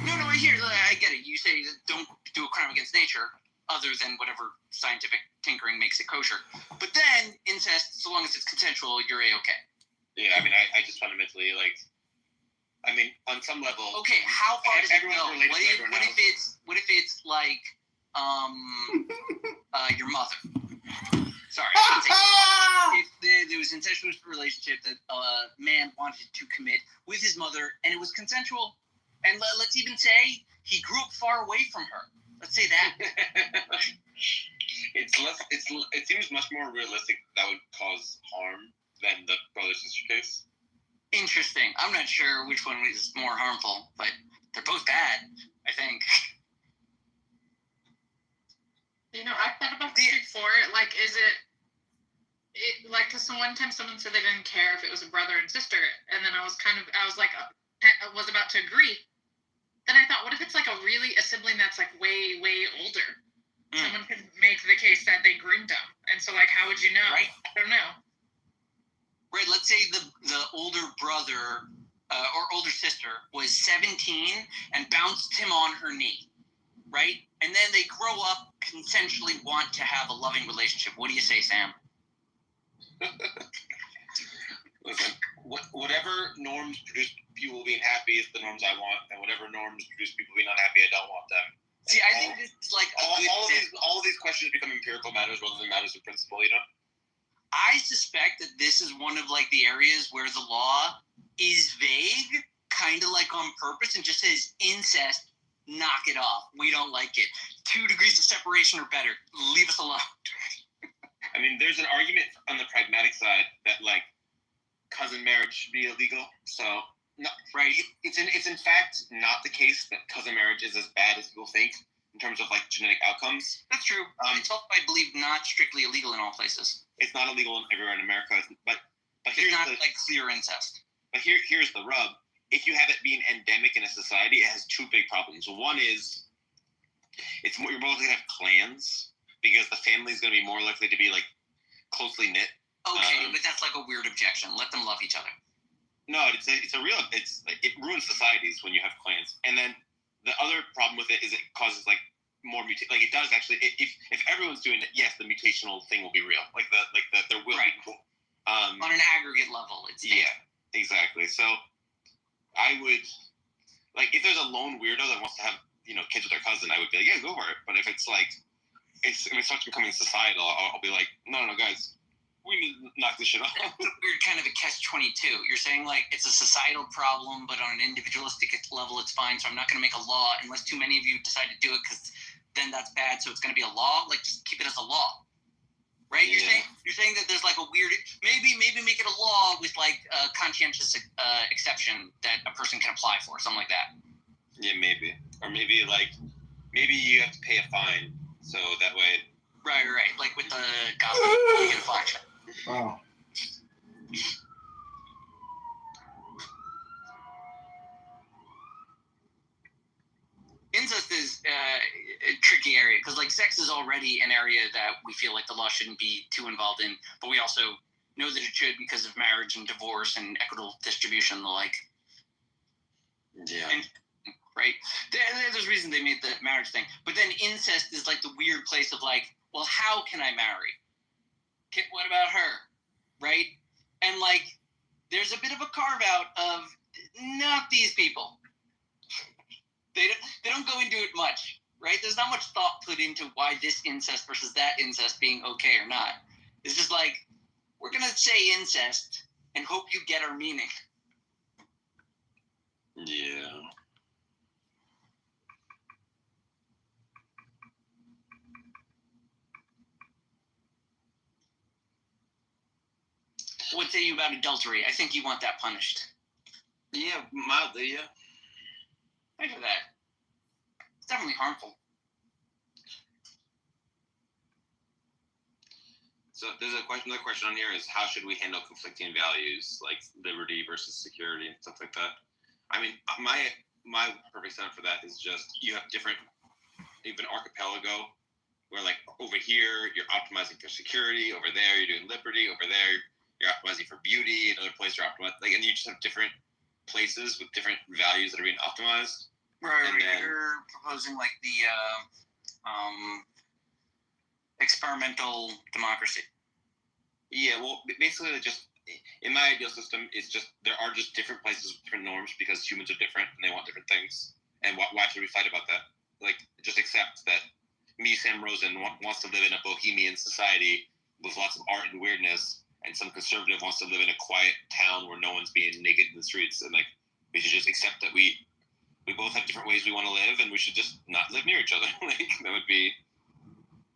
No, I get it. You say that don't do a crime against nature, other than whatever scientific tinkering makes it kosher. But then incest, so long as it's consensual, you're a-okay. Yeah, I mean, I just fundamentally on some level. Okay, how far does it go? What if it's like your mother? Sorry, if there was an incestuous relationship that a man wanted to commit with his mother, and it was consensual, and let's even say he grew up far away from her. Let's say that. It seems much more realistic that would cause harm than the brother-sister case. Interesting. I'm not sure which one is more harmful, but they're both bad, I think. I've thought about this before. Like, is it because one time someone said they didn't care if it was a brother and sister, and then I was about to agree. Then I thought, what if it's like a sibling that's like way, way older? Someone could make the case that they groomed them, and so how would you know? Right. I don't know. Right. Let's say the older brother or older sister was 17 and bounced him on her knee, right? And then they grow up, consensually want to have a loving relationship. What do you say, Sam? Listen, whatever norms produce people being happy is the norms I want, and whatever norms produce people being unhappy, I don't want them. See, I think this is like all of these questions become empirical matters rather than matters of principle, I suspect that this is one of the areas where the law is vague, kind of on purpose, and just says incest, knock it off. We don't like it. 2 degrees of separation or better. Leave us alone. I mean, there's an argument on the pragmatic side that cousin marriage should be illegal. So, no, right? It's in fact not the case that cousin marriage is as bad as people think in terms of genetic outcomes. That's true. It's also, I believe, not strictly illegal in all places. It's not illegal everywhere in America, but here's not clear incest. But here's the rub. If you have it being endemic in a society, it has 2 big problems. One is you're more likely to have clans because the family is going to be more likely to be closely knit. Okay, but that's a weird objection. Let them love each other. No, it ruins societies when you have clans. And then the other problem with it is it causes more mutation. It does actually. If everyone's doing it, yes, the mutational thing will be real. There will be. On an aggregate level, it's exactly. So I would if there's a lone weirdo that wants to have kids with their cousin, I would be like, yeah, go for it. But if it starts becoming societal, I'll be like, no, guys, we need to knock this shit off. It's a weird kind of a catch-22. You're saying it's a societal problem, but on an individualistic level, it's fine. So I'm not going to make a law unless too many of you decide to do it, because then that's bad. So it's going to be a law. Just keep it as a law, right? Yeah. You're saying that there's a weird maybe make it a law with a conscientious exception that a person can apply for, something like that. Yeah, maybe, or maybe maybe you have to pay a fine, so that way. Right. With the gospel, you get a fine. Wow. Incest is a tricky area because sex is already an area that we feel the law shouldn't be too involved in, but we also know that it should because of marriage and divorce and equitable distribution and the like. Yeah. Right? There's a reason they made the marriage thing. But then incest is the weird place of well, how can I marry? What about her? Right? And there's a bit of a carve out of not these people. They don't go into it much, right? There's not much thought put into why this incest versus that incest being okay or not. It's just we're going to say incest and hope you get our meaning. Yeah. What say you about adultery? I think you want that punished. Yeah, mildly, yeah. I hear that. It's definitely harmful. So there's another question on here is how should we handle conflicting values like liberty versus security and stuff like that? I mean, my perfect setup for that is just you have an archipelago where over here you're optimizing for security, over there you're doing liberty, over there you're optimizing for beauty, another place you're optimizing, and you just have different places with different values that are being optimized. Right. And then- You're proposing like the experimental democracy. Yeah, well, basically, just in my ideal system, it's just there are just different places with different norms because humans are different and they want different things. And why should we fight about that? Like, just accept that me, Sam Rosen, wants to live in a bohemian society with lots of art and weirdness, and some conservative wants to live in a quiet town where no one's being naked in the streets. And like, we should just accept that we both have different ways we want to live, and we should just not live near each other. Like, that would be.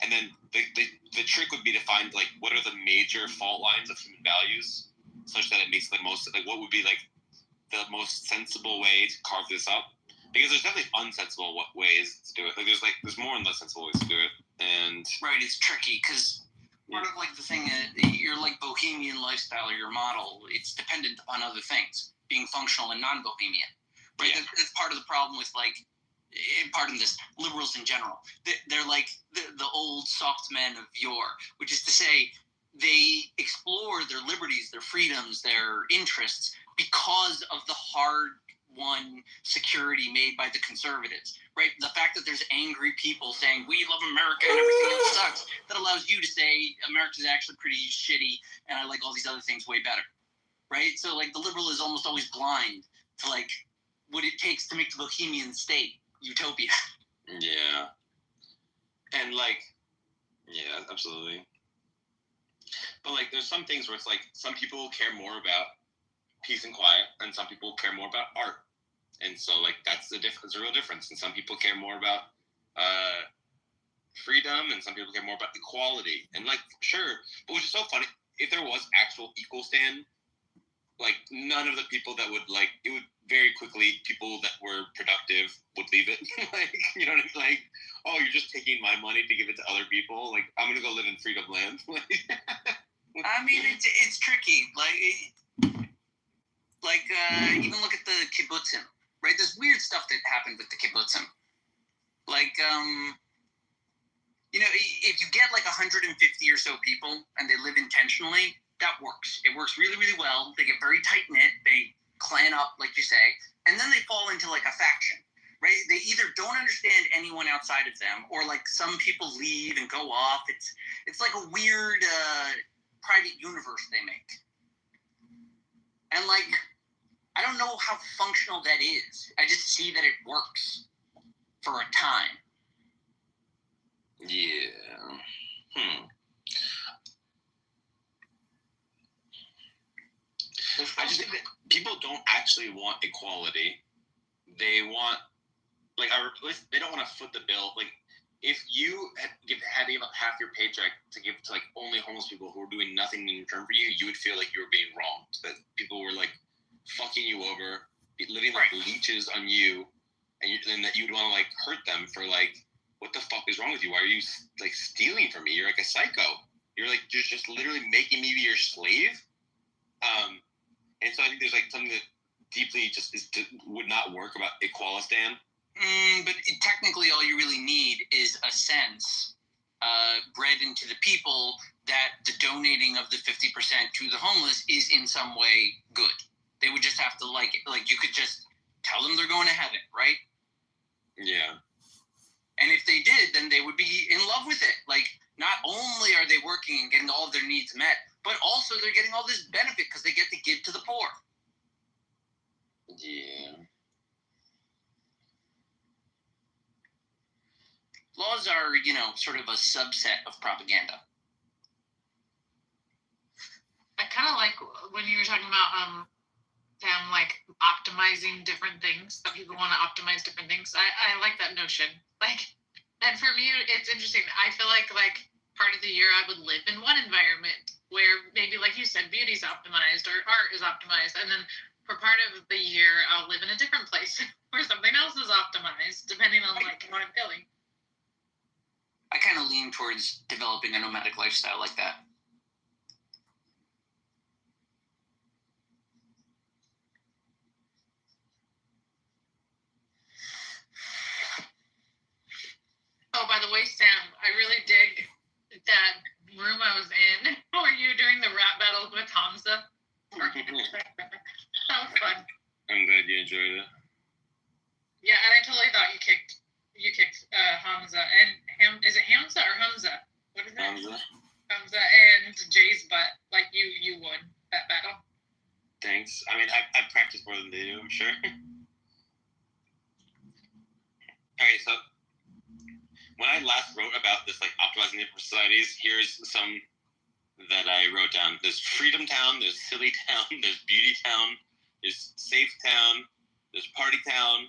And then the trick would be to find like what are the major fault lines of human values, such that it makes the most like what would be like the most sensible way to carve this up. Because there's definitely unsensible ways to do it. Like there's more and less sensible ways to do it. And right, it's tricky because part of like the thing your like bohemian lifestyle or your model, it's dependent upon other things being functional and non-bohemian. Right, yeah. that's part of the problem with like. Pardon this, liberals in general. They're like the old soft men of yore, which is to say they explore their liberties, their freedoms, their interests because of the hard-won security made by the conservatives, right? The fact that there's angry people saying, we love America and everything else sucks, that allows you to say America's actually pretty shitty and I like all these other things way better, right? So like the liberal is almost always blind to like what it takes to make the bohemian state utopia. Yeah. And like, yeah, absolutely. But like, there's some things where it's like some people care more about peace and quiet, and some people care more about art. And so like that's the difference, a real difference. And some people care more about freedom, and some people care more about equality. And like, sure, but which is so funny. If there was actual equal stand, like none of the people that would like it would very quickly people that were productive would leave it. Like, you know what I mean? Like, oh, you're just taking my money to give it to other people. Like, I'm gonna go live in freedom land. I mean, it's tricky. Even look at the kibbutzim, right? There's weird stuff that happened with the kibbutzim. Like, you know, if you get like 150 or so people and they live intentionally, that works. It works really, really well. They get very tight knit. They clan up, like you say, and then they fall into like a faction, right? They either don't understand anyone outside of them, or like some people leave and go off. It's like a weird private universe they make, and like I don't know how functional that is. I just see that it works for a time. Yeah. I just think that people don't actually want equality. They want, like, they don't want to foot the bill. Like, if you had to give half your paycheck to give to like only homeless people who were doing nothing in return for you, you would feel like you were being wronged. That people were like fucking you over, living like leeches on you, and that you'd want to like hurt them for like, what the fuck is wrong with you? Why are you like stealing from me? You're like a psycho. You're just literally making me be your slave. And so I think there's like something that deeply would not work about Equalistan. But technically all you really need is a sense bred into the people that the donating of the 50% to the homeless is in some way good. They would just have to like it. Like you could just tell them they're going to heaven, right? Yeah. And if they did, then they would be in love with it. Like, not only are they working and getting all of their needs met, but also they're getting all this benefit because they get to give to the poor. Yeah. Laws are, sort of a subset of propaganda. I kind of like when you were talking about them like optimizing different things, that people want to optimize different things. I like that notion. Like, and for me, it's interesting. I feel like part of the year I would live in one environment where maybe, like you said, beauty's optimized or art is optimized, and then for part of the year I'll live in a different place where something else is optimized, depending on like how I'm feeling. I kind of lean towards developing a nomadic lifestyle like that. Oh, by the way, Sam, I really dig that room I was in where you were doing the rap battles with Hamza. That was fun. I'm glad you enjoyed it. Yeah, and I totally Hamza or Hamza? What is it? Hamza. Hamza and Jay's butt. Like you won that battle. Thanks. I mean, I've practiced more than they do, I'm sure. Okay, so when I last wrote about this, like optimizing different societies, here's some that I wrote down. There's Freedom Town, there's Silly Town, there's Beauty Town, there's Safe Town, there's Party Town,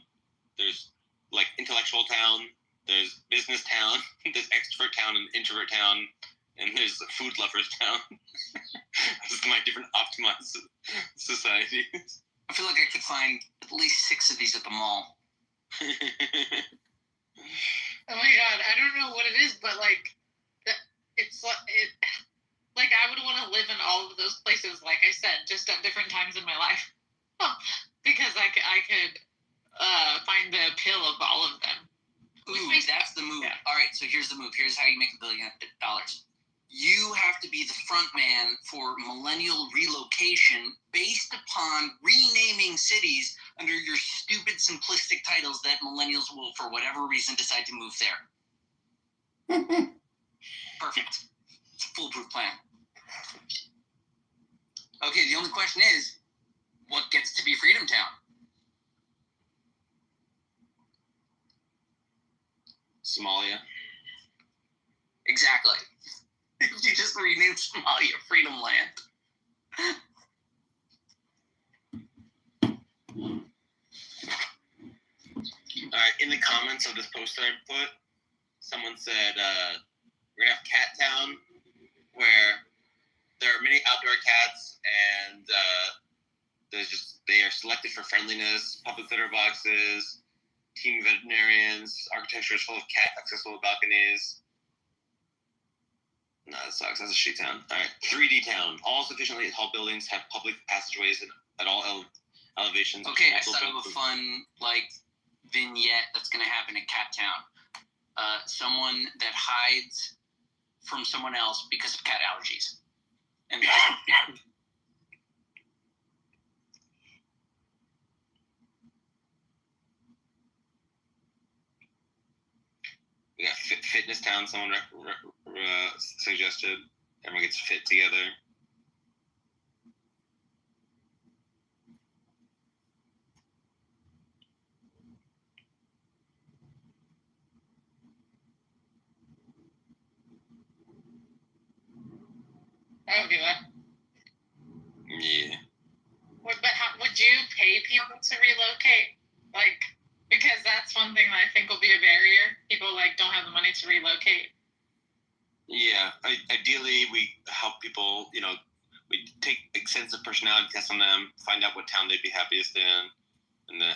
there's like Intellectual Town, there's Business Town, there's Extrovert Town and Introvert Town, and there's Food Lovers Town. This is my different optimized societies. I feel like I could find at least 6 of these at the mall. Oh my god, I don't know what it is, but like, it's like I would want to live in all of those places. Like I said, just at different times in my life, because I could find the appeal of all of them. Ooh, that's the move. Yeah. All right, so here's the move. Here's how you make $1 billion. You have to be the front man for millennial relocation based upon renaming cities under your stupid simplistic titles that millennials will, for whatever reason, decide to move there. Perfect. It's a foolproof plan. Okay, the only question is, what gets to be Freedom Town? Somalia. Exactly. You just renamed Somalia Freedom Land. All right, in the comments of this post that I put, someone said we're gonna have Cat Town, where there are many outdoor cats, and they are selected for friendliness, public litter boxes, team veterinarians, architecture is full of cat accessible balconies. No, that sucks. That's a shit town. All right, 3D Town. All sufficiently tall buildings have public passageways at all elevations. Okay, I thought of a fun vignette that's going to happen at Cat Town. Someone that hides from someone else because of cat allergies. And we got Fitness Town. Someone suggested everyone gets fit together. I would do that. Yeah. But would you pay people to relocate? Like, because that's one thing that I think will be a barrier. People don't have the money to relocate. Yeah. Ideally, we help people. We take extensive personality tests on them, find out what town they'd be happiest in, and then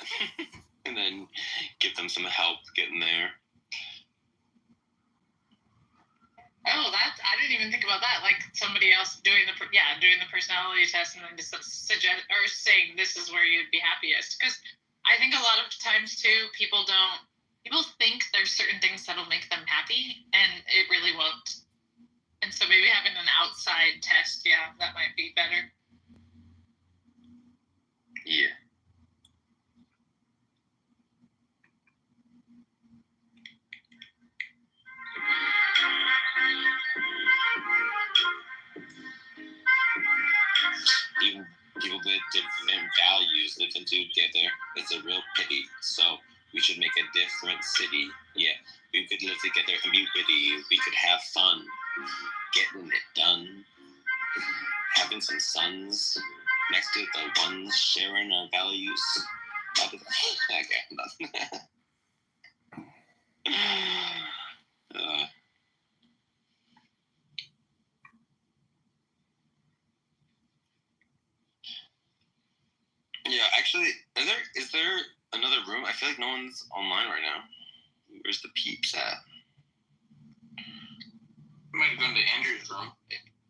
and then give them some help getting there. Oh, I didn't even think about that. Like somebody else doing the personality test and then just suggest or saying this is where you'd be happiest. Because I think a lot of times too, people think there's certain things that'll make them happy, and it really won't. And so maybe having an outside test, that might be better. Yeah. People with different values living together. It's a real pity. So we should make a different city. Yeah, we could live together and be witty. We could have fun, getting it done, having some sons next to the ones sharing our values. Okay, yeah, actually, is there another room? I feel like no one's online right now. Where's the peeps at? I might have gone to Andrew's room.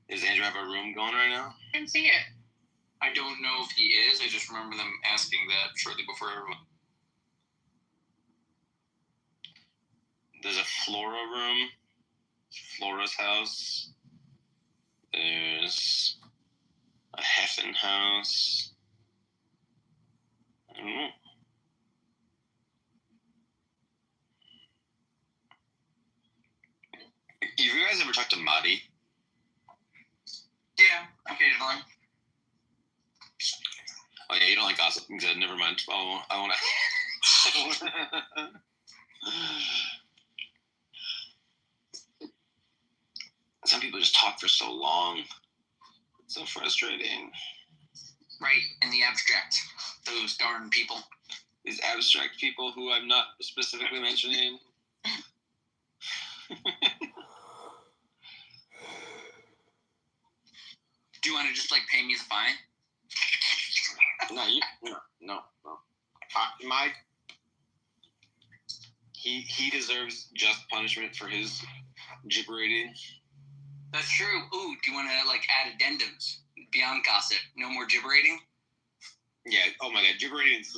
Does Andrew have a room going right now? I can see it. I don't know if he is. I just remember them asking that shortly before everyone. There's a Flora room. Flora's house. There's a Heffen house. I don't know. you guys ever talked to Madi? Yeah, occasionally. Oh yeah, you don't like gossip. Good, never mind. Oh, I want to. Some people just talk for so long. It's so frustrating. Right, in the abstract. Those darn people. These abstract people who I'm not specifically mentioning. Do you want to just like pay me the fine? No. He deserves just punishment for his gibberating. That's true. Ooh, do you want to like add addendums beyond gossip? No more gibberating? Yeah. Oh my God, gibberating is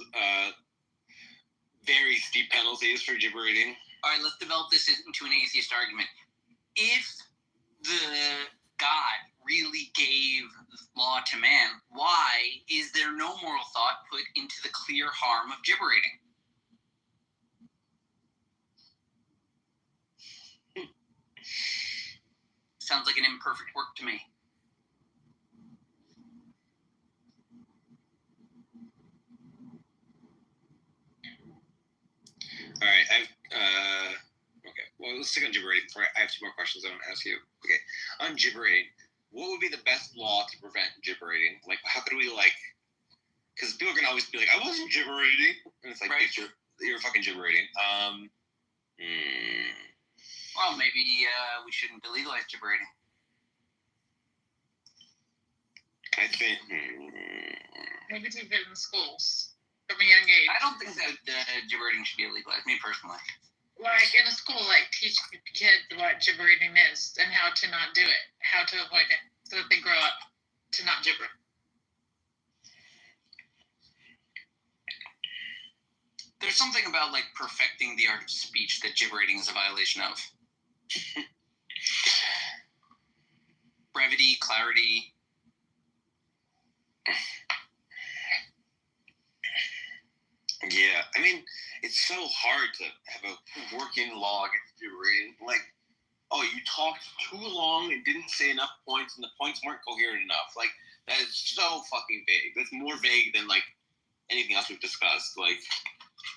very steep penalties for gibberating. All right, let's develop this into an atheist argument. If the God really gave law to man, why is there no moral thought put into the clear harm of gibberating? Sounds like an imperfect work to me. All right, okay. Well, let's stick on gibberating. I have 2 more questions I want to ask you. Okay, on gibberating, what would be the best law to prevent gibberating? Like, how could we because people are gonna always be like, I wasn't gibberating, and it's like, right. you're fucking gibberating. Well, maybe we shouldn't illegalize gibberating. I think. Maybe to do it in schools from a young age. I don't think that gibberating should be illegalized, me personally. Like in a school, like teach kids what gibberating is and how to not do it, how to avoid it, so that they grow up to not gibber. There's something about like perfecting the art of speech that gibberating is a violation of. Brevity, clarity. Yeah, I mean, it's so hard to have a working law against gibberating. Like, oh, you talked too long and didn't say enough points, and the points weren't coherent enough. Like, that is so fucking vague. That's more vague than, like, anything else we've discussed. Like,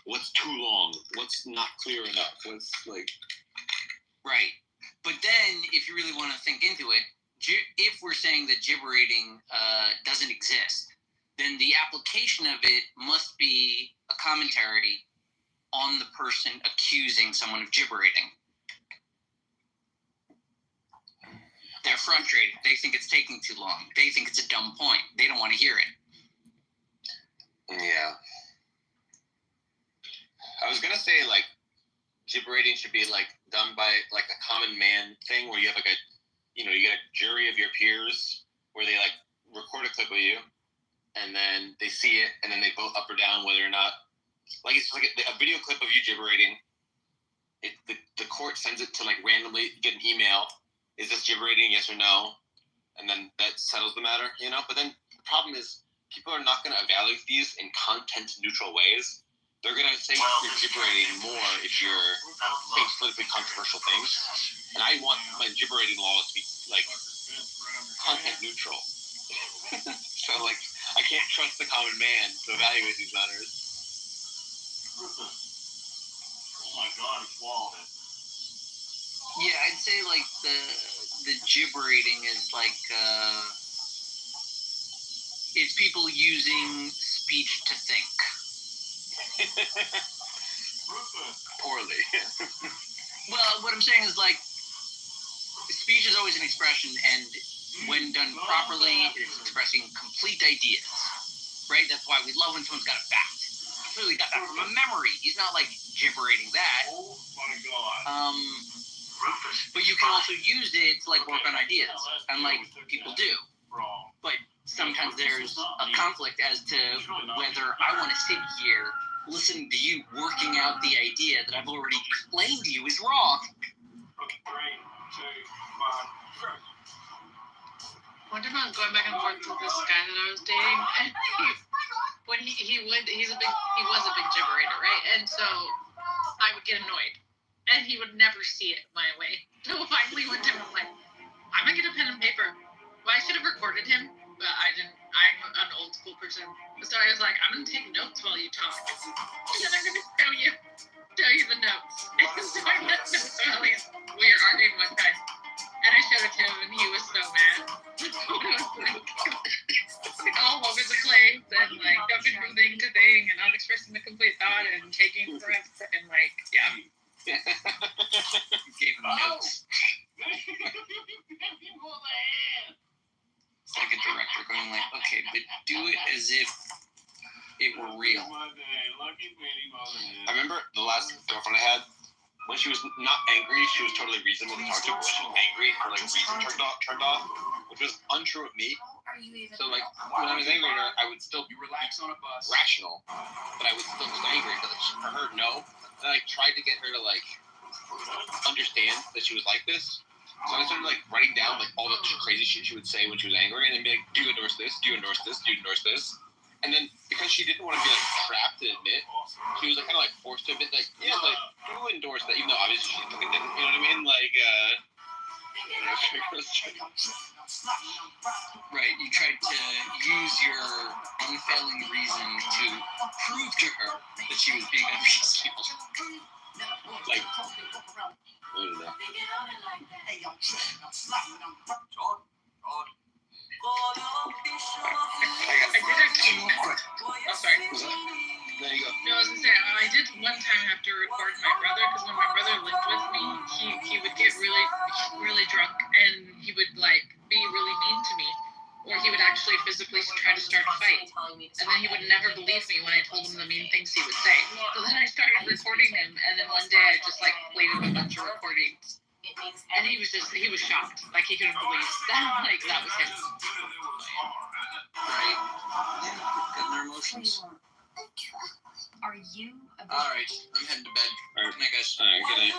what's too long? What's not clear enough? What's, like... Right. But then, if you really want to think into it, if we're saying that gibberating doesn't exist, then the application of it must be a commentary on the person accusing someone of gibberating. They're frustrated. They think it's taking too long. They think it's a dumb point. They don't want to hear it. Yeah. I was going to say, like, gibberating should be, like, done by, like, a common man thing where you have, like, you get a jury of your peers where they, like, record a clip of you, and then they see it, and then they vote up or down whether or not, like, it's like a video clip of you gibberating. The court sends it to, like, randomly get an email. Is this gibberating, yes or no? And then that settles the matter, But then the problem is people are not going to evaluate these in content-neutral ways. They're going to say you're gibberating more if you're saying politically controversial things. And I want my gibberating laws to be, like, content-neutral. So, like, I can't trust the common man to evaluate these matters. Oh my God, it's Walden. Yeah, I'd say like the gibberating is like it's people using speech to think. Poorly. Well, what I'm saying is like speech is always an expression, and when done properly, it's expressing complete ideas. Right? That's why we love when someone's got a fact. He clearly got that from a memory. He's not like gibberating that. Oh my God. But you can also use it to like work on ideas, and like people do. But sometimes there's a conflict as to whether I want to sit here listening to you working out the idea that I've already explained to you is wrong. 3, 2, 1. One time I was going back and forth with this guy that I was dating, and when he was a big gibberator, right? And so I would get annoyed and he would never see it my way. So finally one time I'm like, I'm gonna get a pen and paper. Well, I should have recorded him, but I didn't. I'm an old school person, so I was like, I'm gonna take notes while you talk, and then I'm gonna show you the notes. And so I took notes while we were arguing one time, and I showed it to him, and he was so mad. It was like all over the place, and like jumping from thing to thing, and not expressing the complete thought, and taking breaths, and like, yeah. Gave him notes. It's like a director going like, okay, but do it as if it were real. I remember the last girlfriend I had, when she was not angry, she was totally reasonable to talk to. When she was angry, her like reason turned off, which was untrue of me. So like when I was angry at her, I would still be rational, but I would still get angry. But for her, no. And I tried to get her to like understand that she was like this. So I started like writing down like all the crazy shit she would say when she was angry, and then be like, "Do you endorse this? Do you endorse this? Do you endorse this?" And then because she didn't want to be like trapped to admit, she was like kind of like forced to admit like, "Yeah, like do endorse that," even though obviously she fucking didn't. You know what I mean? Like, right. You tried to use your unfailing reason to prove to her that she was being unreasonable. like, I don't know. Sorry. There you go. No, I was gonna say, I did one time have to record my brother, because when my brother lived with me, he would get really drunk, and he would like be really mean to me, or he would actually physically try to start a fight, and then he would never believe me when I told him the mean things he would say. So then I started recording him, and then one day I just like played him a bunch of recordings, and he was shocked, like he couldn't believe that, like that was him. Right? Yeah, getting their emotions. Are you a All right, I'm heading to bed. All right. Good night, guys. All right, good night.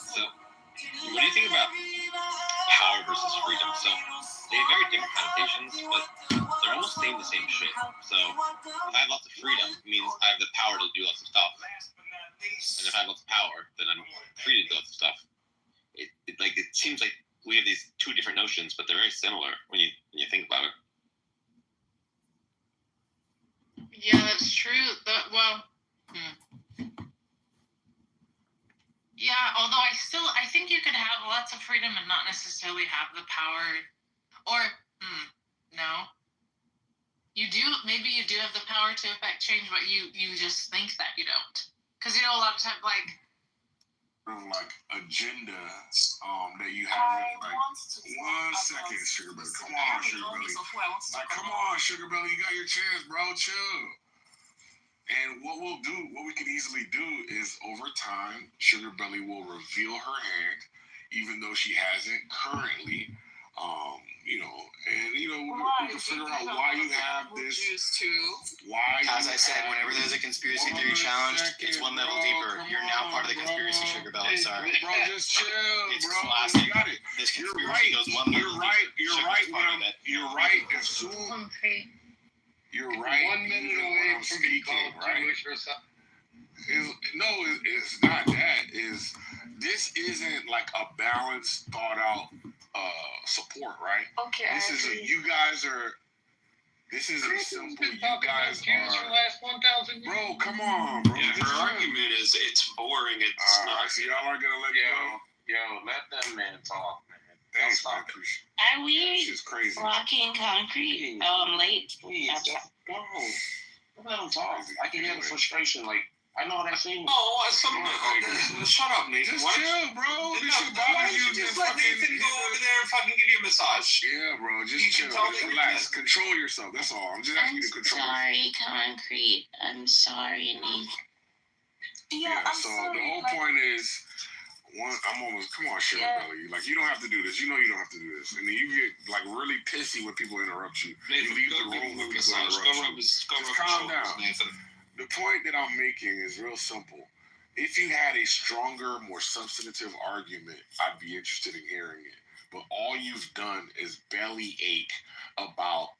So, what do you think about power versus freedom? So, they have very different connotations, but they're almost saying the same shit. So, if I have lots of freedom, it means I have the power to do lots of stuff. And if I have lots of power, then I'm free to do lots of stuff. It seems like we have these two different notions, but they're very similar when you think about it. Yeah, that's true. Yeah, although I think you could have lots of freedom and not necessarily have the power, or no. Maybe you do have the power to affect change, but you just think that you don't. Because a lot of times, like agendas that you have. Like, 1 second, Sugar Belly. Come on, Sugar Belly. Like, come on, Sugar Belly. You got your chance, bro. Chill. And what we can easily do is over time, Sugar Belly will reveal her hand, even though she hasn't currently. We can figure out why you have this. As I said, whenever there's a conspiracy theory challenge, it's one level deeper. You're now part of the conspiracy, Sugar Belly. Sorry. Bro, just chill, It's bro. classic. You got it. This You're conspiracy right. goes one level You're right. deeper. You're Sugar's right. part of it. You're right. As soon you're right. 1 minute even when away I'm from being speaking, called right? Jewish or something. It's not that. This isn't like a balanced, thought out support, right? okay, This isn't simple. You guys Jews for the are. last 1,000 years. Bro, come on, bro. Yeah, Just her chill. argument is it's boring. It's not. So y'all are gonna let me go. Yo, let that man talk, man. Thanks, man. Appreciate Are it. we This is crazy. walking concrete? Oh, I'm late. Please, I'm sorry. go. Let him talk. I can hear the frustration. Like, I know what I'm saying. Oh, Shut up, Nathan. Just chill, bro. This shit bothers you. Just let Nathan go over there and fucking give you a massage. Yeah, bro. Just You chill. can tell Just me relax. Control yourself. That's all. I'm just asking I'm you to control yourself. sorry, concrete. I'm sorry, Nathan. Yeah, so the whole point is, I'm almost, come on, Sugar Belly. Like, you don't have to do this. You know you don't have to do this. And then you get, like, really pissy when people interrupt you. You leave the room when people interrupt you. Just calm down. The point that I'm making is real simple. If you had a stronger, more substantive argument, I'd be interested in hearing it. But all you've done is belly ache about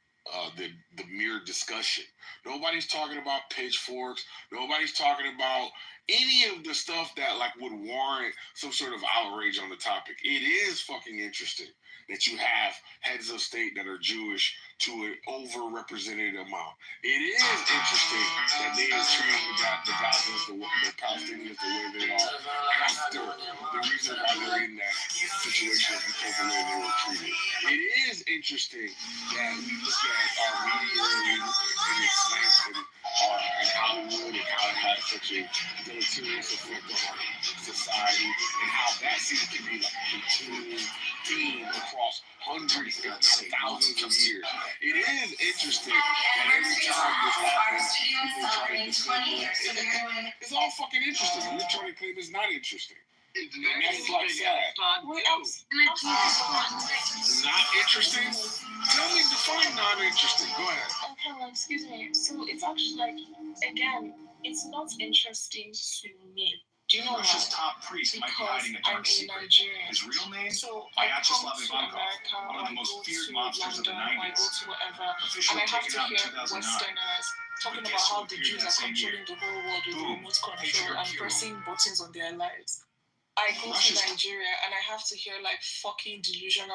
the mere discussion. Nobody's talking about pitchforks. Nobody's talking about any of the stuff that like would warrant some sort of outrage on the topic. It is fucking interesting that you have heads of state that are Jewish to an overrepresented amount. It is interesting that they are treating the Gazans, the Palestinians the way they are after the reason why they're in that situation is because of the way they were treated. It is interesting that we look at our media and its slant and Hollywood and how it has such a deleterious effect on society and how that seems to be like a continuing theme across hundreds and thousands of years. It is interesting that every time this happens, people try to dismiss it. It's all fucking interesting. And you're trying to claim it's not interesting. And that's like sad. Not interesting? Tell me, define not interesting. Go ahead. Okay, excuse me. So it's actually like, again, it's not interesting to me. Do you know why? Russia's top priest might be hiding a dark secret. Nigerian. His real name? So I come Vyacheslav to Ivankov, America, one of the most feared monsters of the London, I 90s. go to whatever, Officially and I have taken to out in hear 2009. Westerners talking But about guess how who the appeared Jews that are same year? controlling the whole world with Boom. remote control Patriarch and hero. pressing buttons on their lives. I go Russia's to Nigeria and I have to hear like fucking delusional,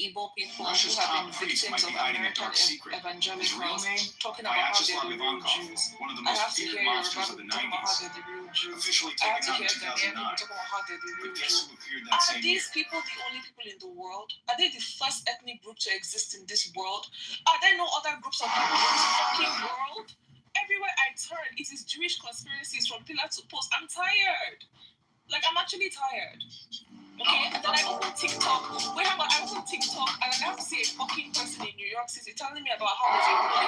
Igbo people Russia's who have top been priest might victims of be hiding a American dark secret. His real evangelicals name? talking about how they're Vyacheslav the real Ivankov, Jews. one of the I most have to feared hear monsters of Yoruba the people talking about how 90s. they're the real Jews. Officially I have taken to out hear in Ghanaian 2009. people talking about how they're the real But guess Jews. who appeared that Are same these year? people the only people in the world? Are they the first ethnic group to exist in this world? Are there no other groups of people in this fucking world? Everywhere I turn, it is Jewish conspiracies from pillar to post. I'm tired. Like, I'm actually tired. Okay, and then I open TikTok. Wait, how about I open TikTok and I have to see a fucking person in New York City telling me about how there's a ruling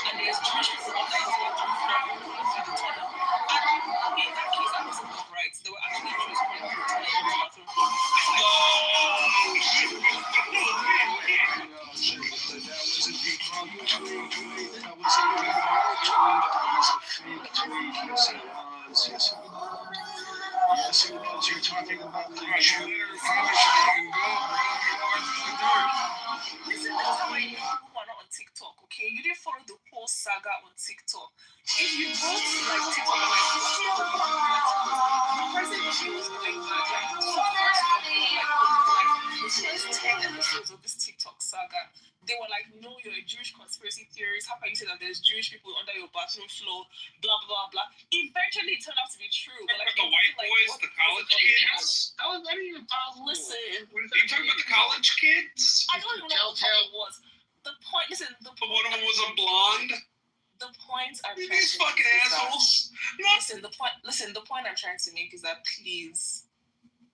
and there's Jewish people on that through the tunnel. And okay, in that case, I wasn't right. There were actually Jews going through the tunnel. Yes, it was. You're talking about the Right, you let her finish and go, bro. Listen, that's how I know people who are not on TikTok, okay? You didn't follow the whole saga on TikTok. If you go to like TikTok, the person who was doing the first 10 episodes of this TikTok saga, they were like, no, you're a Jewish conspiracy theorist. How can you say that there's Jewish people under your bathroom floor? Blah, blah, blah. Eventually, it turned out to be true. But like, the white boys, the college kids. That was not even possible. Listen, You talking about the college kids? I don't even know what the fuck it was. The point, listen, But one of them was a blonde. The point I'm trying These to fucking make is that- assholes. Listen, the point I'm trying to make is that please,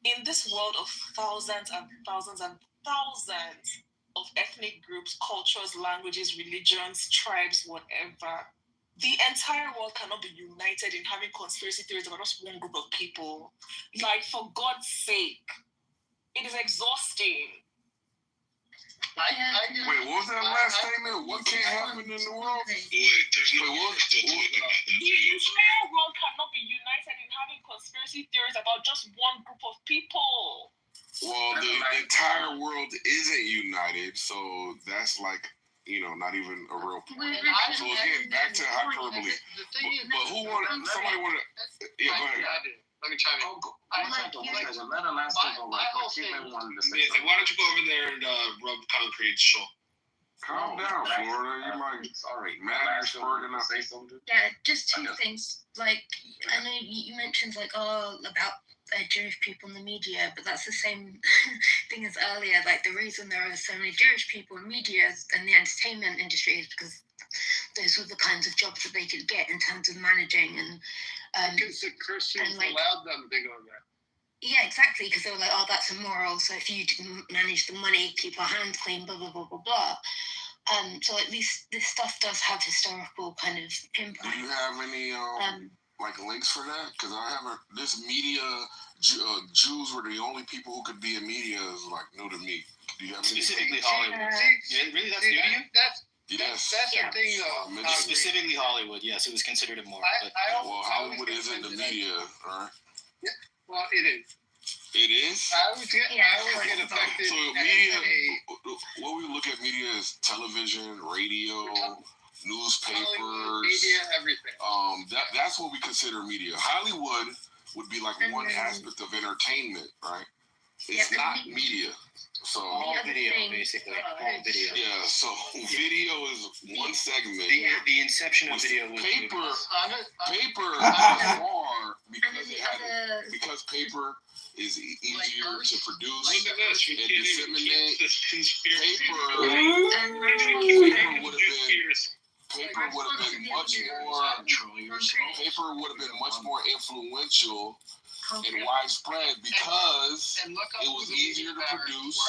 in this world of thousands and thousands and thousands of ethnic groups, cultures, languages, religions, tribes, whatever, the entire world cannot be united in having conspiracy theories about just one group of people. Like, for God's sake, it is exhausting. Wait, what was that last statement? What can't happen in the world? Wait, there's no Wait, what? The entire world cannot be united in having conspiracy theories about just one group of people. Well, the entire world isn't united, so that's like, not even a real point. So again, back to hyperbole. But who wanted? Somebody wanted. Yeah, go ahead. Let me chime in. Let her last go right quick. She may want to say Nathan, why don't you go over there and rub concrete, Shaw? Calm down, Florida. You like sorry. Madisburg and Say something. Yeah, just two things. Like, I know you mentioned about Jewish people in the media, but that's the same thing as earlier. Like, the reason there are so many Jewish people in media and the entertainment industry is because those were the kinds of jobs that they could get in terms of managing and Because the Christians and, like, allowed them to go there. yeah, exactly, because they were like, oh, that's immoral, so if you didn't manage the money, keep our hands clean, blah, blah, blah, blah, blah. So at least this stuff does have historical kind of do pinpoint. you have any like links for that? Because I haven't. This media Jews were the only people who could be in media is like new to me. Do you have any? Specifically Hollywood. Yeah, really, that's new to you? Yes. That's Yeah. the thing, though. Yes. Specifically Hollywood, yes, it was considered immoral. But I Well, Hollywood isn't the media, right? Well, it is. It is. I always get affected. So media, what we look at media is television, radio, newspapers, media, everything. That's what we consider media. Hollywood would be like one aspect of entertainment, right? It's not media. So All video, basically. All video. yeah, so video is one segment. The inception of video was Paper And then because paper is easier to produce Look at this. We and can't even disseminate. keep this conspiracy. Paper would have been much more influential and widespread because And look up it was who the easier to media produce.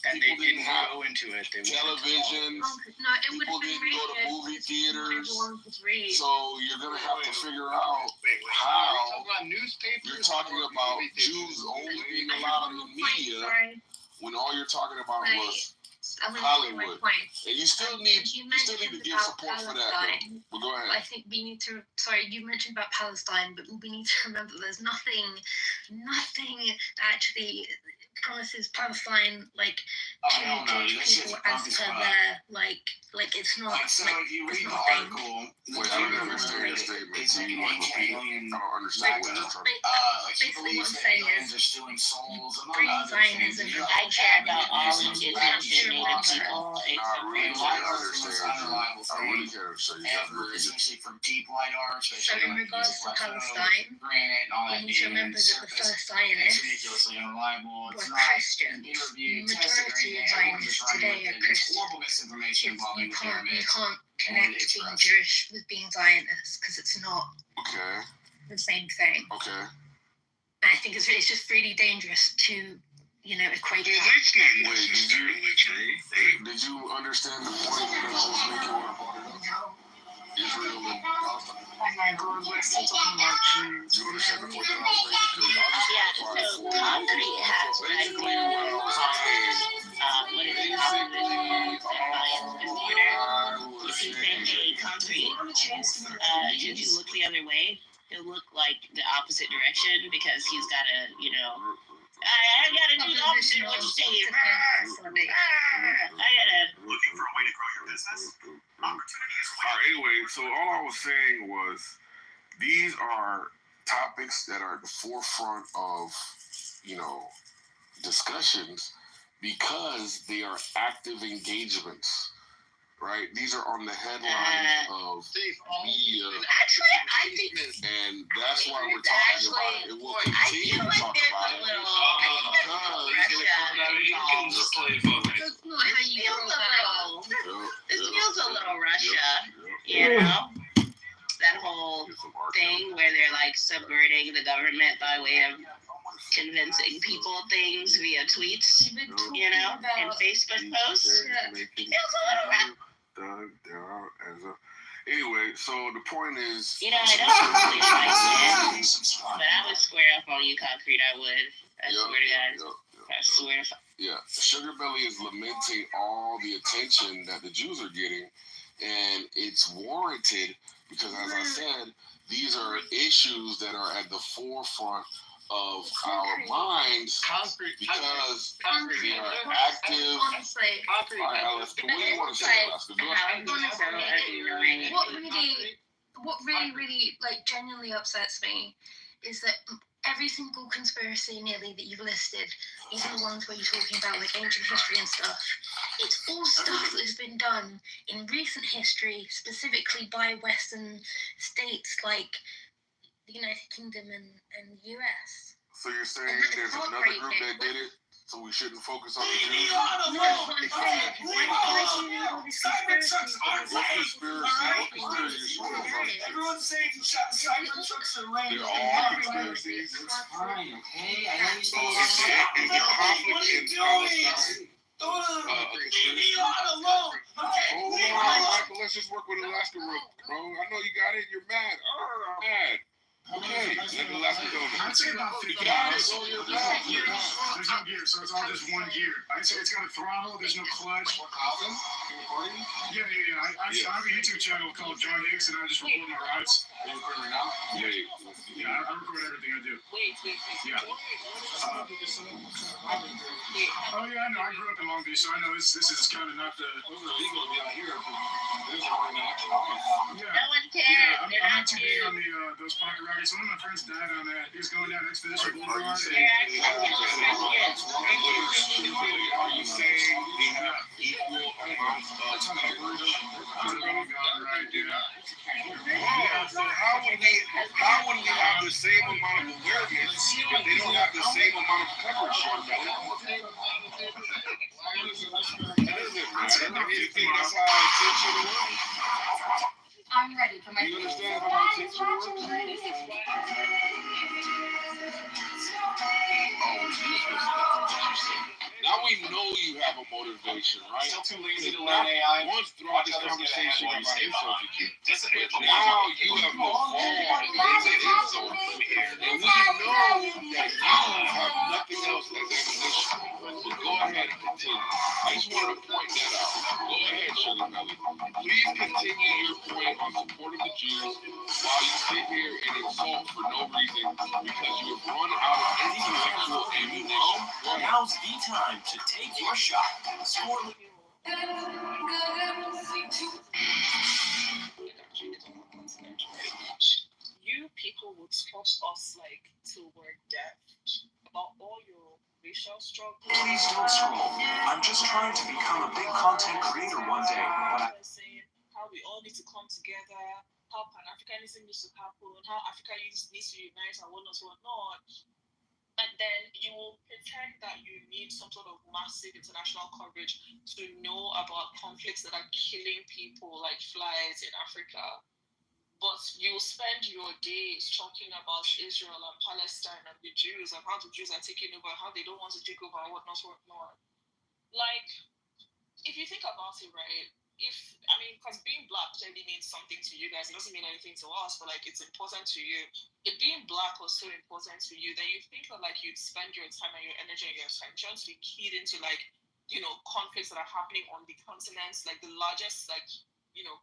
and People they didn't didn't have go into it. They television. no, it would People have been didn't go to radio movie because theaters. everyone could read. So you're gonna have to figure out how you're talking about Jews only being allowed in the media when all you're talking about was Hollywood. And you still need to give support for that. Though. But go I ahead. think we need to. Sorry, you mentioned about Palestine, but we need to remember there's nothing that actually promises Palestine like to Jewish people as per their like it's not So like if you it's read the not a thing. article, Wait, I don't understand your statement. it's Can like you repeat? I don't understand what you're trying to like he Basically believes what that I'm saying aliens is are stealing souls and all Green other things. Zionism. You know, I care about all Muslims, indigenous and Christians, native people I except really And for white can't art is the most understand you. unreliable I really thing can't understand you. ever, especially for deep white art, So especially in like regards to plateau, Palestine, granite, and all we that need to remember that the surface. first It's Zionists ridiculously unreliable. were It's not Christians. interviewed, The tested, or majority of anything. Everyone's Zionists just running today with are it. It's Christians. horrible misinformation involving the You pyramids. can't connect it's being gross. Jewish with being Zionist because it's not Okay. the same thing. Okay. And I think it's just really dangerous to equate Well, that. that's not Wait, necessarily true. Did you understand the point that I was making when I brought it up? Israel and Palestine. You understand the point that I was making? Yeah, so concrete has Basically, what I was saying. what is it called? If you say, hey, concrete, should you look the other way? He'll look like the opposite direction because he's got to, I gotta do the opposite of what you say. I gotta. Looking for a way to grow your business? Alright, anyway, so all I was saying was these are topics that are at the forefront of, discussions because they are active engagements. Right? These are on the headlines of media. Actually, I think. And that's why we're talking about it. It will continue to talk about it. That's not how you This feels a little Russia, that whole thing where they're like subverting the government by way of convincing people things via tweets, and Facebook posts. It feels a little rough. Anyway, so the point is, I don't really like it, but I would square up on you, Concrete. I would. I swear to God. I swear to. Yeah, Sugar Belly is lamenting all the attention that the Jews are getting, and it's warranted because, as I said, these are issues that are at the forefront of our minds because they are active. Honestly, All right, Alaska, what do you want to say, Alaska? Go ahead. what really genuinely upsets me is that every single conspiracy nearly that you've listed, even the ones where you're talking about like ancient history and stuff, it's all stuff that has been done in recent history, specifically by Western states like the United Kingdom and the US. So you're saying there's another group that did it, so we shouldn't focus on the Jews? No, what I'm saying is all these conspiracies. Everyone's saying Cybertrucks are landing. They're all conspiracies. Fine, okay? I know you say What are you doing? Leave me alone. Hold on, Michael. Let's just work with Alaska, bro. I know you got it. You're mad. I'm mad. Okay, let Alaska go. I'd say about 50 There's no gear, so it's all just one gear. I'd say it's got a throttle, there's no clutch. Yeah. I have a YouTube channel called John Hicks, and I just record my rides. You recording now? Yeah, I record everything I do. Wait. Yeah. Oh yeah, I know. I grew up in Long Beach, so I know this is kind of not the. Those are legal to be out here. There's Yeah. No one cares. Yeah, I'm They're not not too big you. on those pocket rockets. One of my friends died on that. He was going down Expedition Boulevard. Are you saying they have equal amounts of coverage? Right, yeah. So how would we have the same amount of awareness if they don't have the same amount of coverage, Sean Belly? It doesn't matter. I mean, you think that's how attention works? I'm ready for my. You understand how attention works? Now we know you have a motivation, right? Still too lazy to learn AI. Once throughout this conversation about insulted you. Now you have evolved into insult. And we know that you have nothing else as ammunition. So go ahead and continue. I just wanted to point that out. Go ahead, Sugar Belly. Please continue your point on support of the Jews while you sit here and insult for no reason because you have run out of intellectual ammunition. Go ahead. Now's the time to take your shot. Score. You people would stop us like till we're deaf about all your racial struggles. Please don't scroll. I'm just trying to become a big content creator one day. But Saying how we all need to come together, how Pan-Africanism needs to happen, how Africa needs to unite and whatnot. And then you will pretend that you need some sort of massive international coverage to know about conflicts that are killing people like flies in Africa. But you spend your days talking about Israel and Palestine and the Jews and how the Jews are taking over, how they don't want to take over, and whatnot. Like, if you think about it, right? Because being black clearly means something to you guys. It doesn't mean anything to us, but like it's important to you. If being black was so important to you, then you think that like you'd spend your time and your energy and your attention to be keyed into like, conflicts that are happening on the continents, like the largest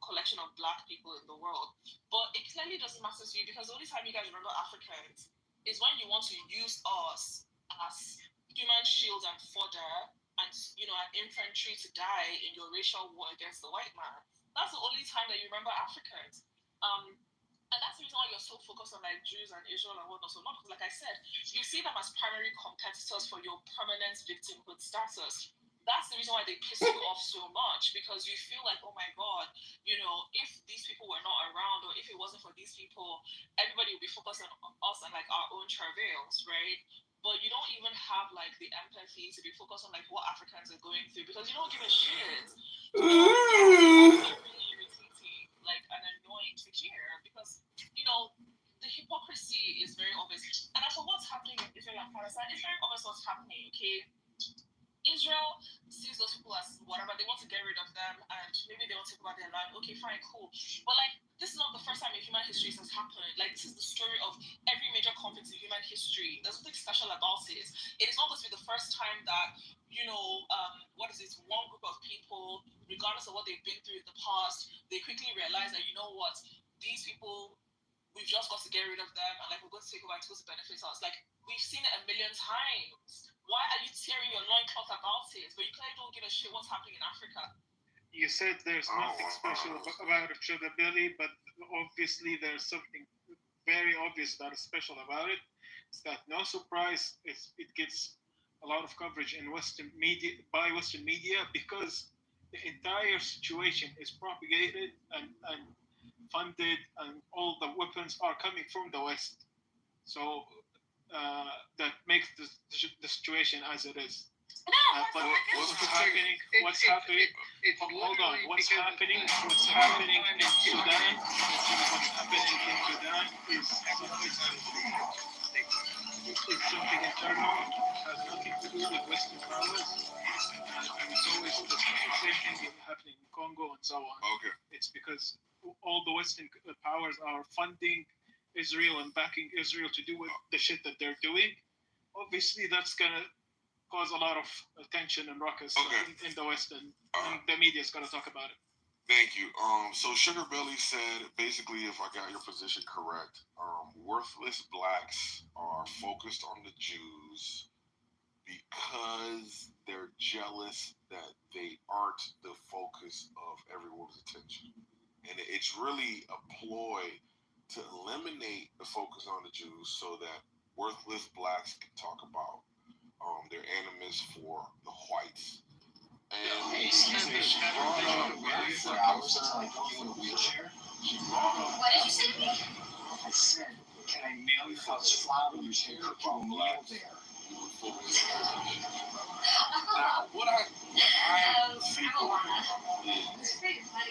collection of black people in the world. But it clearly doesn't matter to you because the only time you guys remember Africans is when you want to use us as human shields and fodder and an infantry to die in your racial war against the white man. That's the only time that you remember Africans. And that's the reason why you're so focused on like Jews and Israel and whatnot. So not because, like I said, you see them as primary competitors for your permanent victimhood status. That's the reason why they piss you off so much, because you feel like, oh my God, if these people were not around or if it wasn't for these people, everybody would be focused on us and like our own travails, right? But you don't even have like the empathy to be focused on like what Africans are going through because you don't give a shit. Really irritating, like and annoying to hear because the hypocrisy is very obvious. And as for what's happening in Israel and Palestine, it's very obvious what's happening. Okay, Israel sees those people as whatever, they want to get rid of them and maybe they want to take over their land. Okay, fine, cool. But like this is not the first time in human history this has happened. Like this is the story of every major conflict in human history. There's nothing special about it. It is not going to be the first time that one group of people, regardless of what they've been through in the past, they quickly realize that these people, we've just got to get rid of them and like we're going to take over and it's supposed to benefit us. Like we've seen it a million times. Why are you tearing your loincloth about it? But you clearly don't give a shit what's happening in Africa. You said there's nothing special about Sugar Belly, but obviously there's something very obvious that is special about it. It's that no surprise it gets a lot of coverage in Western media because the entire situation is propagated and funded and all the weapons are coming from the West. So that makes the situation as it is. But what's happening in Sudan, is something internal, has nothing to do with Western powers, and so is the same thing happening in Congo and so on. Okay. It's because all the Western powers are funding Israel and backing Israel to do the shit that they're doing. Obviously, that's gonna cause a lot of tension and ruckus in the West, and the media's gonna talk about it. Thank you. So Sugar Belly said, basically, if I got your position correct, worthless blacks are focused on the Jews because they're jealous that they aren't the focus of everyone's attention. And it's really a ploy to eliminate the focus on the Jews so that worthless blacks can talk about their animus for the whites. And Excuse me. she brought up for hours until I put you in a wheelchair. What did you say to me? I said, can I mail your house flowers here? Can you kneel there? Now, what I think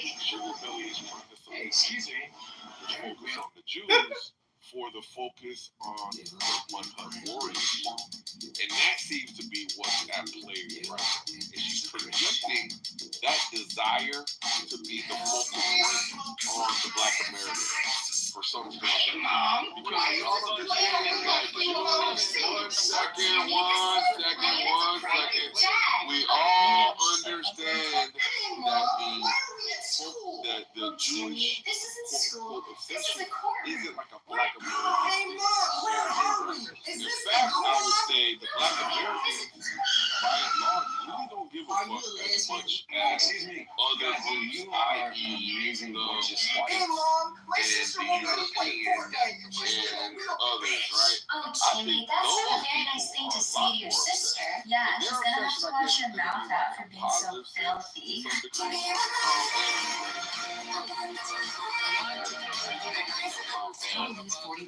is Sugar Belly is trying to Hey, excuse me. focus on the Jews for the focus on the Manhunt warriors. And that seems to be what's at play right now. And she's projecting that desire to be the focal point on the Black Americans for some reason. Because we all understand that one second. We all understand that the Jewish obsession isn't like a Black American. In fact, I would say the Black Americans, by and large, really don't give a fuck as much as other groups, i.e. the and the Europeans and others, right? Oh, Timmy, that's not a very nice thing to say to your sister. Yeah, she's gonna have to wash her mouth out for being so filthy.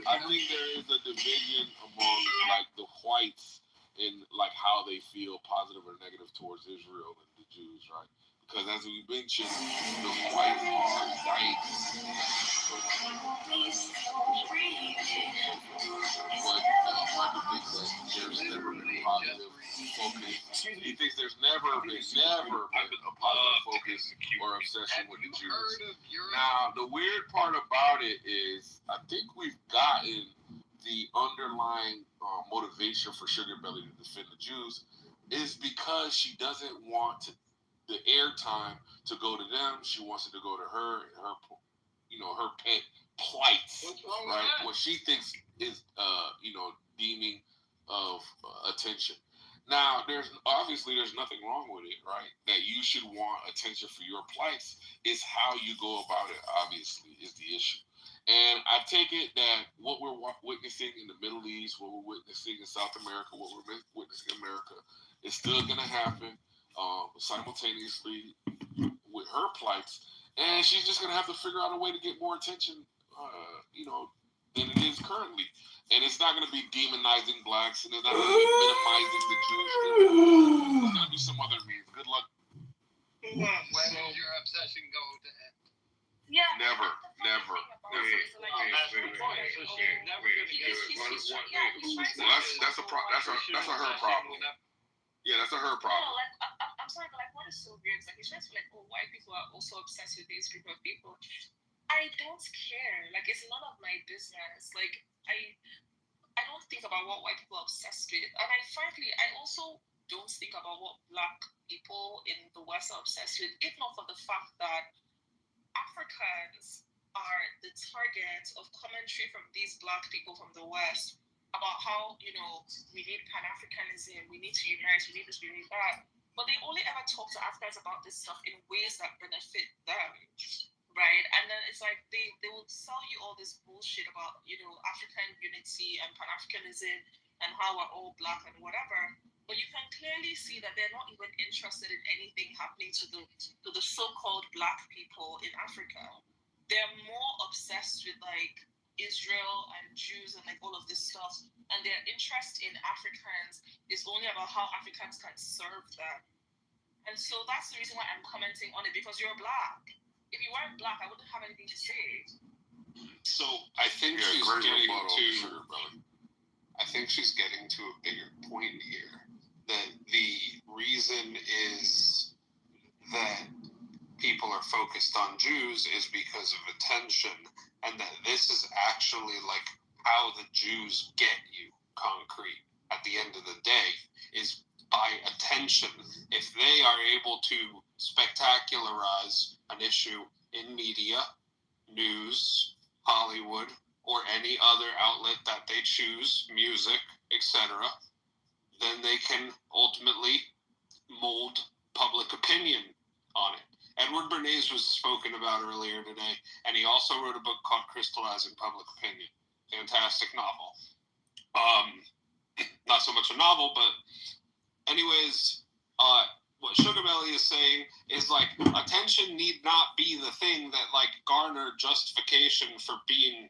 I think there is a division among like the whites in like how they feel positive or negative towards Israel and the Jews, right? Because as we mentioned, the whites are Zionists. But there's never been a positive focus. He thinks there's never been a positive focus or obsession with the Jews. Now, the weird part about it is, I think we've gotten the underlying motivation for Sugar Belly to defend the Jews is because she doesn't want the airtime to go to them. She wants it to go to her and her pet plights, right? What she thinks is, deeming of attention. Now, there's nothing wrong with it, right? That you should want attention for your plights. Is how you go about it, obviously, is the issue. And I take it that what we're witnessing in the Middle East, what we're witnessing in South America, what we're witnessing in America, is still going to happen simultaneously with her plights. And she's just going to have to figure out a way to get more attention, than it is currently. And it's not going to be demonizing blacks, and it's not going to be minimizing the Jewish people. There's going to be some other means. Good luck. When does your obsession go to end? Yeah. Never. That's a her problem. Yeah, that's a her problem. No, like I'm sorry, but like what is so weird? It's like it's just like, oh, white people are also obsessed with these group of people. I don't care. Like it's none of my business. Like I don't think about what white people are obsessed with, and I also don't think about what black people in the West are obsessed with, if not for the fact that Africans are the target of commentary from these black people from the West about how, we need Pan-Africanism, we need to unite, we need this, we need that. But they only ever talk to Africans about this stuff in ways that benefit them, right? And then it's like they will sell you all this bullshit about, African unity and Pan-Africanism and how we're all black and whatever. But you can clearly see that they're not even interested in anything happening to the so-called black people in Africa. They're more obsessed with like Israel and Jews and like all of this stuff, and their interest in Africans is only about how Africans can serve them. And so that's the reason why I'm commenting on it, because you're black. If you weren't black, I wouldn't have anything to say. So I think she's getting to a bigger point here. That the reason is that people are focused on Jews is because of attention, and that this is actually like how the Jews get you concrete at the end of the day is by attention. If they are able to spectacularize an issue in media, news, Hollywood, or any other outlet that they choose, music, etc., then they can ultimately mold public opinion on it. Edward Bernays was spoken about earlier today, and he also wrote a book called Crystallizing Public Opinion. Fantastic novel. Not so much a novel, but anyways, what Sugar Belly is saying is like attention need not be the thing that like garner justification for being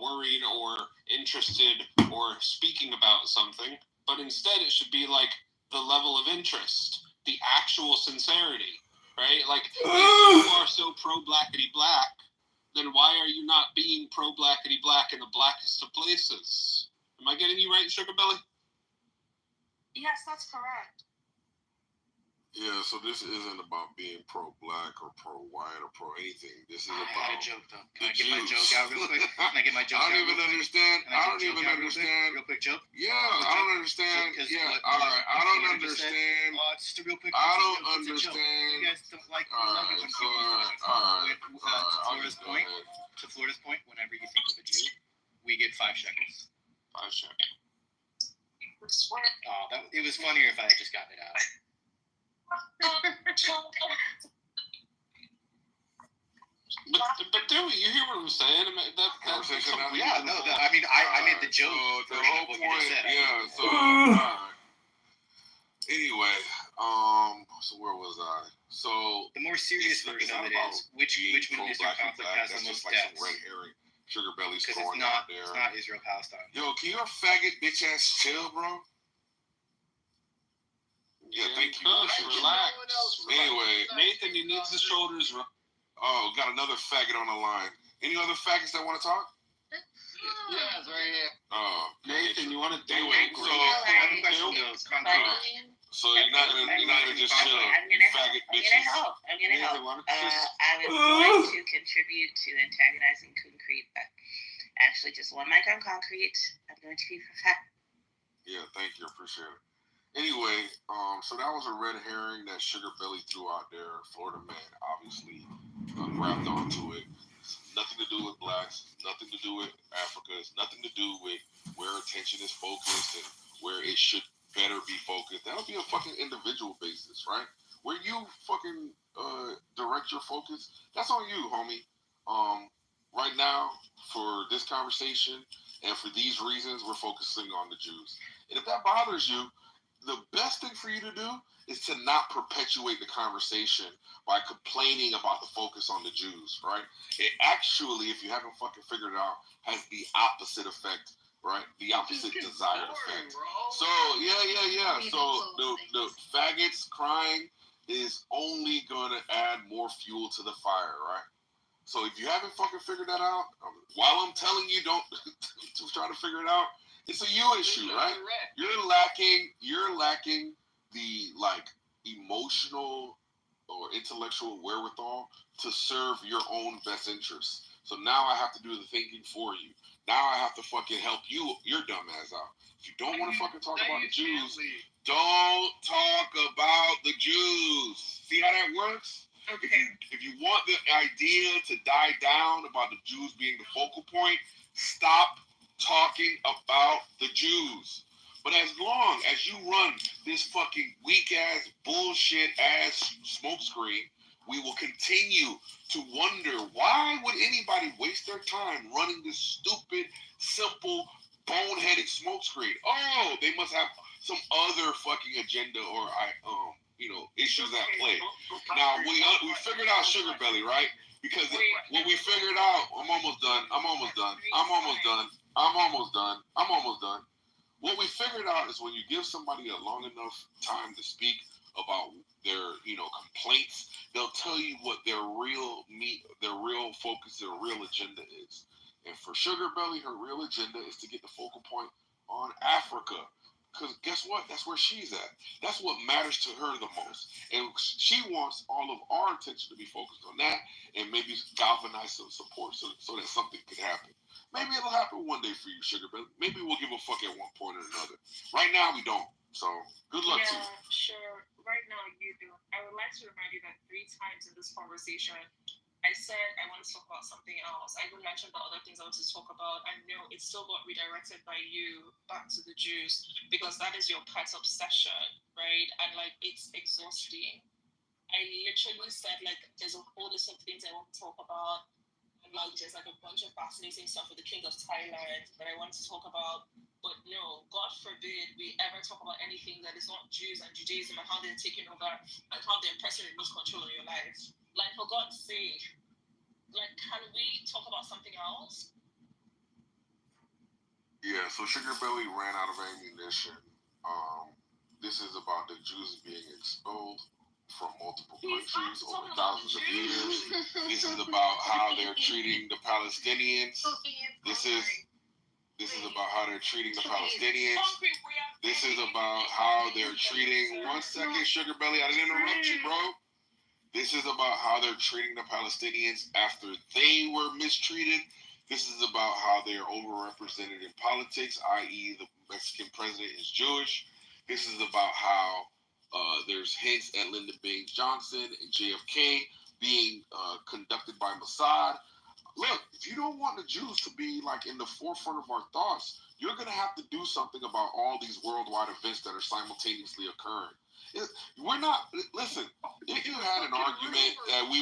worried or interested or speaking about something, but instead it should be like the level of interest, the actual sincerity, right? Like if you are so pro blackity black, then why are you not being pro blackity black in the blackest of places? Am I getting you right, Sugar Belly? Yes, that's correct. Yeah, so this isn't about being pro-black or pro-white or pro-anything. This is I about got a joke, though. Can I get my joke out real quick? Can I get my joke I out don't even real quick? understand. Can I get don't a joke even out understand. Real quick joke? Yeah, I don't understand. So, 'cause Yeah, what- all right. I don't what you just said- understand. It's just a real quick. I it's a don't joke, it's a joke. understand. You guys don't like All love it right, when so, people all talk. right. To Florida's Go point, ahead. to Florida's point, whenever you think of a Jew, we get 5 shekels. 5 shekels. Oh, it was funnier if I had just gotten it out. But do you hear what I'm saying? I mean, that's Conversation now? Yeah, no, I mean, I made the joke. So the version whole of what point, you just said. yeah. So, all right. Anyway, so where was I? So The more serious it's version not of it about is which being military pro-black and conflict black. has That's the most just like deaths. some red herring. Sugar Belly's Because throwing it's out there. not Israel Palestine. Yo, can your faggot bitch ass chill, bro? Yeah, thank you. Relax. Anyway, Nathan, you need the shoulders. oh, got another faggot on the line. Any other faggots that want to talk? Yeah, it's right here. Oh, Nathan, you want to do anyway, it? so Fine. you're not gonna just chill, I'm you gonna faggot help. I'm bitches. gonna help. I'm gonna Nathan, help. why don't you just... I was going to contribute to antagonizing Concrete, but actually just one mic on Concrete. I'm going to be perfect. Yeah, thank you, appreciate it. Anyway, so that was a red herring that Sugar Belly threw out there. Florida man obviously grabbed onto it. It's nothing to do with blacks, nothing to do with Africa. It's nothing to do with where attention is focused and where it should better be focused. That'll be a fucking individual basis, right? Where you fucking direct your focus, that's on you, homie. Right now, for this conversation and for these reasons, we're focusing on the Jews. And if that bothers you, the best thing for you to do is to not perpetuate the conversation by complaining about the focus on the Jews, right? It actually, if you haven't fucking figured it out, has the opposite effect, right? The opposite desired effect. So, yeah. So, the faggots crying is only going to add more fuel to the fire, right? So, if you haven't fucking figured that out, while I'm telling you don't to try to figure it out, it's a you issue, right? You're lacking the like emotional or intellectual wherewithal to serve your own best interests. So now I have to do the thinking for you. Now I have to fucking help your dumb ass out. If you don't want to fucking talk about the Jews, don't talk about the Jews. See how that works? Okay. If you want the idea to die down about the Jews being the focal point, stop talking about the Jews. But as long as you run this fucking weak ass bullshit ass smokescreen, we will continue to wonder why would anybody waste their time running this stupid, simple, boneheaded smokescreen. Oh, they must have some other fucking agenda or issues at play. Now we figured out Sugar Belly, right? Because what we figured out, I'm almost done. What we figured out is when you give somebody a long enough time to speak about their, complaints, they'll tell you what their real focus, their real agenda is. And for Sugar Belly, her real agenda is to get the focal point on Africa. Because guess what? That's where she's at. That's what matters to her the most. And she wants all of our attention to be focused on that and maybe galvanize some support so that something could happen. Maybe it'll happen one day for you, Sugar Belly. Maybe we'll give a fuck at one point or another. Right now, we don't. So, good luck to you. Sure. Right now, you do. I would like to remind you that 3 times in this conversation, I said I want to talk about something else. I even mentioned the other things I want to talk about. I know it still got redirected by you back to the Jews because that is your pet obsession, right? And like it's exhausting. I literally said like there's a whole list of things I want to talk about. And like there's like a bunch of fascinating stuff with the King of Thailand that I want to talk about. But no, God forbid we ever talk about anything that is not Jews and Judaism and how they're taking over and how they're pressing remote control on your life. Like, for God's sake, like, can we talk about something else? Yeah, so Sugar Belly ran out of ammunition. This is about the Jews being expelled from multiple countries over thousands of years. This is about how they're treating the Palestinians. This is about how they're treating the Palestinians. This is about how they're treating. 1 second, Sugar Belly, I didn't interrupt you, bro. This is about how they're treating the Palestinians after they were mistreated. This is about how they are overrepresented in politics, i.e. the Mexican president is Jewish. This is about how there's hints at Lyndon Baines Johnson and JFK being conducted by Mossad. Look, if you don't want the Jews to be like in the forefront of our thoughts, you're going to have to do something about all these worldwide events that are simultaneously occurring. We're not, listen, if you had an argument that we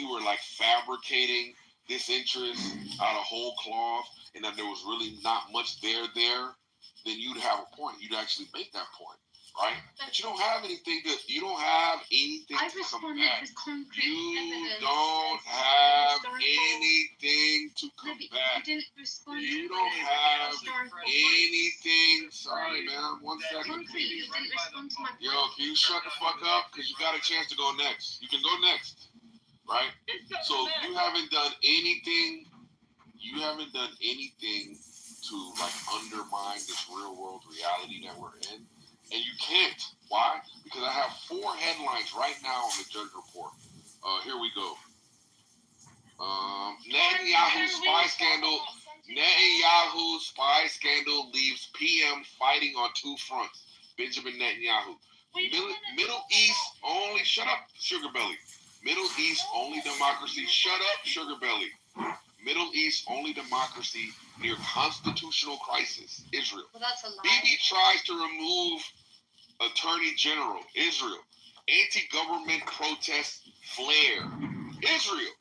were like fabricating this interest out of whole cloth and that there was really not much there, then you'd have a point. You'd actually make that point, right? But you don't have anything to combat. You don't have anything to combat. You don't have anything. Sorry, man. 1 second. Yo, can you shut the fuck up? Because you got a chance to go next. You can go next, right? So you haven't done anything to like undermine this real world reality that we're in. And you can't. Why? Because I have 4 headlines right now on the Judge Report. Here we go. Netanyahu spy scandal leaves PM fighting on 2 fronts. Benjamin Netanyahu. Middle East only. Shut up, Sugar Belly. Middle East only democracy. Shut up, Sugar Belly. Middle East only democracy near constitutional crisis. Israel. Well, that's a lie. Bibi tries to remove Attorney General. Israel. Anti-government protests flare. Israel.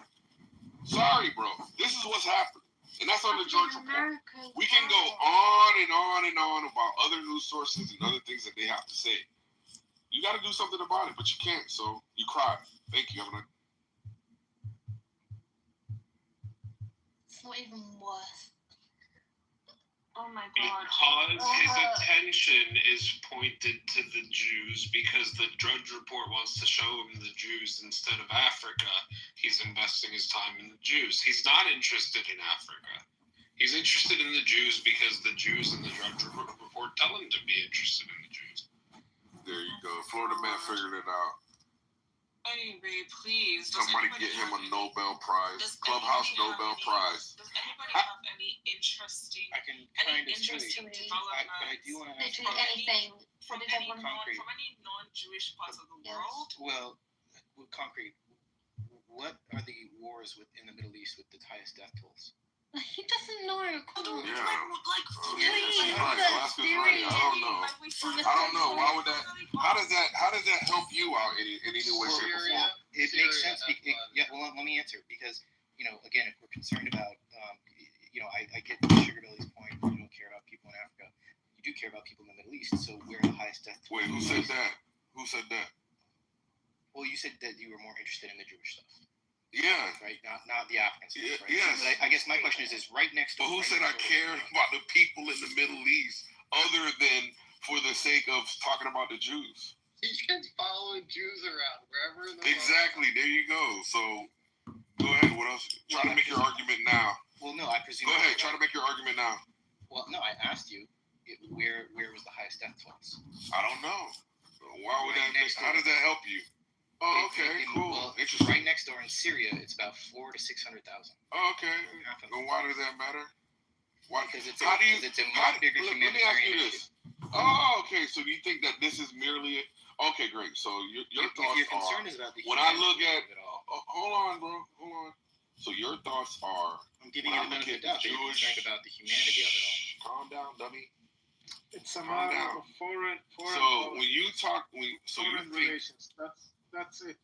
Sorry, bro. This is what's happening. And that's on the Judge Report. We can go on and on and on about other news sources and other things that they have to say. You got to do something about it, but you can't. So you cry. Thank you. It's not even worth. Oh my God. Because his attention is pointed to the Jews because the Drudge Report wants to show him the Jews instead of Africa. He's investing his time in the Jews. He's not interested in Africa. He's interested in the Jews because the Jews in the Drudge Report tell him to be interested in the Jews. There you go. Florida man figured it out. Anyway, please. Somebody get him a Nobel Prize. Clubhouse Nobel Prize. Does anybody have any interesting developments but I do want to ask Literally anything. from any non-Jewish parts of the world? Well, concrete. What are the wars within the Middle East with the highest death tolls? He doesn't know. Come on. Yeah. Alaska's right. I don't know. Why would that? How does that help you out in any way, shape, or form? It makes sense. Well, let me answer because again, if we're concerned about, I get Sugar Belly's point. You don't care about people in Africa. You do care about people in the Middle East. So where are the highest death tolls? Wait, who said that? Who said that? Well, you said that you were more interested in the Jewish stuff. Yeah. Right? Not the African stuff, right? Yes. So I guess my question is right next to... But who said I cared about the people in the Middle East other than for the sake of talking about the Jews? He's just following Jews around wherever in the Exactly. There you go. So, go ahead. What else? Try to make your argument now. Well, no, I presume... Go ahead. Try to make your argument now. Well, no, I asked you where was the highest death tolls. I don't know. Why would Right that? next How door. does that help you? Oh, okay, cool. Well, Interesting. right next door in Syria, it's about 400,000 to 600,000. Oh, okay. Then why does that matter? Why? Because it's How do you? it's a How, much bigger let me ask you humanitarian this. Oh, okay. So you think that this is merely? Okay, great. So your If thoughts your concern are. is about the When I look humanity at, of it all, hold on, bro. Hold on. So your thoughts are. I'm giving you the benefit of the doubt that you're concerned about the humanity of it all. Calm down, dummy. It's a Calm matter down. of foreign So when you talk, so you foreign think. relations. That's it.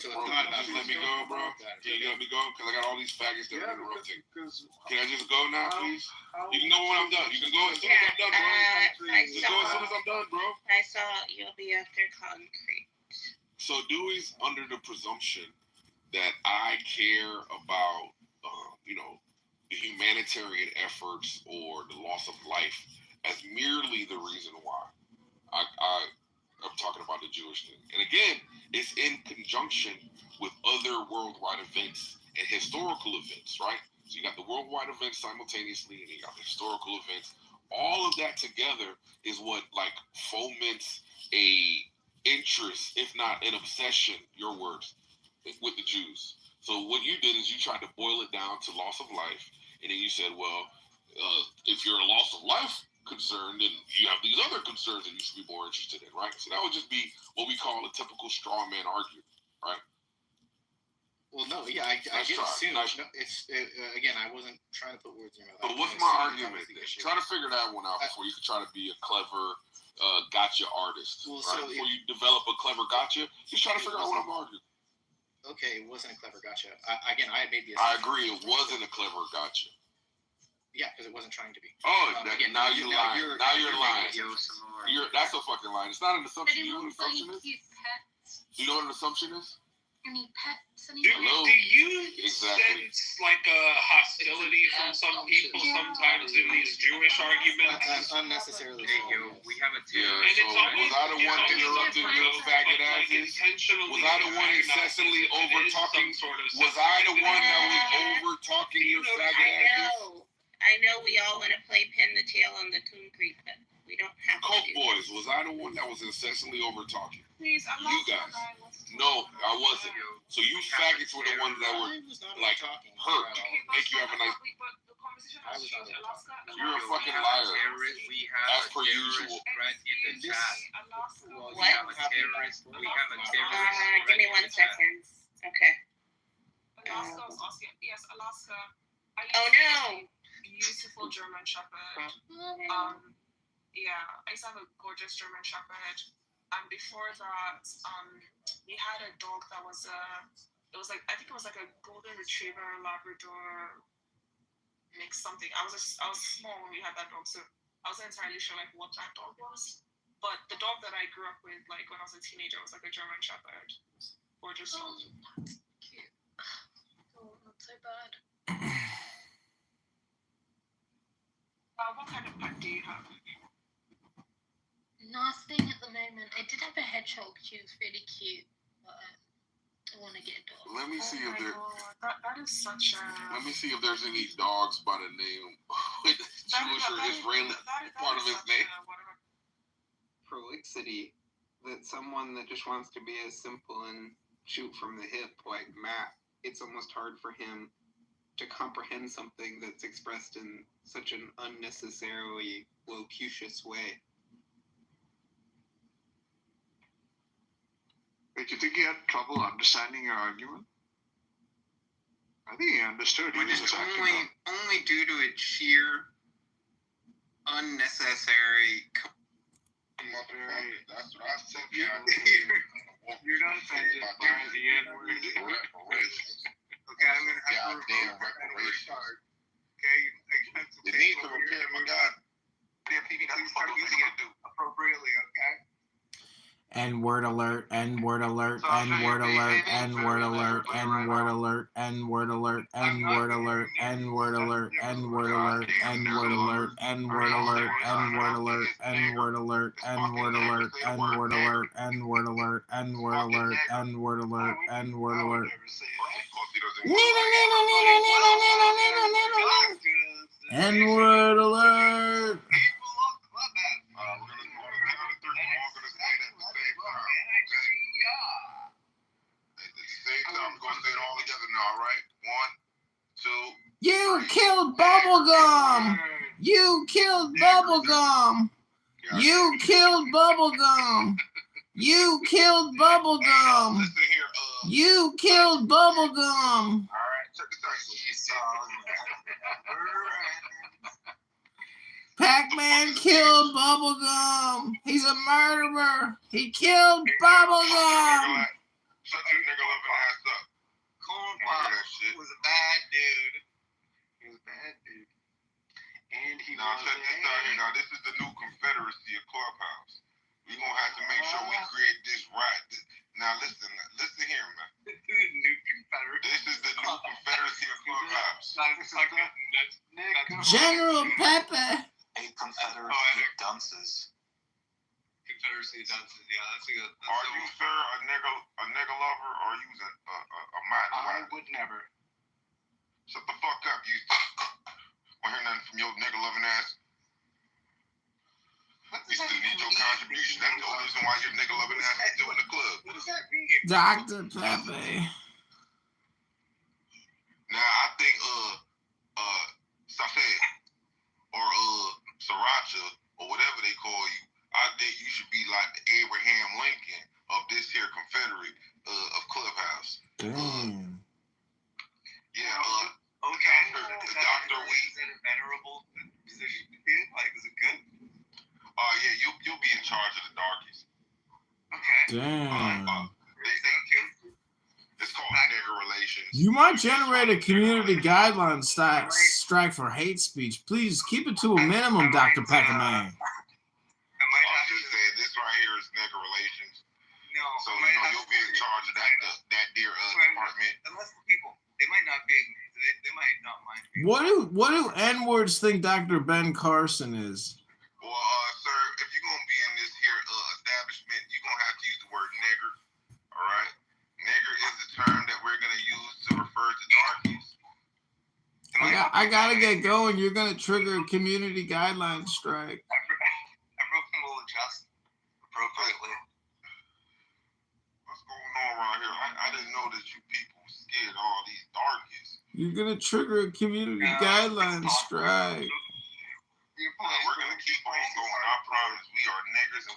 So Bro, it's not about just let me go, bro. Can you let me go? Because I got all these faggots that are interrupting. Because Can I just go now, please? how You can go when I'm done. You can go as soon as I'm done, bro. I Just go as soon as I'm done, bro. saw you'll be after concrete. So Dewey's under the presumption that I care about, the humanitarian efforts or the loss of life as merely the reason why. I'm talking about the Jewish thing. And again, it's in conjunction with other worldwide events and historical events, right? So you got the worldwide events simultaneously, and you got the historical events. All of that together is what foments a interest, if not an obsession, your words, with the Jews. So what you did is you tried to boil it down to loss of life, and then you said, well, if you're a loss of life concern, then you have these other concerns that you should be more interested in, right? So that would just be what we call a typical straw man argument, right? Well, no, yeah, I Nice get try. assumed. Nice. No, it's again, I wasn't trying to put words in your mouth. But what's I my assumed that argument? was the issue. Try to figure that one out before you can try to be a clever gotcha artist, Well, right? so Before you develop a clever gotcha, just try to figure out what I'm arguing. Okay, it wasn't a clever gotcha. I had made the I assumption. agree, it wasn't a clever gotcha. Yeah, because it wasn't trying to be. Oh, Again, now you're lying. Now you're lying. making assumptions. That's a fucking line. It's not an assumption. But You know what an assumption is? cute pets. Do you know what an assumption is? Any pets? Do, Hello? do you Exactly. sense like a hostility from some people sometimes in these Jewish arguments? Unnecessarily. We have a Yeah, so was I the one interrupting your faggot asses? Was I the one incessantly over talking? Was I the one that was over talking your faggot asses? I know we all want to play pin the tail on the concrete, but we don't have Coke to. boys, was I the one that was incessantly over talking? Please, I'm You not guys. No, I wasn't. So you faggots were the ones that were like hurt. Make you have a nice. You're a fucking liar. As per usual. Give me 1 second. Okay. Alaska was asking, yes, Alaska. Oh no! Beautiful German Shepherd. Yeah, I used to have a gorgeous German Shepherd. And before that, we had a dog that was it was like, I think it was like a golden retriever, Labrador, mix something. I was small when we had that dog, so I wasn't entirely sure like what that dog was. But the dog that I grew up with, like when I was a teenager, was like a German Shepherd. Gorgeous dog. That's cute. Oh, not so bad. What kind of pet do you have? Nothing at the moment. I did have a hedgehog. She was really cute, but I want to get a dog. Let me see if there. That is such a. Let me see if there's any dogs by the name with Jewish or Israeli part of his name. Prolixity, that someone that just wants to be as simple and shoot from the hip like Matt, it's almost hard for him to comprehend something that's expressed in such an unnecessarily locucious way. Did you think he had trouble understanding your argument? I think he understood. He was Just attacking only due to a sheer unnecessary. That's what I said. You're not offended by the N-word. Okay, I'm gonna have to report. Okay, the need to repair my God. Please start using it appropriately. Okay. N-word alert, N-word alert, N-word alert, N-word alert, N-word alert, N-word alert, N-word alert, N-word alert, N-word alert, N-word alert, N-word alert, N-word alert, N-word alert, N-word alert, N-word alert, N-word alert, N-word alert, N-word alert, N-word alert. N-word alert. all right? 1, 2. You killed Bubblegum! You killed Bubblegum! You killed Bubblegum! You killed Bubblegum! You killed Bubblegum! Alright, check this out. Pac-Man killed Bubblegum! He's a murderer! He killed Bubblegum! Shut your nigga loving ass up. Corn Pop was a bad dude. He was a bad dude. And he Now check this out here. Now this is the new Confederacy of Clubhouse. We're gonna have to make sure we create this right. Now listen here, man. New Confederacy. This is the new Confederacy of Clubhouse. General Pepe! A confederacy of dunces. Confederacy of dunces, yeah, that's a good. Are you, sir, a nigga lover, or are you a man? I would never. Shut the fuck up, you. Won't hear nothing from your nigga loving ass. We still need your contribution. That's the only reason why your nigga loving ass is still in the club. What does that mean? Dr. Pepe. Now I think Safed or Sriracha or whatever they call you, I think you should be like the Abraham Lincoln of this here Confederate of Clubhouse. Damn. Yeah, Okay. the doctor we is in a venerable position to be in? Like, is it good? yeah, you'll be in charge of the darkies. Okay. Damn. It's called nigger relations. You might generate a community guideline strike for hate speech. Please keep it to a minimum, Dr. Peckerman. I'm just saying, this right here is nigger relations. No. So you'll be in charge of that dear department. Unless the people, they might not be. They might not mind. What do N-words think Dr. Ben Carson is? Well, sir, if you're gonna be in this here establishment, you're gonna have to use the word nigger. All right. Nigger is the term that we're gonna use to refer to darkies. I gotta get going. You're gonna trigger a community guideline strike. Everyone will adjust appropriately. What's going on around here? I didn't know that you people scared all these darkies. You're gonna trigger a community guideline strike. We're gonna keep on going. I promise. We are niggers, and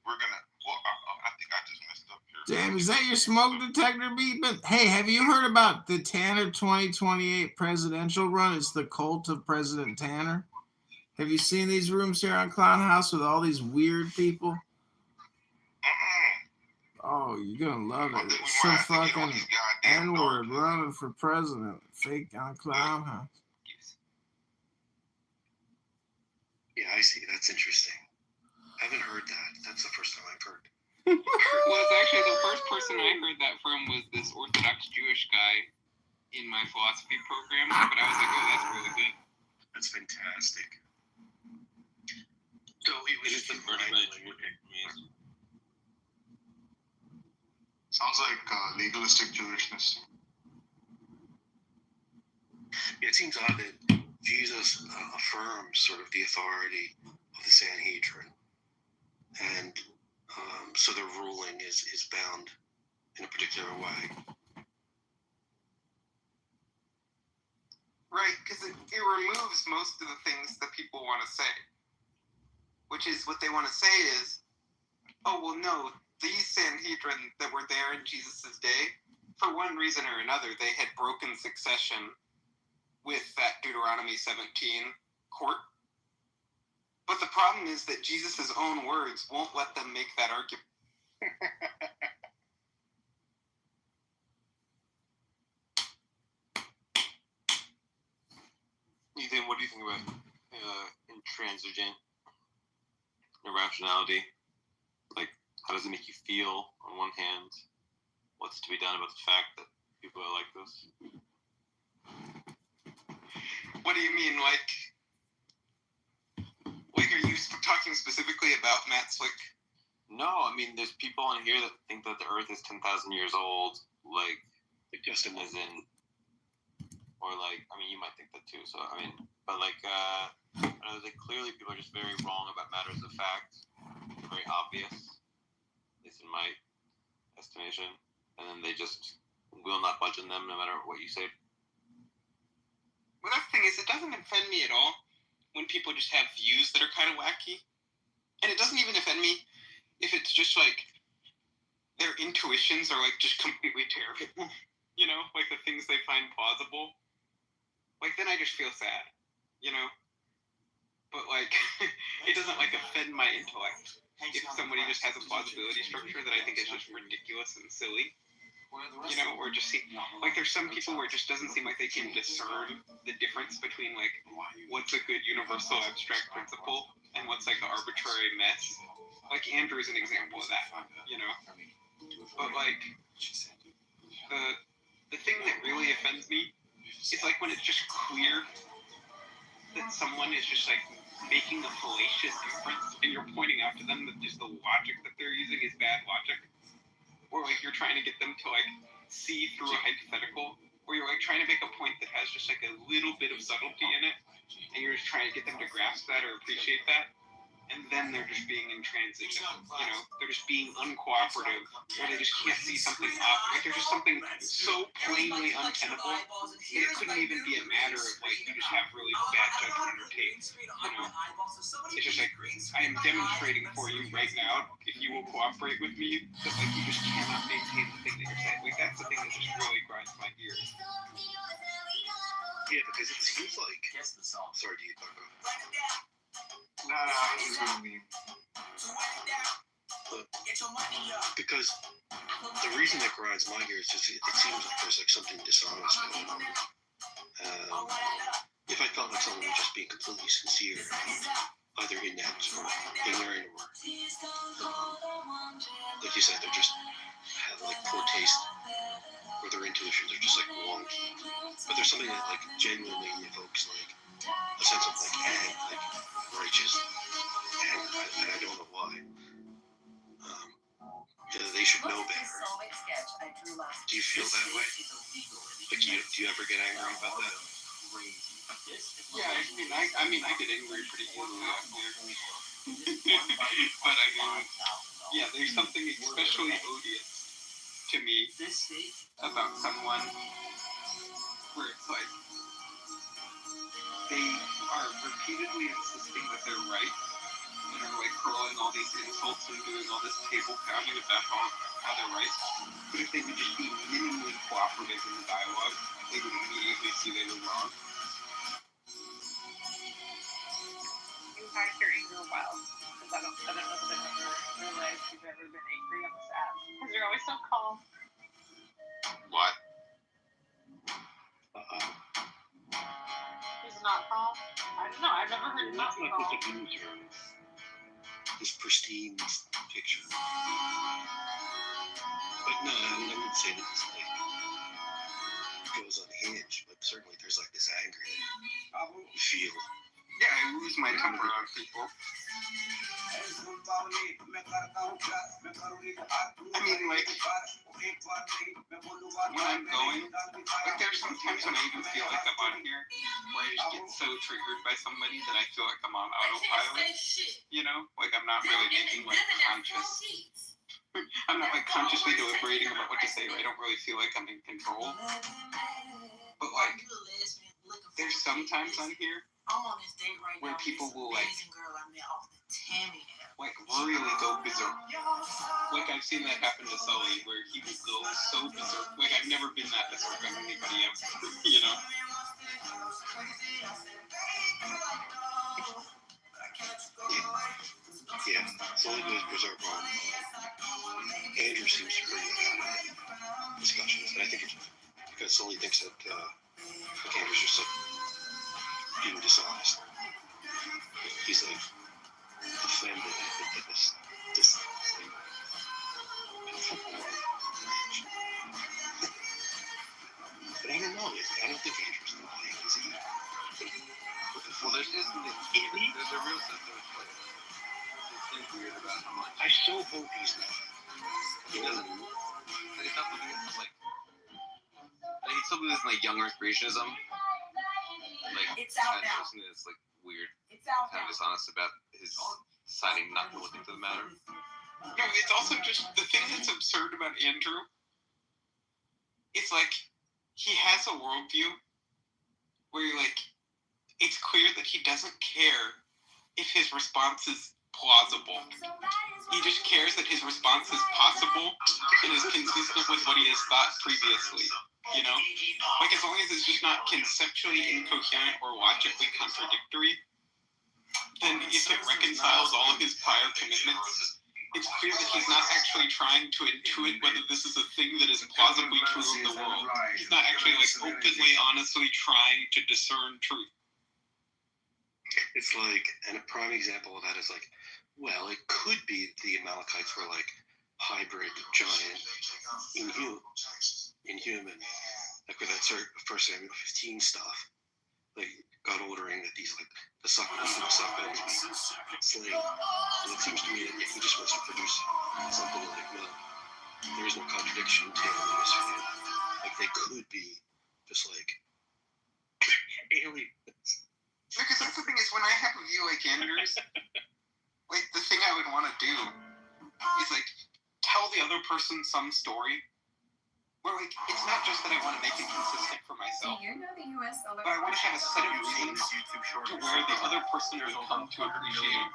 we're gonna. Well, I think I just messed up here. Damn, is that your smoke detector beeping? Hey, have you heard about the Tanner 2028 presidential run? It's the cult of President Tanner. Have you seen these rooms here on Clown House with all these weird people? Oh, you're gonna love it. It's some fucking N-word running for president. Fake on Clown House. Yeah, I see. That's interesting. I haven't heard that. That's the first time I've heard. Well, it's actually the first person I heard that from was this Orthodox Jewish guy in my philosophy program. But I was like, oh, that's really good. That's fantastic. So it was just the first Sounds like legalistic Jewishness. Yeah, it seems odd that Jesus affirms sort of the authority of the Sanhedrin, and so the ruling is bound in a particular way. Right, because it removes most of the things that people want to say. Which is, what they want to say is, oh, well, no, these Sanhedrin that were there in Jesus' day, for one reason or another, they had broken succession with that Deuteronomy 17 court. But the problem is that Jesus' own words won't let them make that argument. Ethan, what do you think about intransigent irrationality? Like, how does it make you feel on one hand? What's to be done about the fact that people are like this? What do you mean, like are you talking specifically about Matt Slick? No, I mean, there's people on here that think that the Earth is 10,000 years old, like Justin as in, or like, I mean, you might think that too. So I mean, but like, like clearly people are just very wrong about matters of fact, very obvious, at least in my estimation, and then they just will not budge on them no matter what you say. Well, that's the thing is, it doesn't offend me at all when people just have views that are kind of wacky. And it doesn't even offend me if it's just like their intuitions are like just completely terrible. You know, like the things they find plausible. Like then I just feel sad, you know? But like, it doesn't like offend my intellect if somebody just has a plausibility structure that I think is just ridiculous and silly. You know, or just see, like there's some people where it just doesn't seem like they can discern the difference between like what's a good universal abstract principle and what's like an arbitrary mess. Like Andrew is an example of that, you know. But like the thing that really offends me is like when it's just clear that someone is just like making a fallacious inference and you're pointing out to them that just the logic that they're using is bad logic. Or like you're trying to get them to like see through a hypothetical, or you're like trying to make a point that has just like a little bit of subtlety in it, and you're just trying to get them to grasp that or appreciate that, and then they're just being intransigent, you know, they're just being uncooperative, or they just can't see something up, like there's just something so plainly untenable that it couldn't even be a matter of like you just have really bad judgment or taste, you know. It's just like, I am demonstrating for you right now, if you will cooperate with me, that like you just cannot maintain the thing that you're saying. Like that's the thing that just really grinds my gears. Yeah, because it seems like. Sorry, do you talk about? No, I was just gonna leave. Because the reason that grinds my gears is it seems like there's like something dishonest going on. If I felt like someone was just being completely sincere, either in that or ignorant or, like you said, they're just have like poor taste, or their intuitions are just like wonky. But there's something that like genuinely evokes like a sense of like righteous anger, and I don't know why. They should know better. Do you feel that way? Like, do you ever get angry about that? Yeah, I mean, I get angry pretty easily out there. But I mean, yeah, there's something especially odious to me about someone where it's like they are repeatedly insisting that they're right, and they're like hurling all these insults and doing all this table pounding about how they're right. But if they would just be minimally cooperative in the dialogue, they would immediately see they were wrong. You hide your anger well, because I don't know if I've ever realized you've ever been angry on this app, because you're always so calm. What? He's not calm. I don't know. I've never heard him not be calm. This pristine picture. But no, I wouldn't say that this like goes unhinged, but certainly there's like this anger that you feel. Yeah, I lose my temper on people. I mean, like, when I'm going, like, there's some times when I even feel like I'm on here, where I just get so triggered by somebody that I feel like I'm on autopilot, you know? Like, I'm not really making, like, I'm not, like, consciously deliberating about what to say, or I don't really feel like I'm in control. But, like, there's some times on here where people will like really go berserk. Like I've seen that happen to Sully, where he will go so berserk. Like I've never been that berserk on anybody else, you know. Yeah, Sully goes berserk on. Andrew seems to bring it out in discussions, and I think it's because Sully thinks that like Andrew's just like being dishonest. He's like offended at this thing. But I don't know. I don't think Andrew's lying, is he? Well, there's a real sense of like, it's weird about how much. I so hope he's not. He doesn't. Like, it's not something that's like it's something that's like young Earth creationism. Like it's out now. Something that's like weird. It's out kind of dishonest about his deciding not to look into the matter. No, it's also just the thing that's absurd about Andrew it's like he has a worldview where you're like, it's clear that he doesn't care if his response is plausible. He just cares that his response is possible and is consistent with what he has thought previously. You know? Like, as long as it's just not conceptually incoherent or logically contradictory, then if it reconciles all of his prior commitments, it's clear that he's not actually trying to intuit whether this is a thing that is plausibly true of the world. He's not actually, like, openly, honestly trying to discern truth. It's like, and a prime example of that is like, well, it could be the Amalekites were like hybrid giant inhuman, like with that First Samuel 15 stuff, like God ordering that these like the suckers and the suckers be slain. And it seems to me that if he just wants to produce something like, well, there is no contradiction to this view. Like they could be just like aliens. Because that's the thing is, when I have a view like Anders, like the thing I would want to do is like tell the other person some story where like it's not just that I want to make it consistent for myself, but I want to have a set of reasons to where the other person will come to appreciate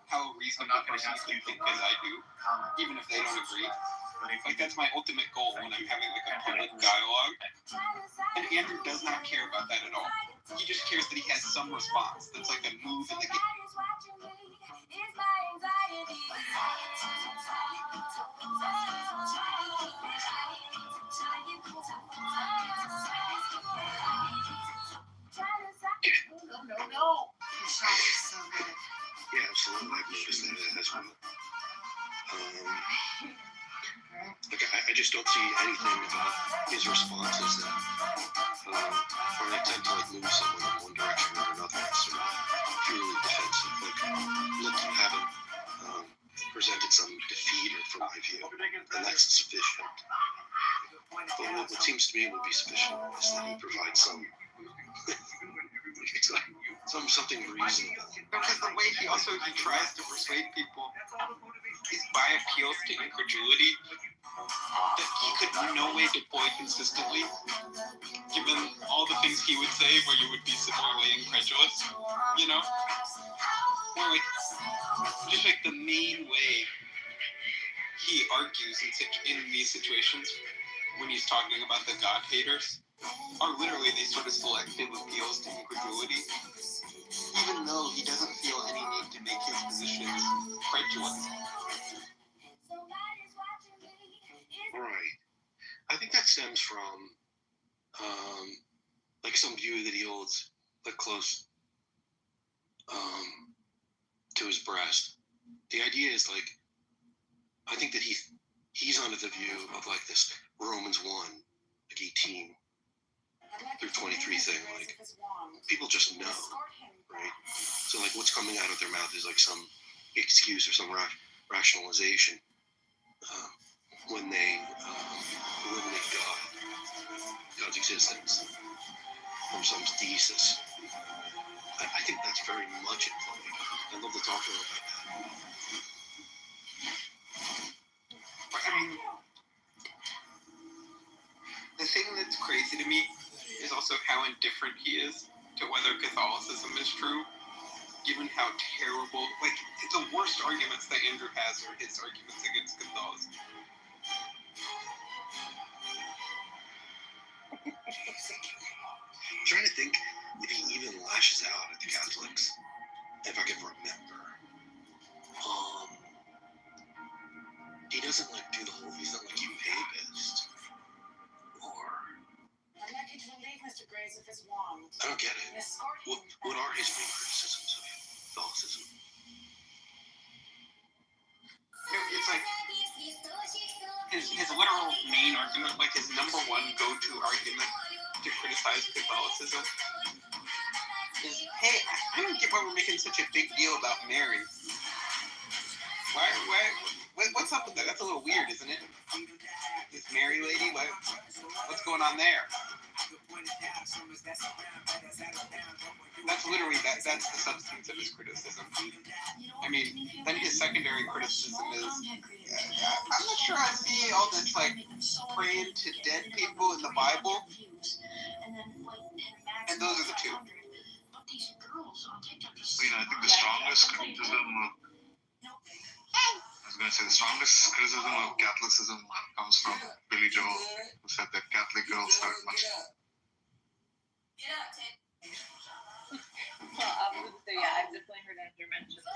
how a reasonable person can think as I do, even if they don't agree. Like that's my ultimate goal when I'm having like a public dialogue. And Andrew does not care about that at all. He just cares that he has some response that's like a move in the game. Yeah, absolutely. I've noticed that as well. Like I just don't see anything about his responses that are an attempt to like move someone in one direction or another. It's sort of purely defensive. Like, look, you haven't presented some defeater from my view, and that's sufficient. But what seems to me would be sufficient is that he provides something reasonable. Because the way he tries to persuade people is by appeals to incredulity that he could in no way deploy consistently, given all the things he would say where you would be similarly incredulous, you know? Where like, just like the main way he argues in these situations when he's talking about the God haters are literally these sort of selective appeals to incredulity, even though he doesn't feel any need to make his positions credulous. Right. I think that stems from like some view that he holds like close to his breast. The idea is like, I think that he's under the view of like this Romans 1, like 18 through 23 thing. Like people just know, right? So like what's coming out of their mouth is like some excuse or some rationalization when they eliminate God's existence from some thesis. I think that's very much at play. I'd love to talk to him about that. I mean, the thing that's crazy to me is also how indifferent he is to whether Catholicism is true, given how terrible, like, the worst arguments that Andrew has are his arguments against Catholicism. I'm trying to think if he even lashes out at the Catholics, if I can remember. He doesn't like do the whole, he's not like you papist. Or I don't get it. What are his main criticisms of Catholicism? It's like his literal main argument, like his number one go-to argument to criticize Catholicism is, hey, I don't get why we're making such a big deal about Mary. What's up with that? That's a little weird, isn't it? This Mary lady, what's going on there? That's literally that's the substance of his criticism. I mean, then his secondary criticism is, I'm not sure I see all this like praying to dead people in the Bible. And those are the two. I think the strongest criticism the strongest criticism of Catholicism comes from Billy Joel, who said that Catholic girls hurt much. I've definitely heard Andrew mention this.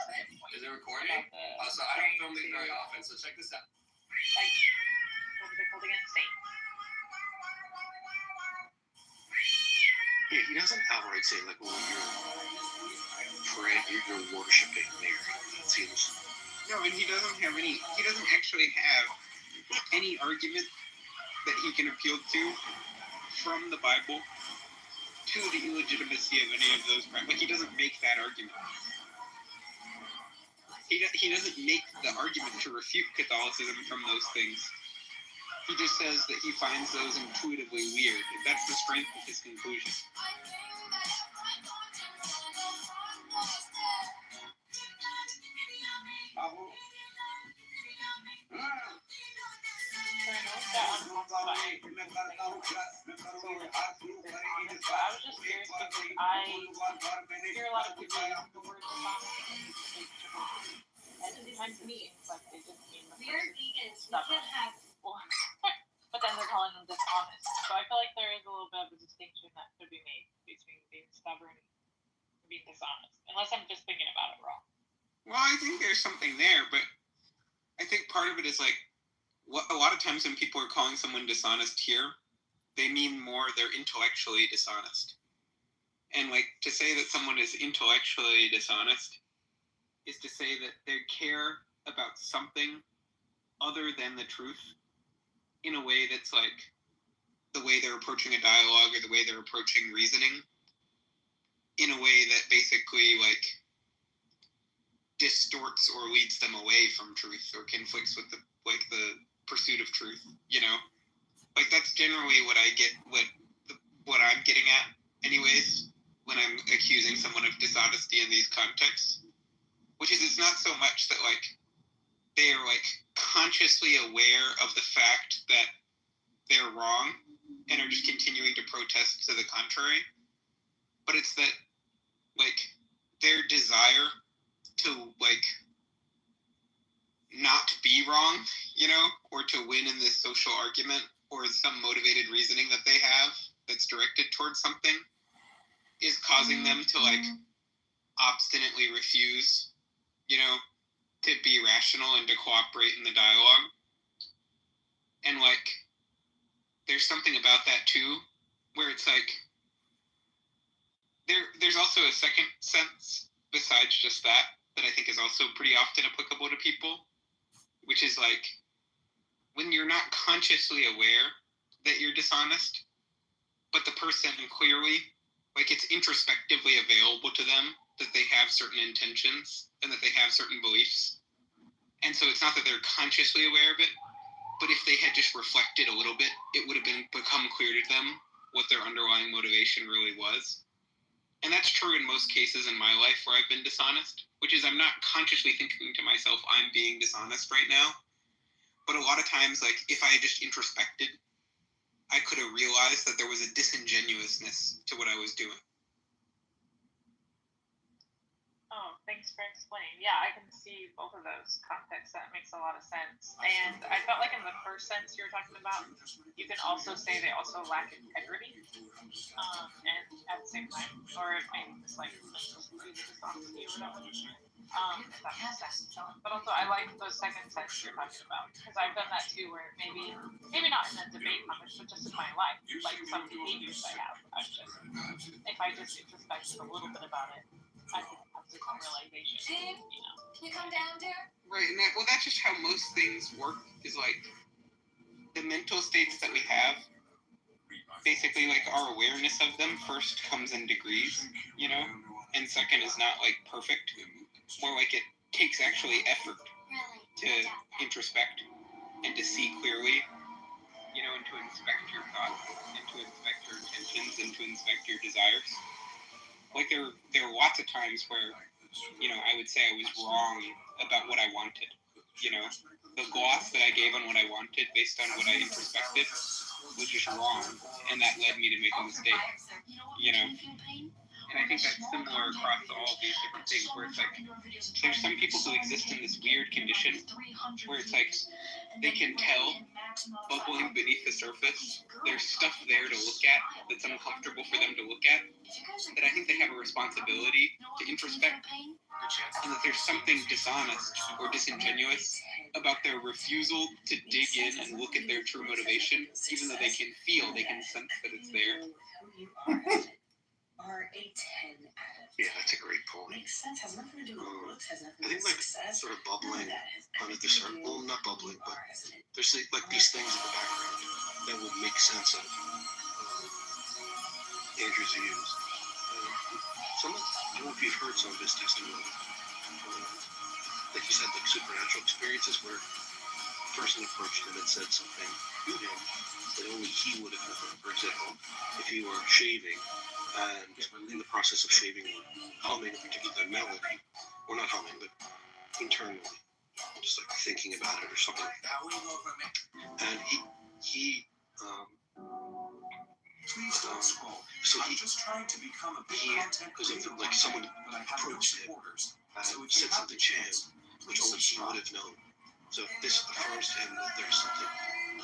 Is it recording? So I don't film these very often, so check this out. Like, what was it called again? Saint. Yeah, he doesn't outright say like, "Well, you're worshiping Mary." That seems. No, and he doesn't actually have any argument that he can appeal to from the Bible to the illegitimacy of any of those crimes. Like, he doesn't make that argument. He doesn't make the argument to refute Catholicism from those things. He just says that he finds those intuitively weird. That's the strength of his conclusion. I was just curious because I hear a lot of people use the word dishonest. And sometimes to me, it's like they just mean the person stubborn. But then they're calling them dishonest. So I feel like there is a little bit of a distinction that could be made between being stubborn and being dishonest. Unless I'm just thinking about it wrong. Well, I think there's something there, but I think part of it is like, a lot of times when people are calling someone dishonest here, they mean more they're intellectually dishonest. And like, to say that someone is intellectually dishonest is to say that they care about something other than the truth in a way that's like the way they're approaching a dialogue or the way they're approaching reasoning, in a way that basically like distorts or leads them away from truth or conflicts with the pursuit of truth, you know? Like, that's generally what I get, what I'm getting at anyways when I'm accusing someone of dishonesty in these contexts, which is it's not so much that like they are like consciously aware of the fact that they're wrong and are just continuing to protest to the contrary, but it's that like their desire to like not be wrong, you know, or to win in this social argument, or some motivated reasoning that they have that's directed towards something, is causing them to like obstinately refuse, you know, to be rational and to cooperate in the dialogue. And like there's something about that too, where it's like there's also a second sense besides just that I think is also pretty often applicable to people, which is like when you're not consciously aware that you're dishonest, but the person clearly, like, it's introspectively available to them that they have certain intentions and that they have certain beliefs. And so it's not that they're consciously aware of it, but if they had just reflected a little bit, it would have become clear to them what their underlying motivation really was. And that's true in most cases in my life where I've been dishonest, which is I'm not consciously thinking to myself, I'm being dishonest right now. But a lot of times, like, if I had just introspected, I could have realized that there was a disingenuousness to what I was doing. Oh, thanks for explaining. Yeah, I can see both of those contexts. That makes a lot of sense. And I felt like in the first sense you were talking about, you can also say they also lack integrity. And at the same time, or it may just like dishonesty or whatever. If that makes sense. But also, I like the second sense you're talking about, because I've done that too, where maybe not in a debate context, but just in my life, like some behaviors I have. If I just introspected a little bit about it, I can have some realization. You know. Can you come down, dear? Right, and that's just how most things work. Is like the mental states that we have. Basically, like, our awareness of them first comes in degrees, you know, and second is not like perfect. More like it takes actually effort to introspect and to see clearly, you know, and to inspect your thoughts and to inspect your intentions. intentions and to inspect your desires. Like there are lots of times where, I would say I was wrong about what I wanted. The gloss that I gave on what I wanted based on what I introspected was just wrong, and that led me to make a mistake. And I think that's similar across all of these different things, where it's like there's some people who exist in this weird condition where it's like they can tell, bubbling beneath the surface, there's stuff there to look at that's uncomfortable for them to look at, that I think they have a responsibility to introspect, and that there's something dishonest or disingenuous about their refusal to dig in and look at their true motivation, even though they can sense that it's there. Yeah, that's a great point. I think sort of bubbling under the surface. Well, not bubbling, but there's these things in the background that would make sense of Andrew's views. I don't know if you've heard some of his testimony. Like you said, supernatural experiences where a person approached him and said something to him that only he would have known. For example, if you were shaving and in the process of shaving or humming a particular melody, or not humming, but internally, just like thinking about it or something like that. And because someone approached him and said something to him, which only he would have known. So this affirms to him that there's something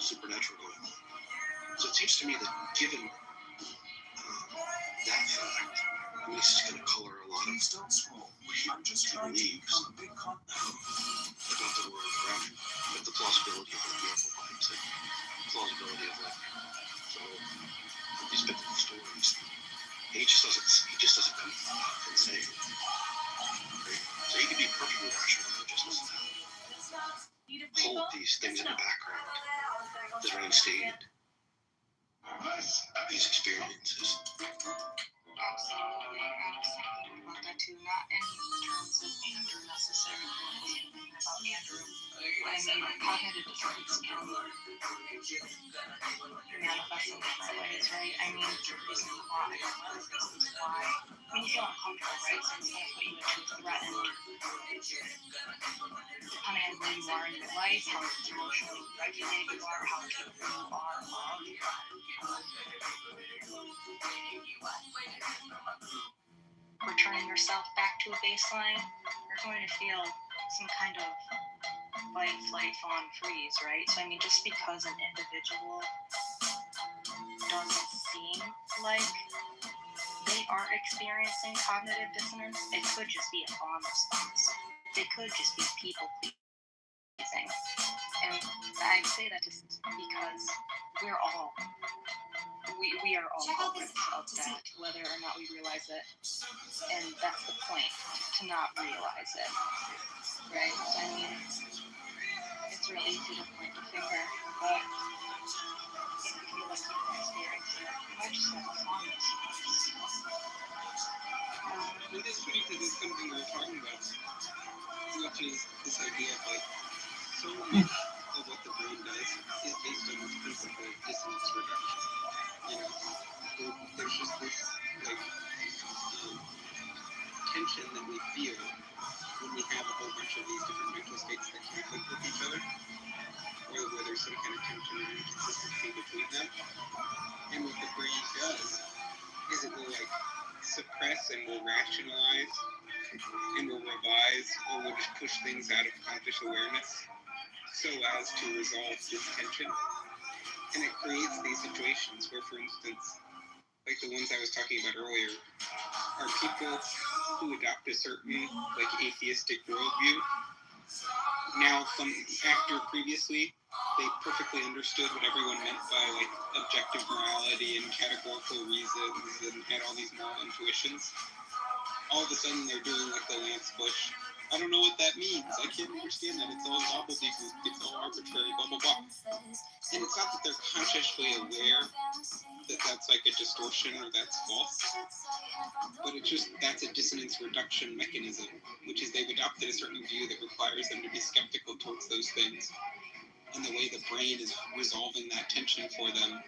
supernatural going on. So it seems to me that given that fact, this is going to color a lot of what he believes about the world around him, but the plausibility of the miracle claims, the plausibility of these biblical stories. And he just doesn't come and say it. Right? So he can be perfectly rational and just hold these things in the background that are unstated. These experiences. To not in terms of Andrew necessarily, about Andrew. I mean, cognitive dissonance can manifest in different ways, right? I mean, the reason why, you feel uncomfortable, right? So it's going to put you into a threatened, depending on where you are in your life, how emotionally regulated you are, how capable you are of returning yourself back to a baseline, you're going to feel some kind of fight, flight, fawn, freeze, right? So, I mean, just because an individual doesn't seem like they are experiencing cognitive dissonance, it could just be a fawn response. It could just be people pleasing. And I say that just because we are all culprits of that, whether or not we realize it. And that's the point, to not realize it. Right? I mean, it's really easy to point the finger, but if you feel like you've experienced it, you might just have a fondness. It is funny because it's something we were talking about, which is this idea of so much of what the brain does is based on this principle of dissonance reduction. There's just this tension that we feel when we have a whole bunch of these different mental states that conflict with each other, or where there's some kind of tension and inconsistency between them. And what the brain does is it will suppress and will rationalize and will revise or will just push things out of conscious awareness so as to resolve this tension. And it creates these situations where, for instance, like the ones I was talking about earlier, are people who adopt a certain atheistic worldview. Now, after previously, they perfectly understood what everyone meant by objective morality and categorical reasons and had all these moral intuitions. All of a sudden, they're doing the Lance Bush. I don't know what that means. I can't understand that. It's all gobbledygook. It's all arbitrary, blah, blah, blah. And it's not that they're consciously aware that that's a distortion or that's false, but it's just that's a dissonance reduction mechanism, which is they've adopted a certain view that requires them to be skeptical towards those things. And the way the brain is resolving that tension for them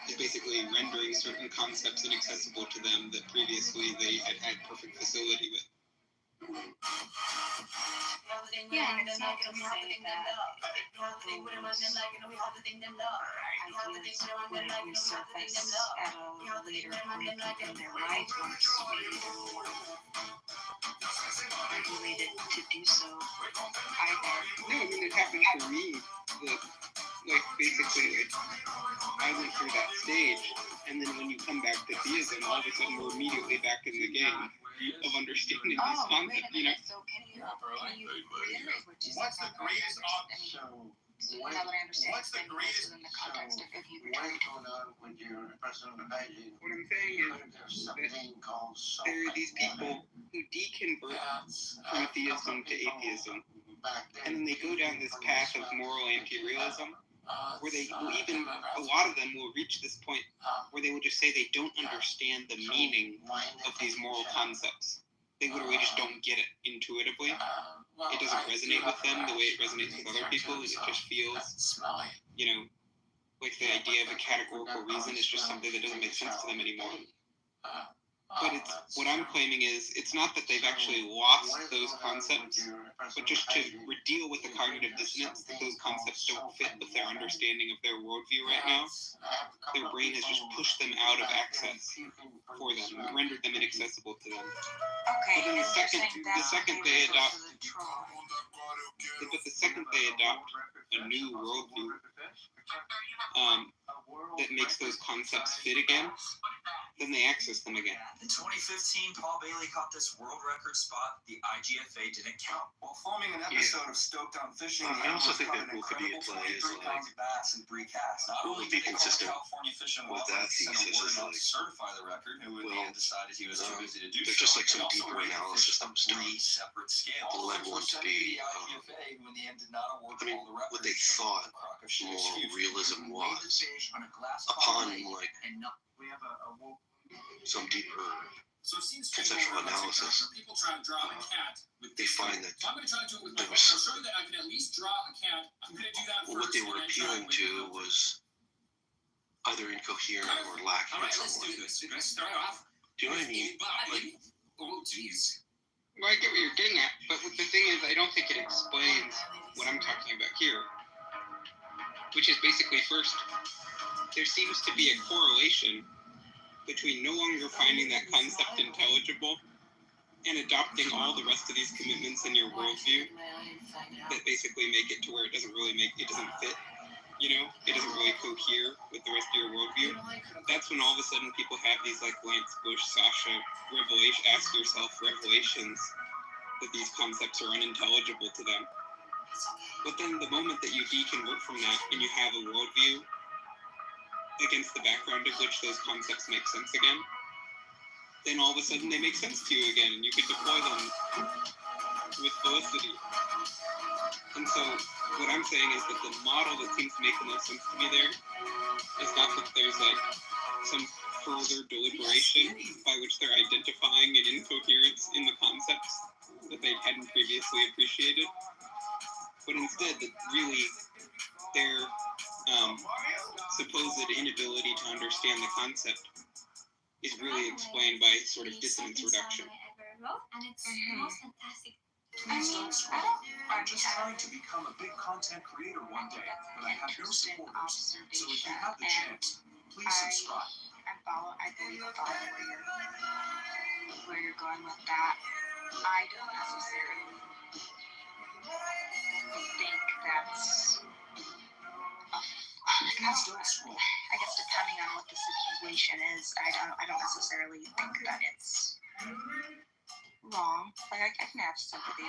is basically rendering certain concepts inaccessible to them that previously they had had perfect facility with. Yeah, and it's not to say that ideally would resurface at a later point in their life once maybe they're more regulated to do so either. No, I mean, it happened for me that, like, basically, like, I went through that stage, and then when you come back to theism, all of a sudden we're immediately back in the game of understanding these concepts, you know? So can you reiterate what you said? What's the greatest option? So now that I understand, what's the greatest in the context of if you return to What I'm saying is that there are these people who deconvert from theism to atheism, and then they go down this path of moral anti-realism, where they will even, a lot of them will reach this point where they will just say they don't understand the meaning of these moral concepts. They literally just don't get it intuitively. It doesn't resonate with them the way it resonates with other people, and it just feels, you know, like the idea of a categorical reason is just something that doesn't make sense to them anymore. But it's, what I'm claiming is, it's not that they've actually lost those concepts, but just to deal with the cognitive dissonance that those concepts don't fit with their understanding of their worldview right now. Their brain has just pushed them out of access for them, rendered them inaccessible to them. Okay, But then the second they adopt, a new worldview that makes those concepts fit again, then they access them again. In 2015, Paul Bailey caught this world record spot the IGFA didn't count. While filming an episode of Stoked on Fishing, I also think that what could be at play is like, what would be consistent with that thesis is like, there's just like some deeper analysis that was done that led one to be, I mean, what they thought moral realism was upon like some deeper conceptual analysis. They find that there was, well, what they were appealing to was either incoherent or lacking in some way. Do you know what I mean? Like, oh, geez. Well, I get what you're getting at, but the thing is, I don't think it explains what I'm talking about here, which is basically, first, there seems to be a correlation between no longer finding that concept intelligible and adopting all the rest of these commitments in your worldview that basically make it to where it doesn't fit, you know, it doesn't really cohere with the rest of your worldview. That's when all of a sudden people have these like Lance Bush, Sasha ask yourself revelations that these concepts are unintelligible to them. But then the moment that you deconvert from that and you have a worldview against the background of which those concepts make sense again, then all of a sudden they make sense to you again and you can deploy them with felicity. And so what I'm saying is that the model that seems to make the most sense to me there is not that there's like some further deliberation by which they're identifying an incoherence in the concepts that they hadn't previously appreciated, but instead that really their supposed inability to understand the concept is really explained by sort of dissonance reduction. And it's the most fantastic. I'm just trying to become a big content creator one day, but I have no supporters. So if you have the chance, please subscribe. I believe I follow where you're going with that. I don't necessarily think that's I guess depending on what the situation is, I don't necessarily think that it's wrong. Like I can have sympathy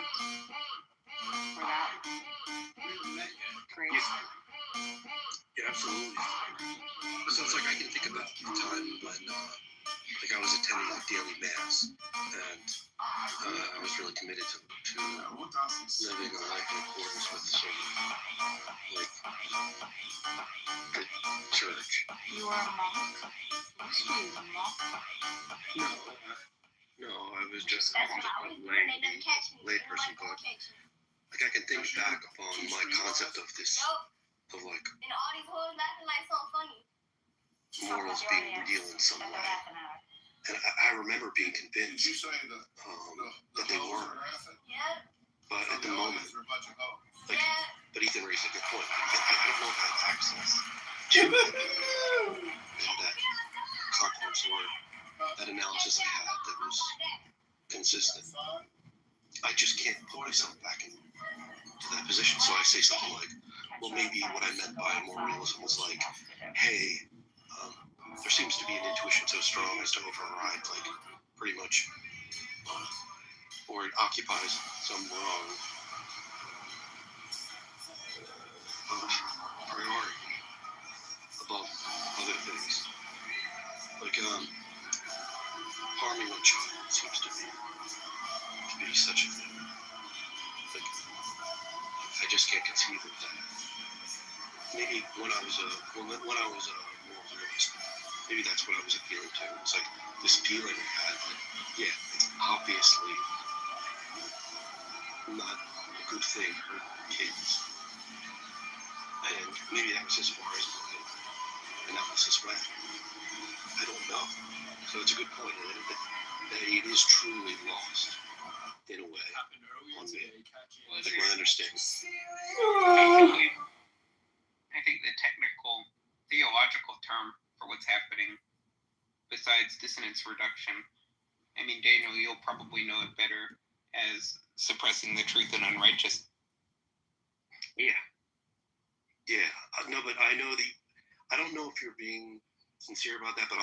for that. Great. yeah, absolutely. So it's like I can think about the time when like I was attending the daily mass, and I was really committed to living a life in accordance with sort of like the church. You are a monk? Excuse me, monk? No, I was just a lay person, but like I can think back upon my concept of this, of like morals being real in some way. And I remember being convinced that they weren't. But at the moment, like, but Ethan raised a good point. I don't know if I have access to that Clockwork's word, that analysis I had that was consistent. I just can't put myself back into that position. So I say something like, well, maybe what I meant by more realism was like, hey, there seems to be an intuition so strong as to override, like, pretty much, or it occupies some wrong priority above other things. Like, harming a child seems to be such a thing. Like, I just can't conceive of that. Maybe when I was a moral realist, maybe that's what I was appealing to. It's like this feeling I had, like, yeah, it's obviously not a good thing for kids. And maybe that was as far as my analysis went. I don't know. So it's a good point, that it is truly lost in a way on me. Like my understanding. I think the technical theological term for what's happening, besides dissonance reduction, I mean, Daniel, you'll probably know it better as suppressing the truth and unrighteous. Yeah. No, but I know I don't know if you're being sincere about that, but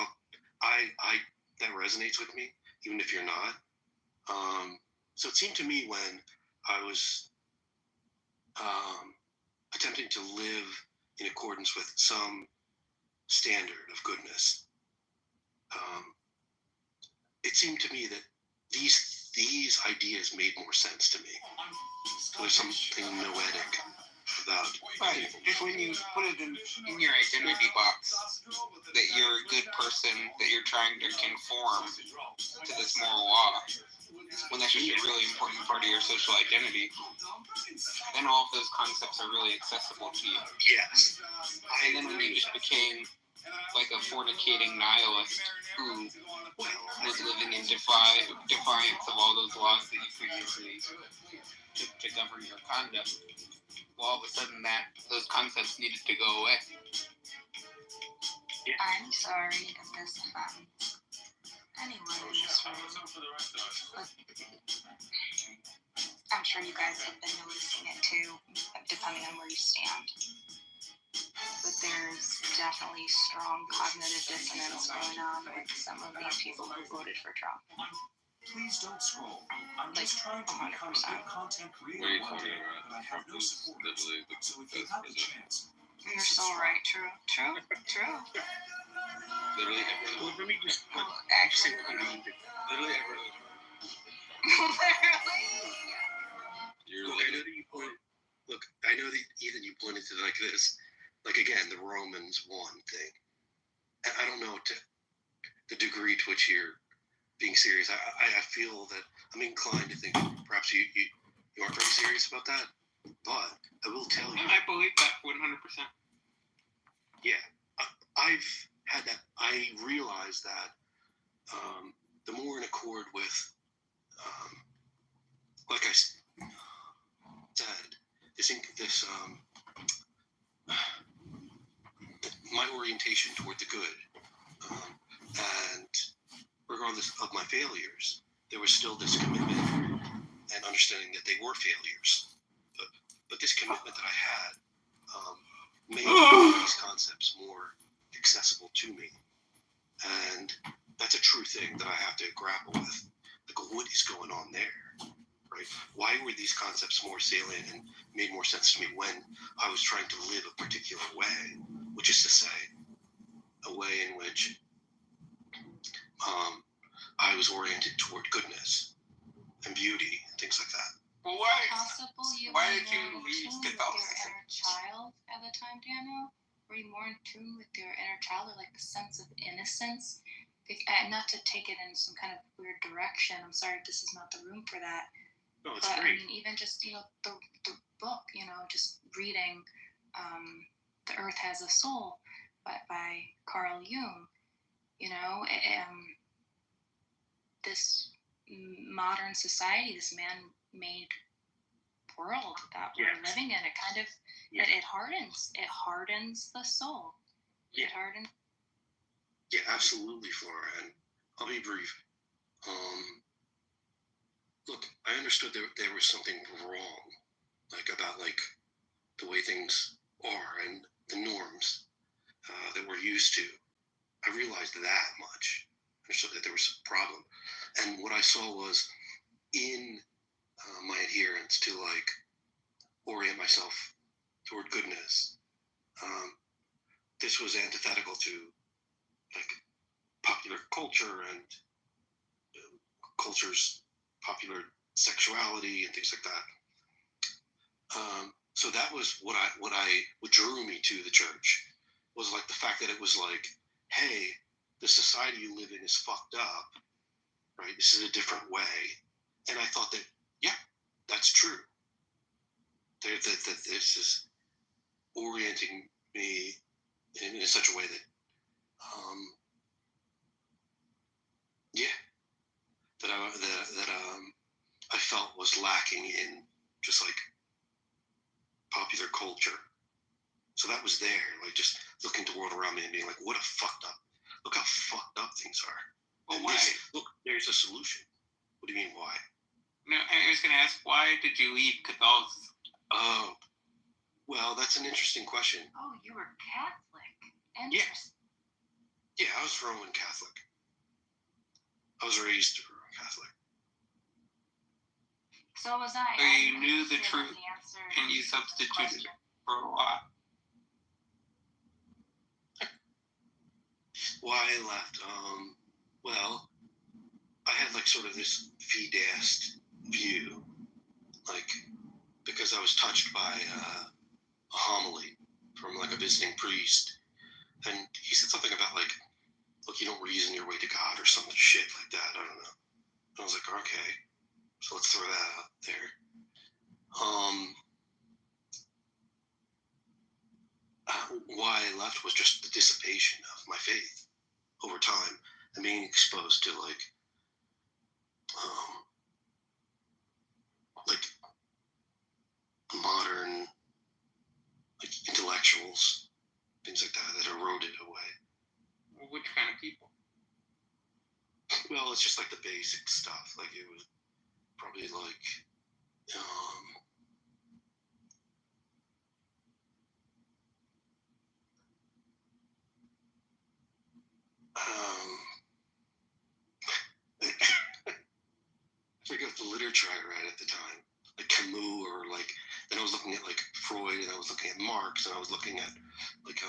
that resonates with me, even if you're not. So it seemed to me when I was attempting to live in accordance with some standard of goodness, it seemed to me that these ideas made more sense to me. There's something noetic about right. Just when you put it in your identity box, that you're a good person, that you're trying to conform to this moral law, when that's just a really important part of your social identity, then all of those concepts are really accessible to you. Yes. And then when you just became like a fornicating nihilist who was living in defiance of all those laws that you previously took to govern your conduct, well, all of a sudden those concepts needed to go away. Yeah. I'm sorry that this offends anyone in this room, but I'm sure you guys have been noticing it too, depending on where you stand. But there's definitely strong cognitive dissonance going on with some of these people who voted for Trump. Please don't scroll. I'm just trying to become a good content creator one day, but I have no supporters. So if you have the chance, you're so right. True. Literally everything. Well, let me just actually, Literally everything. Look, I know that Ethan, you pointed to like this, like again, the Romans 1 thing. And I don't know the degree to which you're being serious. I feel that I'm inclined to think perhaps you aren't very serious about that. But I will tell you. I believe that 100%. Yeah, I've had that. I realize that the more in accord with, like I said, this my orientation toward the good, and regardless of my failures, there was still this commitment and understanding that they were failures. But this commitment that I had made these concepts more accessible to me, and that's a true thing that I have to grapple with. Like, what is going on there? Right? Why were these concepts more salient and made more sense to me when I was trying to live a particular way, which is to say, a way in which I was oriented toward goodness and beauty and things like that. Well, why did you leave Catholicism? Inner child at the time, Daniel? Were you more in tune with your inner child, or like the sense of innocence? Not to take it in some kind of weird direction. I'm sorry, this is not the room for that. No, it's but great. I mean, even just the book, just reading, The Earth Has a Soul. by Carl Jung. You know, this modern society, this man-made world that we're living in, it kind of it hardens the soul. It hardens. Yeah, absolutely, Flora, and I'll be brief. Look, I understood there was something wrong, like about like the way things are and the norms that we're used to. I realized that much. I understood that there was a problem, and what I saw was in my adherence to like orient myself toward goodness. This was antithetical to like popular culture and culture's popular sexuality and things like that. So that was what drew me to the church, was like the fact that it was like, hey, the society you live in is fucked up, right? This is a different way. And I thought that, yeah, that's true. That this is orienting me in such a way that, I felt was lacking in just like popular culture. So that was there, like just looking at the world around me and being like, look how fucked up things are. Well, And why? look, there's a solution. What do you mean, why? No, I was going to ask, why did you leave Catholicism? Oh, well, that's an interesting question. Oh, you were Catholic. Yeah. Interesting. Yeah, I was Roman Catholic. I was raised Roman Catholic. So was I. So you knew the feel truth, the answer and you to substituted the it for a lot. Why I left? Well, I had like sort of this V-dast view, like because I was touched by a homily from like a visiting priest, and he said something about like, look, you don't reason your way to God or some shit like that. I don't know. And I was like, okay, so let's throw that out there. Why I left was just the dissipation of my faith over time and being exposed to like modern like intellectuals, things like that eroded away. Well, which kind of people? Well, it's just like the basic stuff. Like it was probably like I forget the literature I read at the time, like Camus, or like then I was looking at like Freud, and I was looking at Marx, and I was looking at like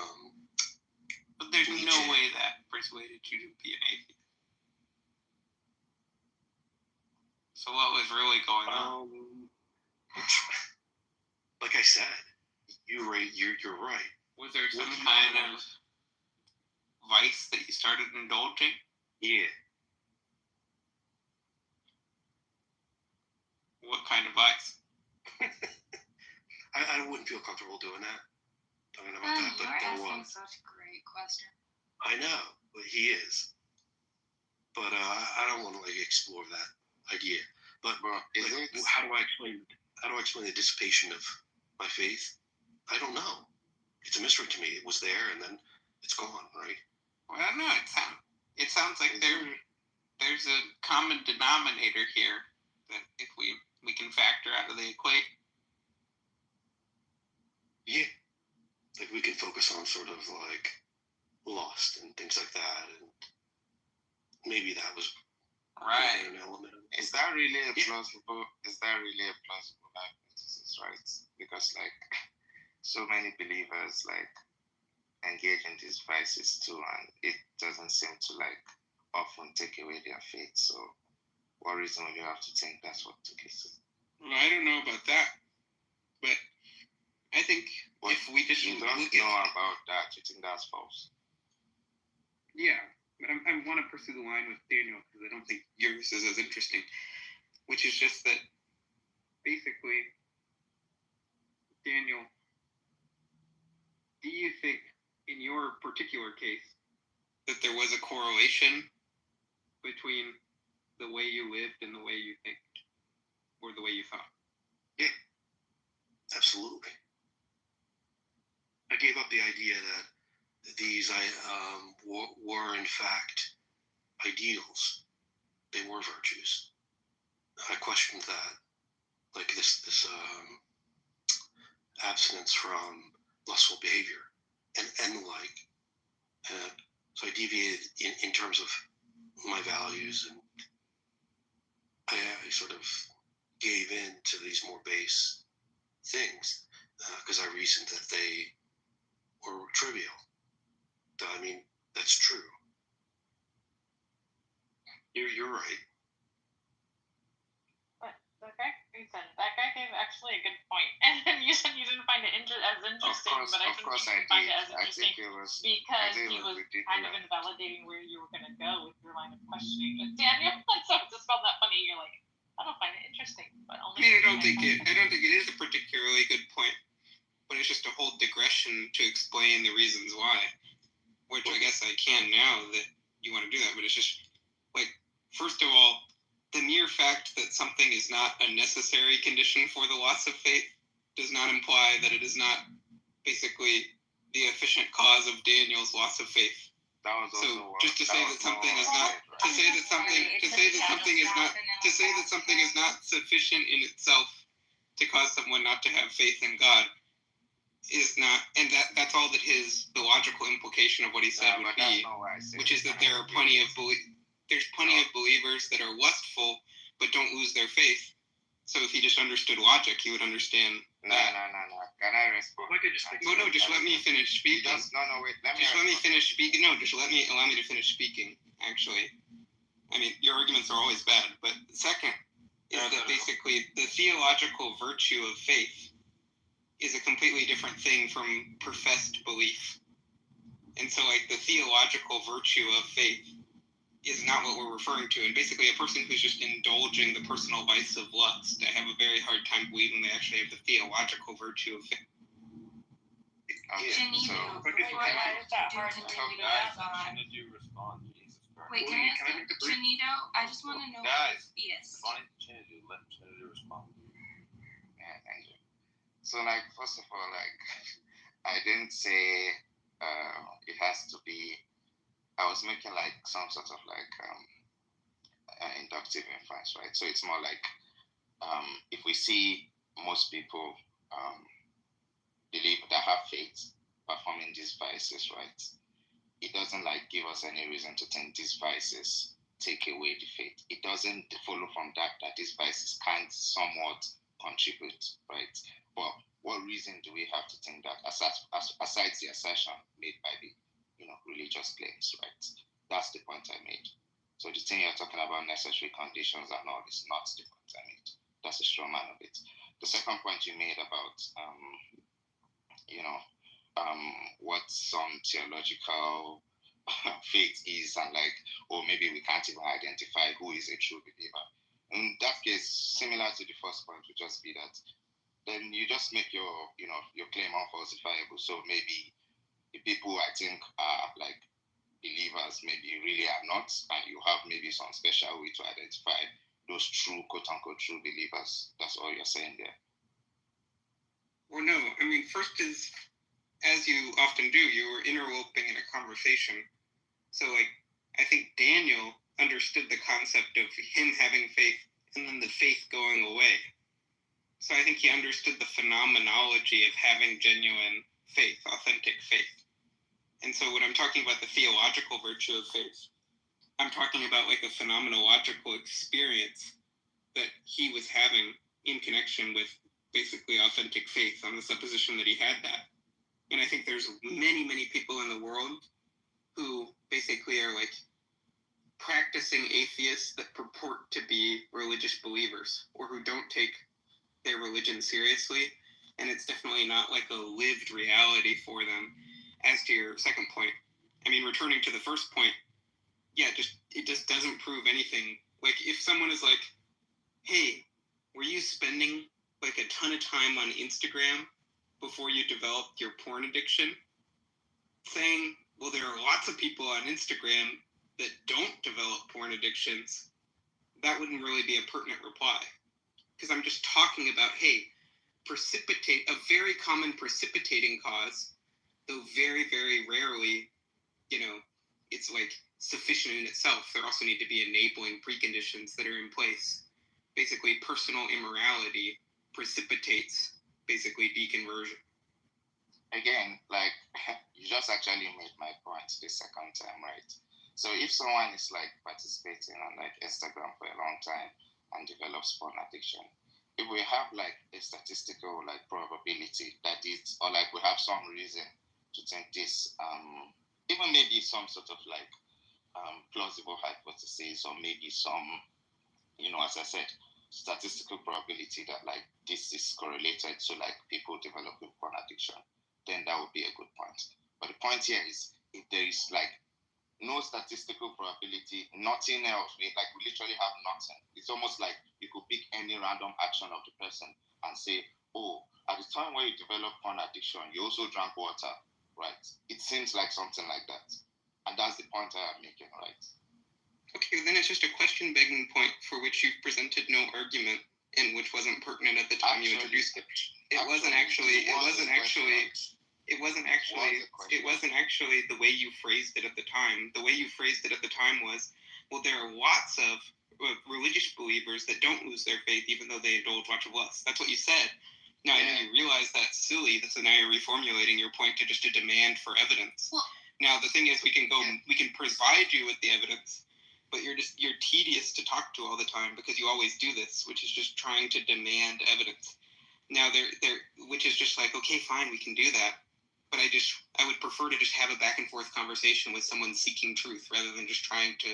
But there's Nietzsche. no way that persuaded you to be an atheist. So what was really going on? Like I said, you're right. Was there some kind of vice that you started indulging? Yeah. What kind of vice? I wouldn't feel comfortable doing that. Talking about Oh, that, but you're there asking was. such a great question. I know, but he is. But I don't want to like explore that idea. But like, how do I explain the dissipation of my faith? I don't know. It's a mystery to me. It was there, and then it's gone, right? Well, I don't know. It sounds like there's a common denominator here that if we can factor out of the equation. Yeah. Like we can focus on sort of like lust and things like that, and maybe that was Right. an element of Is that really a plausible hypothesis, right? Because like so many believers like engage in these vices too, and it doesn't seem to like often take away their faith. So what reason would you have to think that's what took it? Well, I don't know about that, but I think if we just You don't look know at, about that, you think that's false. yeah, but I want to pursue the line with Daniel because I don't think yours is as interesting, which is just that basically, Daniel, do you think in your particular case, that there was a correlation between the way you lived and the way you think, or the way you thought. Yeah, absolutely. I gave up the idea that these were in fact ideals. They were virtues. I questioned that, like this abstinence from lustful behavior and the like. So I deviated in terms of my values, and I sort of gave in to these more base things because I reasoned that they were trivial. I mean, that's true. You're right. But the guy gave actually a good point. And then you said you didn't find it as interesting, but I think you didn't find it as interesting because he was kind of invalidating where you were going to go with your line of questioning with Daniel. And so I just found that funny. You're like, I don't find it interesting, but only. I don't think it is a particularly good point, but it's just a whole digression to explain the reasons why, which I guess I can now that you want to do that. But it's just like, first of all, the mere fact that something is not a necessary condition for the loss of faith does not imply that it is not basically the efficient cause of Daniel's loss of faith. So just to say that something is not sufficient in itself to cause someone not to have faith in God is not, and that's all that the logical implication of what he said would be, which is that there are plenty of believers that are lustful but don't lose their faith. So if he just understood logic, he would understand. No. Can I respond? No, just let me finish speaking. Allow me to finish speaking, actually. I mean, your arguments are always bad, but second is that basically the theological virtue of faith is a completely different thing from professed belief. And so, like, the theological virtue of faith is not what we're referring to. And basically, a person who's just indulging the personal vice of lust, I have a very hard time believing they actually have the theological virtue of faith. Janito, why is that hard for you to respond? Did you respond? Jesus Christ. Wait, can I ask Janito? I just want to know. Guys, yes. Let Janito respond. Yeah, thank you. So, like, first of all, like, I didn't say it has to be. I was making like some sort of like inductive inference, right? So it's more like if we see most people believe that have faith performing these vices, right? It doesn't like give us any reason to think these vices take away the faith. It doesn't follow from that these vices can't somewhat contribute, right? But what reason do we have to think that aside the assertion made by the religious claims, right? That's the point I made. So the thing you're talking about necessary conditions and all is not the point I made. That's a straw man of it. The second point you made about what some theological faith is, and like, maybe we can't even identify who is a true believer. In that case, similar to the first point, would just be that then you just make your claim unfalsifiable. So maybe the people I think are like believers maybe really are not, and you have maybe some special way to identify those true, quote-unquote, true believers. That's all you're saying there. Well, no. I mean, first is, as you often do, you were interloping in a conversation. So, like, I think Daniel understood the concept of him having faith and then the faith going away. So I think he understood the phenomenology of having genuine faith, authentic faith. And so when I'm talking about the theological virtue of faith, I'm talking about like a phenomenological experience that he was having in connection with basically authentic faith on the supposition that he had that. And I think there's many, many people in the world who basically are like practicing atheists that purport to be religious believers, or who don't take their religion seriously. And it's definitely not like a lived reality for them. As to your second point, I mean, returning to the first point, yeah, it just doesn't prove anything. Like, if someone is like, hey, were you spending like a ton of time on Instagram before you developed your porn addiction? saying, well, there are lots of people on Instagram that don't develop porn addictions, that wouldn't really be a pertinent reply. Because I'm just talking about, hey, a very common precipitating cause, though very, very rarely, it's like sufficient in itself. There also need to be enabling preconditions that are in place. Basically, personal immorality precipitates basically deconversion. Again, like you just actually made my point the second time, right? So if someone is like participating on like Instagram for a long time and develops porn addiction, if we have like a statistical like probability that it's, or like we have some reason to think this, even maybe some sort of like plausible hypothesis, or maybe some, as I said, statistical probability that like this is correlated to like people developing porn addiction, then that would be a good point. But the point here is, if there is like no statistical probability, nothing else, we literally have nothing. It's almost like you could pick any random action of the person and say, oh, at the time when you developed porn addiction, you also drank water, right? It seems like something like that. And that's the point I am making, right? Okay, then it's just a question-begging point for which you've presented no argument, and which wasn't pertinent at the time you introduced it. It wasn't actually the way you phrased it at the time. The way you phrased it at the time was, well, there are lots of religious believers that don't lose their faith even though they indulge much of lust. That's what you said. Now, I know you realize that's silly, so now you're reformulating your point to just a demand for evidence. Well, now, the thing is, we can provide you with the evidence, but you're tedious to talk to all the time because you always do this, which is just trying to demand evidence. Now, which is just like, okay, fine, we can do that. But I would prefer to just have a back and forth conversation with someone seeking truth rather than just trying to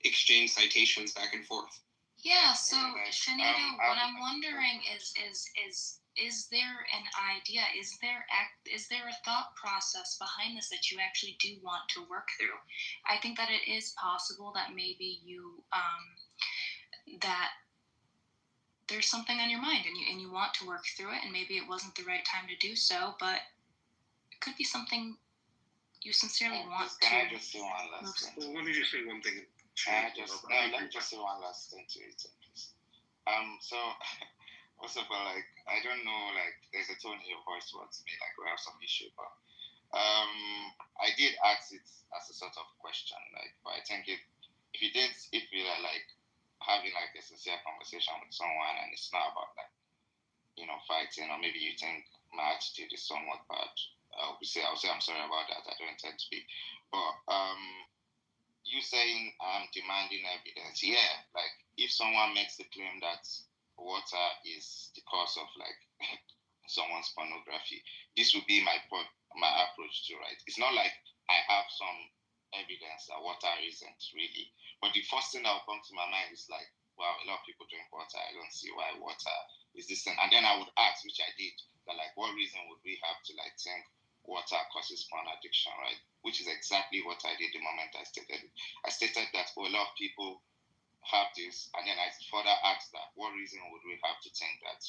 exchange citations back and forth. Yeah, so Shanita, what I'm wondering is there an idea, is there a thought process behind this that you actually do want to work through? I think that it is possible that maybe you that there's something on your mind and you want to work through it, and maybe it wasn't the right time to do so, but it could be something you sincerely want to. Can I just say one last thing? Well, let me just say one thing. Let me just say one last thing to it, please. So first of all, like, I don't know, like, there's a tone in your voice towards me, like, we have some issue, but I did ask it as a sort of question, like, but I think if you are like having like a sincere conversation with someone and it's not about like, fighting, or maybe you think my attitude is somewhat bad, I'll say I'm sorry about that. I don't intend to be, but you saying I'm demanding evidence, yeah, like if someone makes the claim that water is the cause of like someone's pornography, this would be my approach to, right? It's not like I have some evidence that water isn't really, but the first thing that will come to my mind is like, wow, a lot of people drink water, I don't see why water is this thing. And then I would ask, which I did, that like, what reason would we have to like think water causes porn addiction, right? Which is exactly what I did the moment I stated it. I stated that a lot of people have this, and then I further asked that, what reason would we have to think that,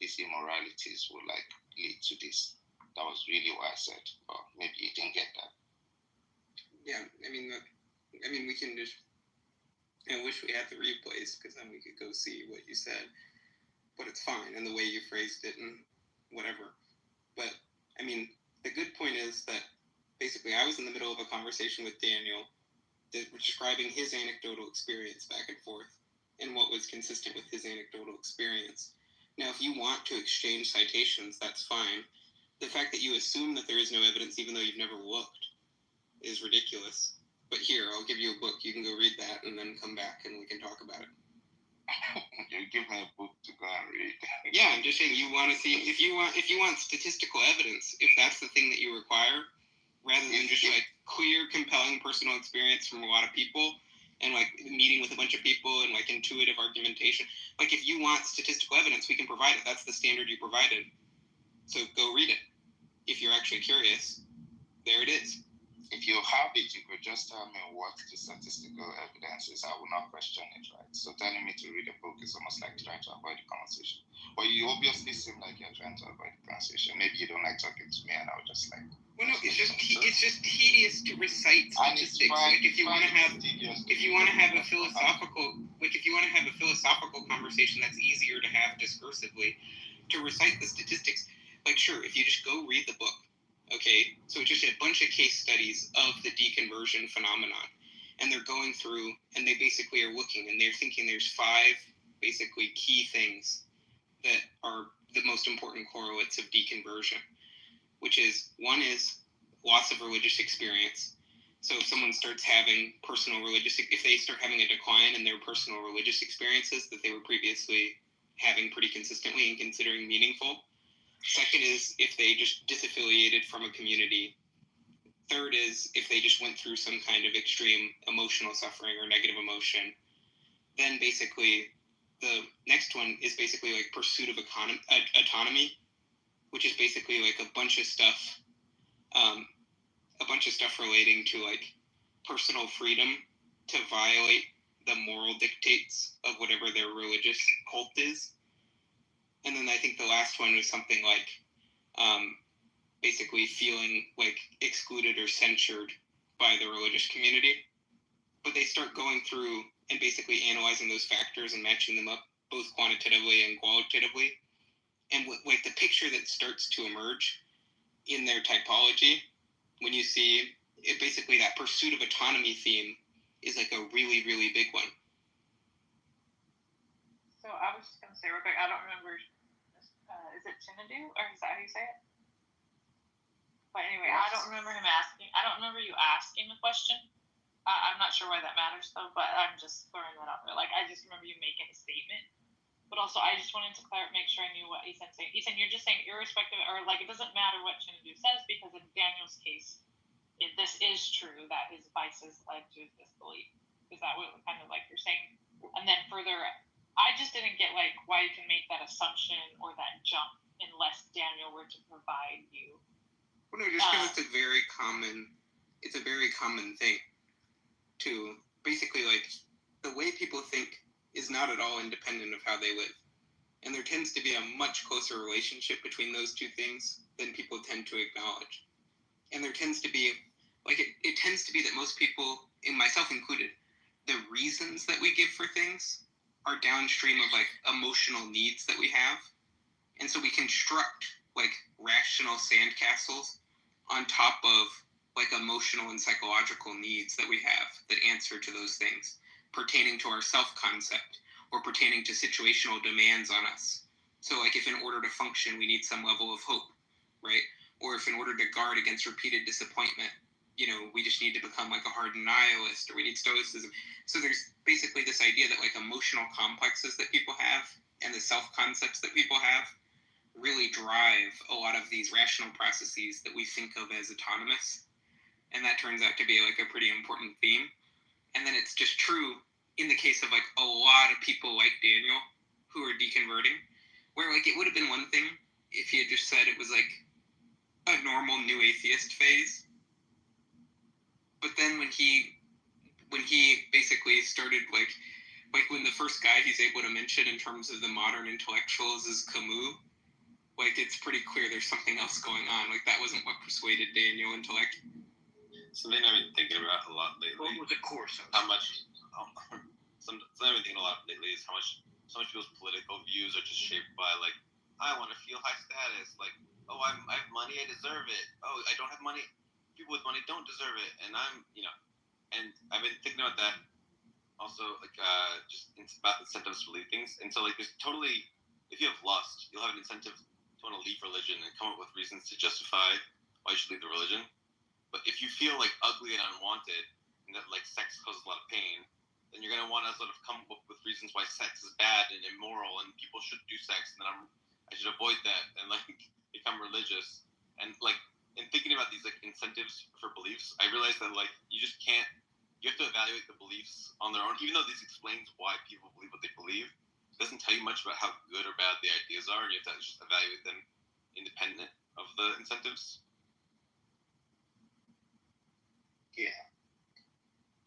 these immoralities would like lead to this? That was really what I said, but maybe you didn't get that. Yeah, I mean, we can just, I wish we had the replays, because then we could go see what you said, but it's fine, and the way you phrased it, and whatever. But, I mean, the good point is that, basically, I was in the middle of a conversation with Daniel that was describing his anecdotal experience back and forth, and what was consistent with his anecdotal experience. Now, if you want to exchange citations, that's fine. The fact that you assume that there is no evidence even though you've never looked is ridiculous. But here, I'll give you a book. You can go read that and then come back and we can talk about it. You give me a book to go and read. Yeah, I'm just saying you want to see, if you want statistical evidence, if that's the thing that you require, rather than just like clear, compelling personal experience from a lot of people, and like meeting with a bunch of people and like intuitive argumentation. Like if you want statistical evidence, we can provide it. That's the standard you provided. So go read it. If you're actually curious, there it is. if you have it, you could just tell me what the statistical evidence is. I will not question it, right? So telling me to read a book is almost like trying to avoid the conversation. But you obviously seem like you're trying to avoid the conversation. Maybe you don't like talking to me, and I'll just like. Well, no, it's just tedious to recite statistics. Like if you want to have a philosophical conversation that's easier to have discursively, to recite the statistics. Like sure, if you just go read the book. Okay, so it's just a bunch of case studies of the deconversion phenomenon. And they're going through, and they basically are looking, and they're thinking there's 5 basically key things that are the most important correlates of deconversion, which is, one is loss of religious experience. So if someone starts having if they start having a decline in their personal religious experiences that they were previously having pretty consistently and considering meaningful. Second is if they just disaffiliated from a community. Third is if they just went through some kind of extreme emotional suffering or negative emotion. Then basically the next one is basically like pursuit of autonomy, which is basically like a bunch of stuff relating to like personal freedom to violate the moral dictates of whatever their religious cult is. And then I think the last one was something like basically feeling like excluded or censured by the religious community. But they start going through and basically analyzing those factors and matching them up both quantitatively and qualitatively. And like the picture that starts to emerge in their typology, when you see it, basically that pursuit of autonomy theme is like a really, really big one. So I was just going to say real quick, I don't remember, is it Chinadu, or is that how you say it? But anyway, I don't remember you asking the question. I'm not sure why that matters though, but I'm just throwing that out there. Like, I just remember you making a statement. But also, I just wanted to make sure I knew what Ethan's saying. Ethan, you're just saying irrespective, or like it doesn't matter what Chinadu says, because in Daniel's case, this is true that his vices led to this belief. Is that what kind of like you're saying? And then further, I just didn't get like why you can make that assumption or that jump unless Daniel were to provide you. Well, no, just because it's a very common thing to basically like the way people think is not at all independent of how they live. And there tends to be a much closer relationship between those two things than people tend to acknowledge. And there tends to be, like, it tends to be that most people, and myself included, the reasons that we give for things are downstream of, like, emotional needs that we have. And so we construct, like, rational sandcastles on top of, like, emotional and psychological needs that we have that answer to those things, pertaining to our self-concept or pertaining to situational demands on us. So like if in order to function, we need some level of hope, right? Or if in order to guard against repeated disappointment, we just need to become like a hardened nihilist, or we need stoicism. So there's basically this idea that like emotional complexes that people have and the self-concepts that people have really drive a lot of these rational processes that we think of as autonomous. And that turns out to be like a pretty important theme. And then it's just true in the case of like a lot of people like Daniel who are deconverting, where like it would have been one thing if he had just said it was like a normal new atheist phase. But then when he basically started like when the first guy he's able to mention in terms of the modern intellectuals is Camus, like it's pretty clear there's something else going on. Like that wasn't what persuaded Daniel intellect. Something I've been thinking about a lot lately. What was the course of? How much? Something I've been thinking a lot lately is how much so much people's political views are just shaped by like, I want to feel high status. Like, oh, I have money, I deserve it. Oh, I don't have money. People with money don't deserve it, and and I've been thinking about that. Also, like, just it's about incentives to believe things, and so like, there's totally, if you have lust, you'll have an incentive to want to leave religion and come up with reasons to justify why you should leave the religion. But if you feel like ugly and unwanted, and that like sex causes a lot of pain, then you're gonna want to sort of come up with reasons why sex is bad and immoral, and people should do sex, and I should avoid that, and like become religious. And like in thinking about these like incentives for beliefs, I realized that like you just can't. You have to evaluate the beliefs on their own, even though this explains why people believe what they believe. It doesn't tell you much about how good or bad the ideas are, and you have to just evaluate them independent of the incentives. Yeah.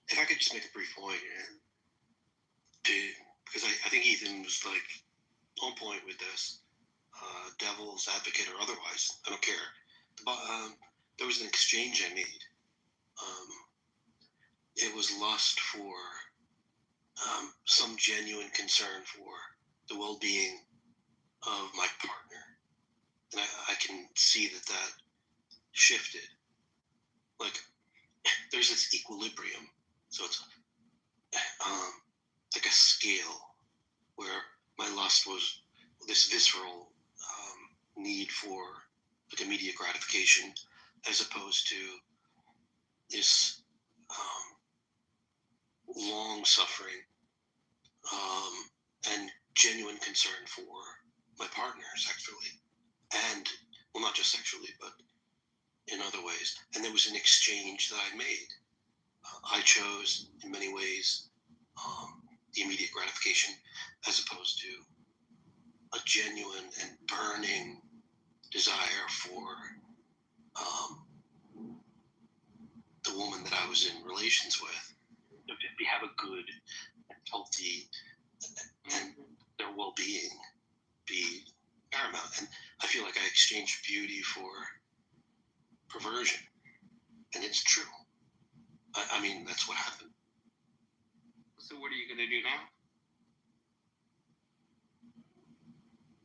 If I could just make a brief point, because I think Ethan was like on point with this, devil's advocate or otherwise, I don't care. There was an exchange I made. It was lust for some genuine concern for the well-being of my partner, and I can see that shifted. Like there's this equilibrium, so it's like a scale where my lust was this visceral need for like immediate gratification, as opposed to this long suffering and genuine concern for my partner sexually, and well, not just sexually, but in other ways. And there was an exchange that I made. I chose, in many ways, the immediate gratification, as opposed to a genuine and burning desire for the woman that I was in relations with to have a good and healthy and their well-being be paramount. And I feel like I exchanged beauty for perversion, and it's true. I mean, that's what happened. So what are you going to do now?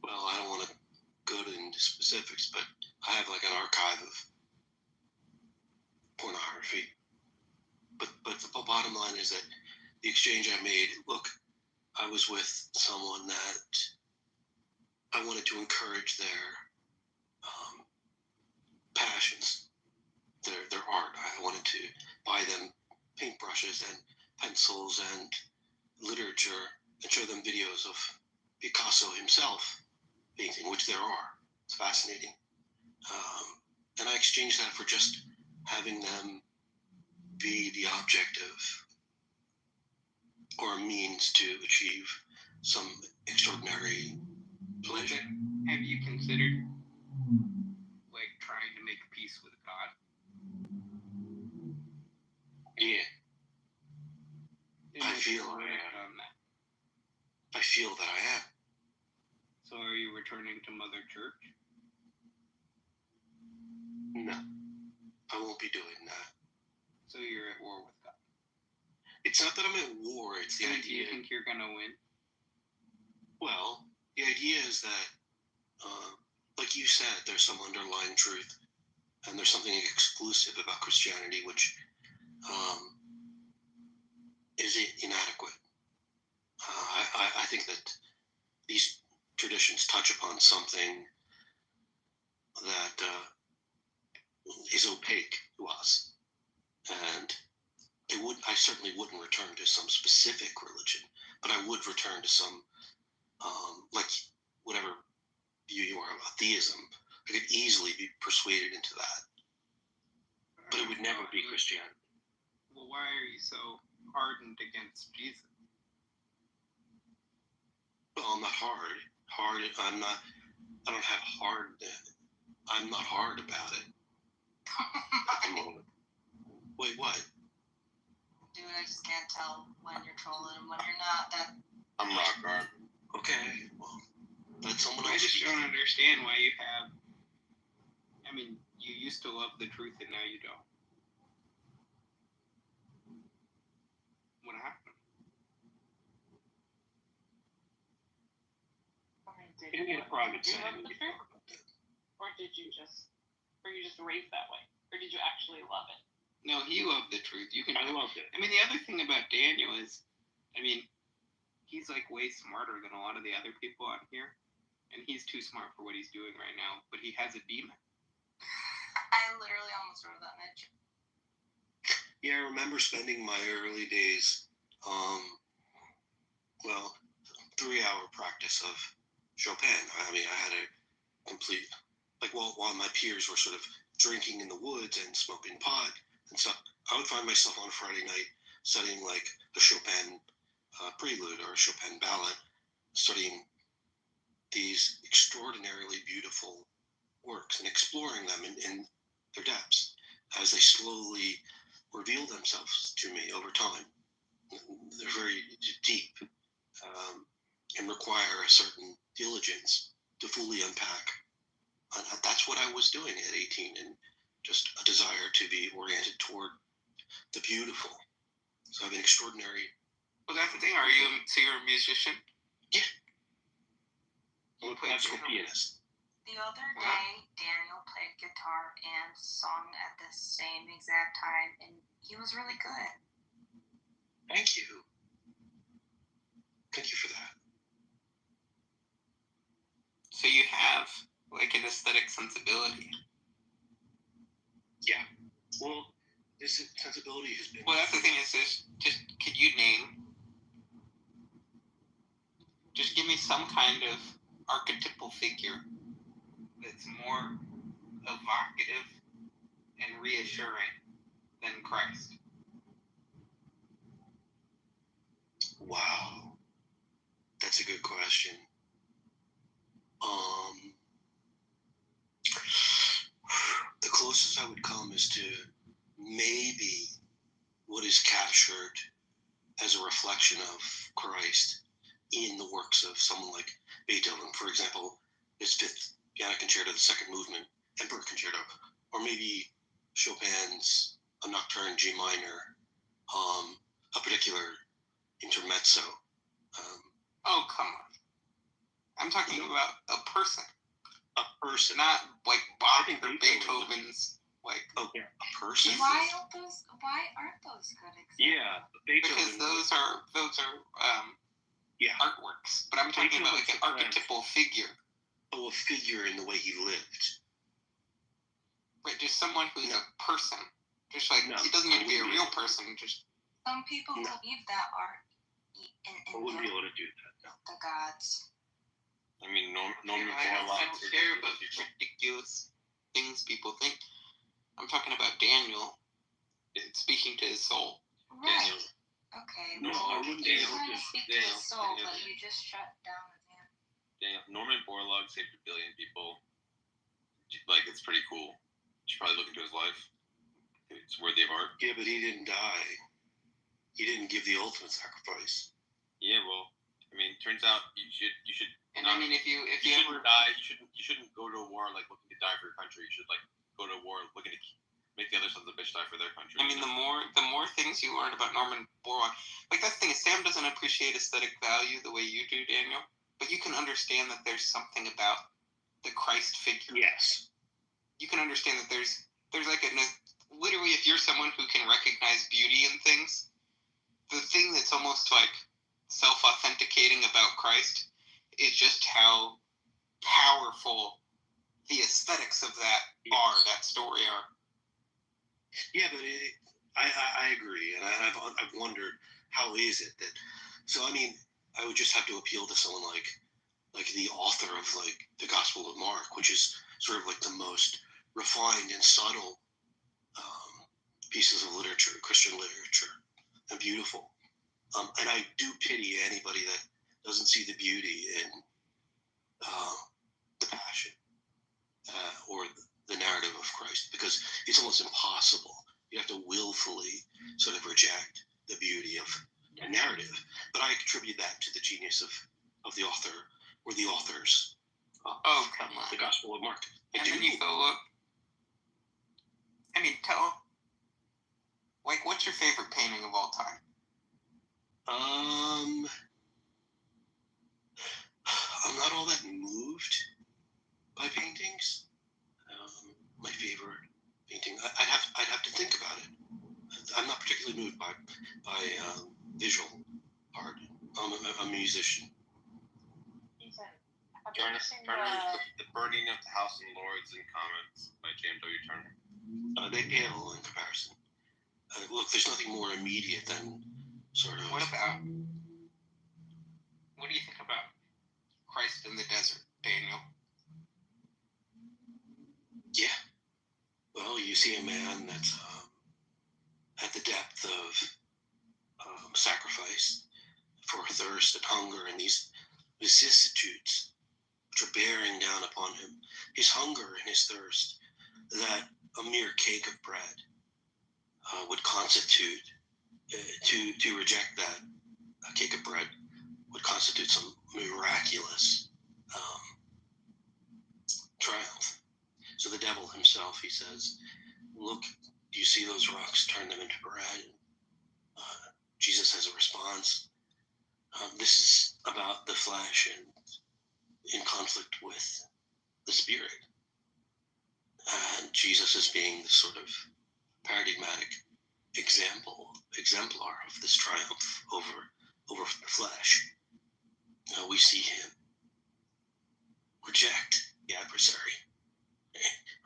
Well, I don't want to go into specifics, but I have like an archive of pornography. But the bottom line is that the exchange I made, look, I was with someone that I wanted to encourage their passions, their art. I wanted to buy them paintbrushes and pencils and literature and show them videos of Picasso himself painting, which there are. It's fascinating. And I exchanged that for just having them be the object of or a means to achieve some extraordinary pleasure. Have you considered like trying to make peace with God? Yeah. I feel that I am. So are you returning to Mother Church? No, I won't be doing that. So you're at war with God? It's not that I'm at war, it's the idea. Do you think you're going to win? Well, the idea is that, like you said, there's some underlying truth, and there's something exclusive about Christianity, which is inadequate. I think that these traditions touch upon something that is opaque to us, and I certainly wouldn't return to some specific religion, but I would return to some like whatever view you are about theism. I could easily be persuaded into that, but it would never be Christianity. Well, why are you so hardened against Jesus? Well, I'm not hard. I'm not hard about it. At the moment. Wait, what? Dude, I just can't tell when you're trolling and when you're not. I'm rock hard. Okay, well, let someone else. I just don't understand why you have. I mean, you used to love the truth and now you don't. What happened? In a private setting. Or did you just raised that way? Or did you actually love it? No, he loved the truth. I loved it. I mean, the other thing about Daniel is, I mean, he's like way smarter than a lot of the other people on here. And he's too smart for what he's doing right now. But he has a demon. I literally almost wrote that, Mitch. Yeah, I remember spending my early days, 3-hour practice of Chopin. I mean, I had a complete, while my peers were sort of drinking in the woods and smoking pot and stuff, I would find myself on a Friday night studying like a Chopin prelude or a Chopin ballad, studying these extraordinarily beautiful works and exploring them in their depths as they slowly reveal themselves to me over time. They're very deep and require a certain diligence to fully unpack. That's what I was doing at 18, and just a desire to be oriented toward the beautiful. So I have an extraordinary. Well, that's the thing. So you're a musician? Yeah. I'm a classical pianist. The other day, Daniel played guitar and sung at the same exact time, and he was really good. Thank you. Thank you for that. So you have like an aesthetic sensibility. Yeah. Well, this sensibility has been. Well, that's the thing. Is just could you name? Just give me some kind of archetypal figure that's more evocative and reassuring than Christ. Wow, that's a good question. The closest I would come is to maybe what is captured as a reflection of Christ in the works of someone like Beethoven, for example, his Fifth Piano Concerto, the second movement, Emperor Concerto, or maybe Chopin's A Nocturne G minor, a particular intermezzo. Oh, come on. I'm talking about a person. A person. Not like Bach or Beethoven's, like a person. Why aren't those good examples? Yeah, Beethoven. Because those are artworks. But I'm talking about like an archetypal figure. Oh, a figure in the way he lived. Right, just someone who's a person. Just like it doesn't need to be a real person. Just some people believe that art I wouldn't be able to do that. No. The gods. I mean, Norman I don't care about ridiculous things people think. I'm talking about Daniel speaking to his soul. Right. Daniel. Okay. No, well, I wouldn't you're be able trying to. to speak to his soul, but you just shut down his hand. Norman Borlaug saved 1 billion people. Like, it's pretty cool. You should probably look into his life. It's worthy of art. Yeah, but he didn't die. He didn't give the ultimate sacrifice. Yeah, well, I mean, turns out you should. And I mean, if you shouldn't die, you shouldn't go to a war like looking to die for your country. You should like go to a war looking to make the other sons of a bitch die for their country. I mean, the more things you learn about Norman Borlaug, like that's the thing is Sam doesn't appreciate aesthetic value the way you do, Daniel. But you can understand that there's something about the Christ figure. Yes. You can understand that there's like literally if you're someone who can recognize beauty in things, the thing that's almost like self-authenticating about Christ is just how powerful the aesthetics of that story are. Yeah, but I agree, and I've wondered how is it that. So I mean, I would just have to appeal to someone like the author of like the Gospel of Mark, which is sort of like the most refined and subtle pieces of literature, Christian literature, and beautiful. And I do pity anybody that doesn't see the beauty in the passion or the narrative of Christ, because it's almost impossible. You have to willfully sort of reject the beauty of a narrative. But I attribute that to the genius of the author or the authors. Come on. The Gospel of Mark. And then you go look. I mean, what's your favorite painting of all time? I'm not all that moved by paintings. My favorite painting, I'd have to think about it. I'm not particularly moved by visual art. I'm a musician. Turner, the Burning of the House of Lords in Comments by James W. Turner. They pale in comparison. Look, there's nothing more immediate than sort of. What do you think about Christ in the desert, Daniel? Yeah. Well, you see a man that's at the depth of sacrifice for thirst and hunger and these vicissitudes which are bearing down upon him. His hunger and his thirst, that a mere cake of bread would constitute to reject that cake of bread would constitute some miraculous triumph. So the devil himself, he says, look, do you see those rocks? Turn them into bread. Jesus has a response. This is about the flesh and in conflict with the spirit. And Jesus is being the sort of paradigmatic exemplar of this triumph over the flesh. We see him reject the adversary.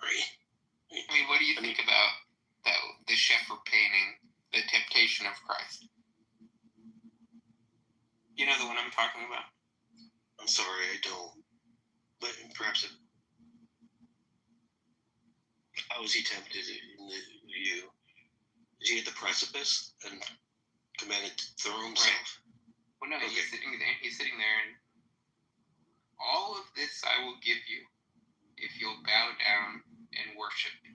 Right? I mean, what do you think about the Sheffer painting, The Temptation of Christ? You know the one I'm talking about? I'm sorry, I don't. But perhaps how was he tempted in the view? Is he at the precipice and commanded to throw himself? Right. Well, no, okay. He's sitting there, and all of this I will give you if you'll bow down and worship me.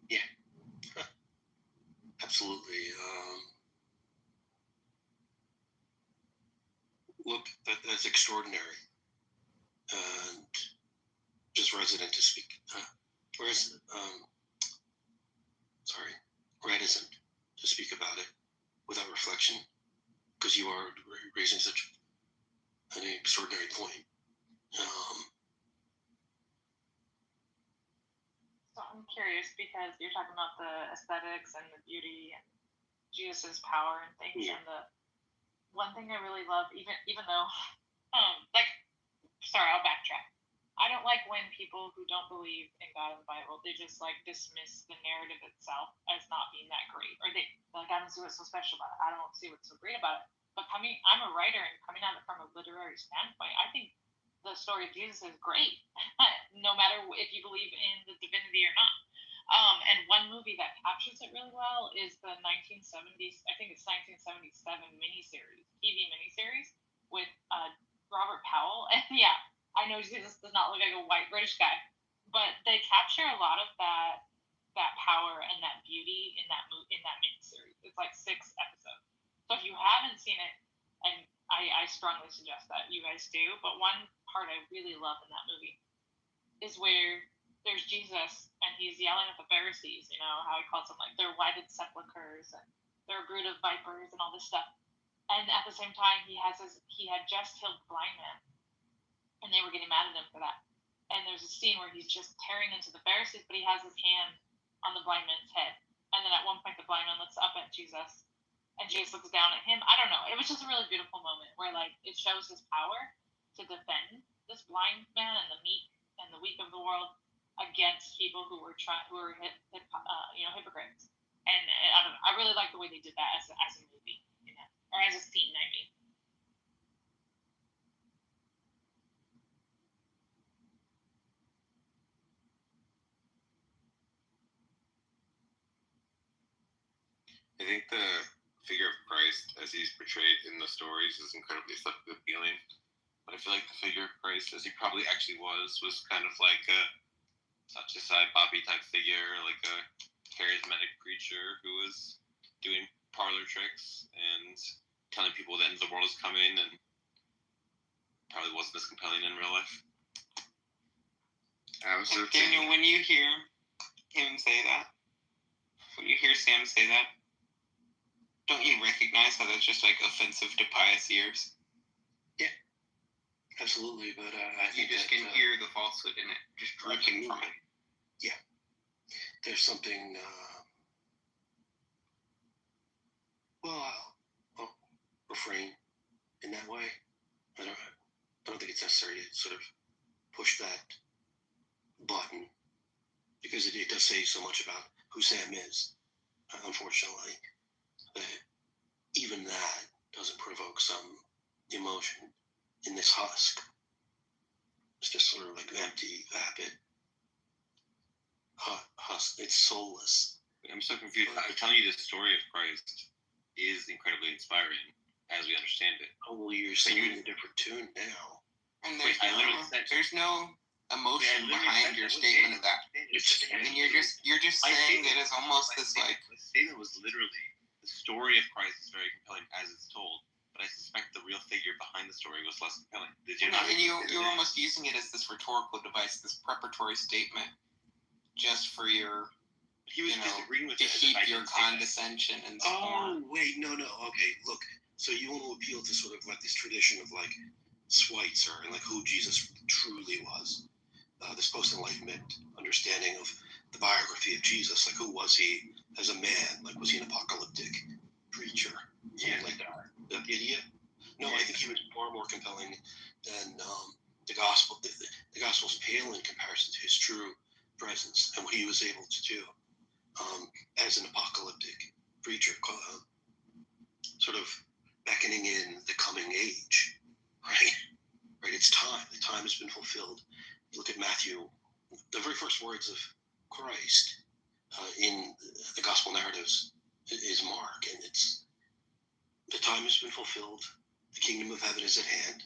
Yeah. Absolutely. Look, that's extraordinary. And just resident to speak. Reticent to speak about it without reflection, because you are raising such an extraordinary point. So I'm curious because you're talking about the aesthetics and the beauty and Jesus' power and things, and the one thing I really love, even though, I'll backtrack. I don't like when people who don't believe in God and the Bible, they just dismiss the narrative itself as not being that great, or they I don't see what's so special about it. I don't see what's so great about it. But I'm a writer, and coming at it from a literary standpoint, I think the story of Jesus is great, no matter if you believe in the divinity or not. And one movie that captures it really well is the 1970s, I think it's 1977 TV miniseries with Robert Powell. And yeah, I know Jesus does not look like a white British guy, but they capture a lot of that power and that beauty in that miniseries. It's 6 episodes. So if you haven't seen it, and I strongly suggest that you guys do, but one part I really love in that movie is where there's Jesus and he's yelling at the Pharisees, how he calls them they're whited sepulchres and they're a brood of vipers and all this stuff. And at the same time, he had just healed the blind man, and they were getting mad at him for that. And there's a scene where he's just tearing into the Pharisees, but he has his hand on the blind man's head. And then at one point, the blind man looks up at Jesus, and Jesus looks down at him. I don't know. It was just a really beautiful moment where it shows his power to defend this blind man and the meek and the weak of the world against people who were hypocrites. And I don't know. I really like the way they did that as a movie, or as a scene. I mean. I think the figure of Christ as he's portrayed in the stories is incredibly aesthetically appealing. But I feel like the figure of Christ as he probably actually was kind of like a such a side Bobby type figure, like a charismatic preacher who was doing parlor tricks and telling people the end of the world is coming, and probably wasn't as compelling in real life. Daniel, when you hear him say that, when you hear Sam say that, don't you recognize how that's just offensive to pious ears? Yeah, absolutely. But you just can hear the falsehood in it, just dripping from it. Yeah, there's something. I'll refrain in that way. I don't think it's necessary to sort of push that button, because it does say so much about who Sam is. Unfortunately. Even that doesn't provoke some emotion in this husk. It's just sort of empty, vapid husk. It's soulless. I'm so confused. I'm telling you, the story of Christ is incredibly inspiring as we understand it. Oh, well, you're singing a different tune now. And there's no emotion behind your statement of that. And you're just saying it as almost this like. My statement was literally the story of Christ is very compelling as it's told, but I suspect the real figure behind the story was less compelling. Did you not? And you're almost using it as this rhetorical device, this preparatory statement, just for your. He was disagreeing with to keep your condescension and scorn. Oh wait, no. Okay, look. So you want to appeal to sort of like this tradition of like Schweitzer and like who Jesus truly was, this post-enlightenment understanding of the biography of Jesus. Like, who was he as a man? Like, was he an apocalyptic preacher? Like the idiot? No, I think he was far more compelling than the gospel. The gospel's pale in comparison to his true presence and what he was able to do as an apocalyptic preacher, sort of beckoning in the coming age, right? Right, it's time. The time has been fulfilled. Look at Matthew. The very first words of Christ in the gospel narratives is Mark, and it's the time has been fulfilled. The kingdom of heaven is at hand.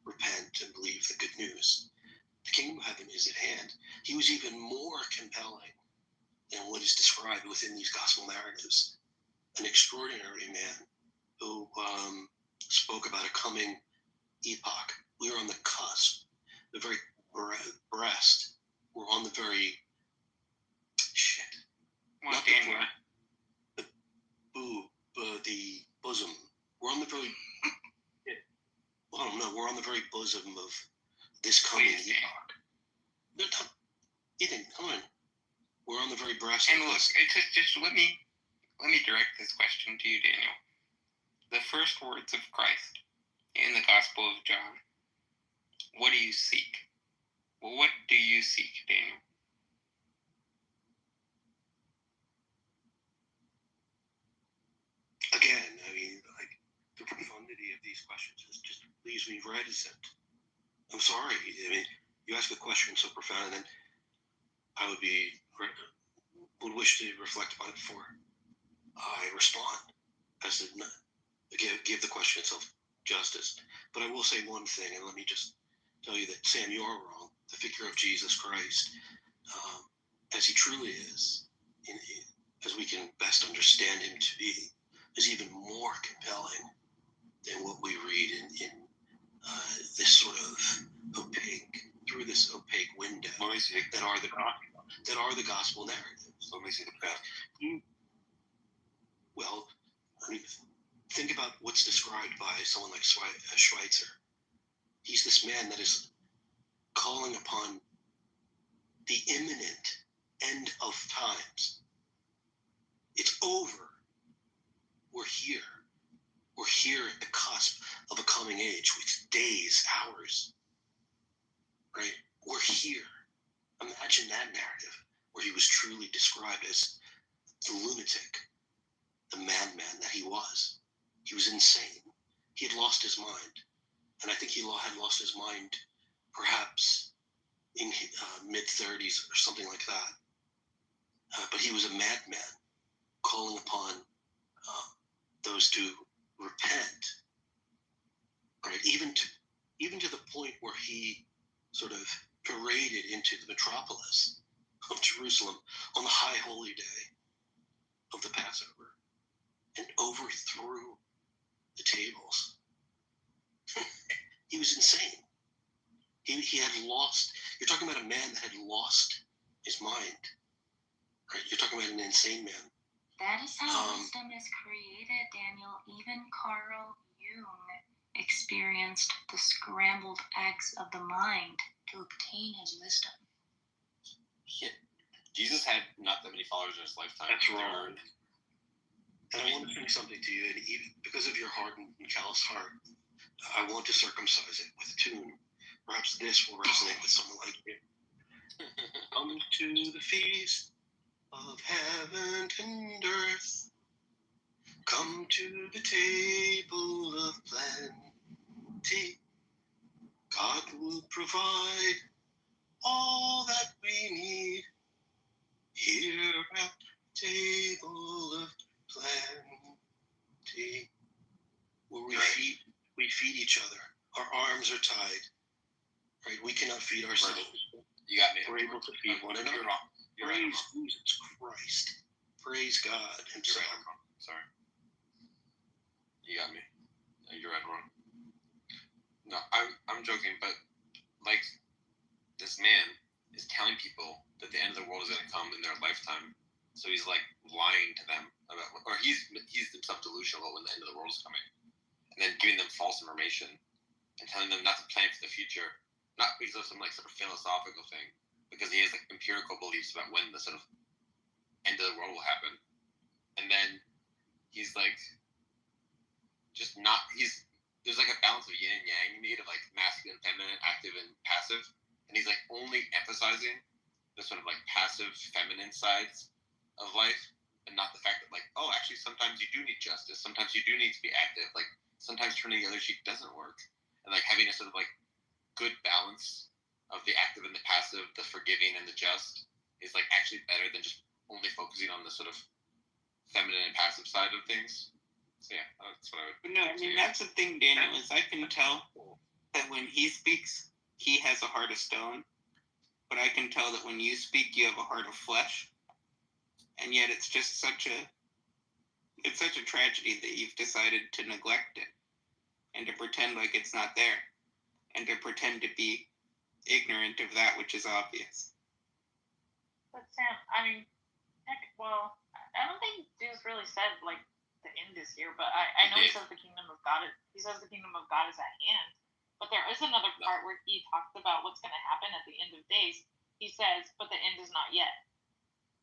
Repent and believe the good news. The kingdom of heaven is at hand. He was even more compelling than what is described within these gospel narratives. An extraordinary man who spoke about a coming epoch. We are on the cusp, the very breast. We're on the very not the bosom. We're on the very. We're on the very bosom of this coming epoch. Ethan, come on. We're on the very breast. And look, just let me direct this question to you, Daniel. The first words of Christ in the Gospel of John. What do you seek? Well, what do you seek, Daniel? Again, I mean, like, the profundity of these questions just leaves me reticent. I'm sorry. I mean, you ask a question so profound, and I would wish to reflect upon it before I respond, as to give the question itself justice. But I will say one thing, and let me just tell you that, Sam, you are wrong. The figure of Jesus Christ, as he truly is, as we can best understand him to be, is even more compelling than what we read in this sort of through this opaque window that are the gospel narratives. Let me see the path. Well, I mean, think about what's described by someone like Schweitzer. He's this man that is calling upon the imminent end of times. It's over. We're here. We're here at the cusp of a coming age with days, hours. Right? We're here. Imagine that narrative where he was truly described as the lunatic, the madman that he was. He was insane. He had lost his mind. And I think he had lost his mind perhaps in mid-30s or something like that. But he was a madman calling upon those to repent, right? Even to the point where he sort of paraded into the metropolis of Jerusalem on the high holy day of the Passover and overthrew the tables. He was insane. He had lost. You're talking about a man that had lost his mind, right? You're talking about an insane man. That is how wisdom is created, Daniel. Even Carl Jung experienced the scrambled eggs of the mind to obtain his wisdom. Yeah. Jesus had not that many followers in his lifetime. That's wrong. And I want to say something to you, and even because of your hardened and callous heart, I want to circumcise it with a tune. Perhaps this will resonate with someone like you. Come to the feast of heaven and earth. Come to the table of plenty. God will provide all that we need here at the table of plenty, where we feed each other. Our arms are tied. Right? We cannot feed ourselves. You got me. We're able to feed one another. You're wrong. Praise Jesus Christ. Praise God himself. You're right, sorry. You got me. You're right, Ron. No, I'm joking, but like this man is telling people that the end of the world is going to come in their lifetime. So he's like lying to them about, or he's himself delusional about when the end of the world is coming, and then giving them false information and telling them not to plan for the future, not because of some like sort of philosophical thing, because he has like empirical beliefs about when the sort of end of the world will happen. And then he's like, just not, there's like a balance of yin and yang you need of like masculine, feminine, active, and passive. And he's like only emphasizing the sort of like passive, feminine sides of life, and not the fact that like, oh, actually sometimes you do need justice. Sometimes you do need to be active. Like sometimes turning the other cheek doesn't work. And like having a sort of like good balance of the active and the passive, the forgiving and the just is like actually better than just only focusing on the sort of feminine and passive side of things. So yeah, that's what I would. But no, I mean that's the thing, Daniel, is I can tell that when he speaks, he has a heart of stone, but I can tell that when you speak, you have a heart of flesh, and yet it's just such a tragedy that you've decided to neglect it and to pretend like it's not there and to pretend to be ignorant of that which is obvious. But Sam, I mean, well, I don't think Jesus really said like the end is here, but I know he says the kingdom of God. He says the kingdom of God is at hand. But there is another part where he talks about what's going to happen at the end of days. He says, but the end is not yet.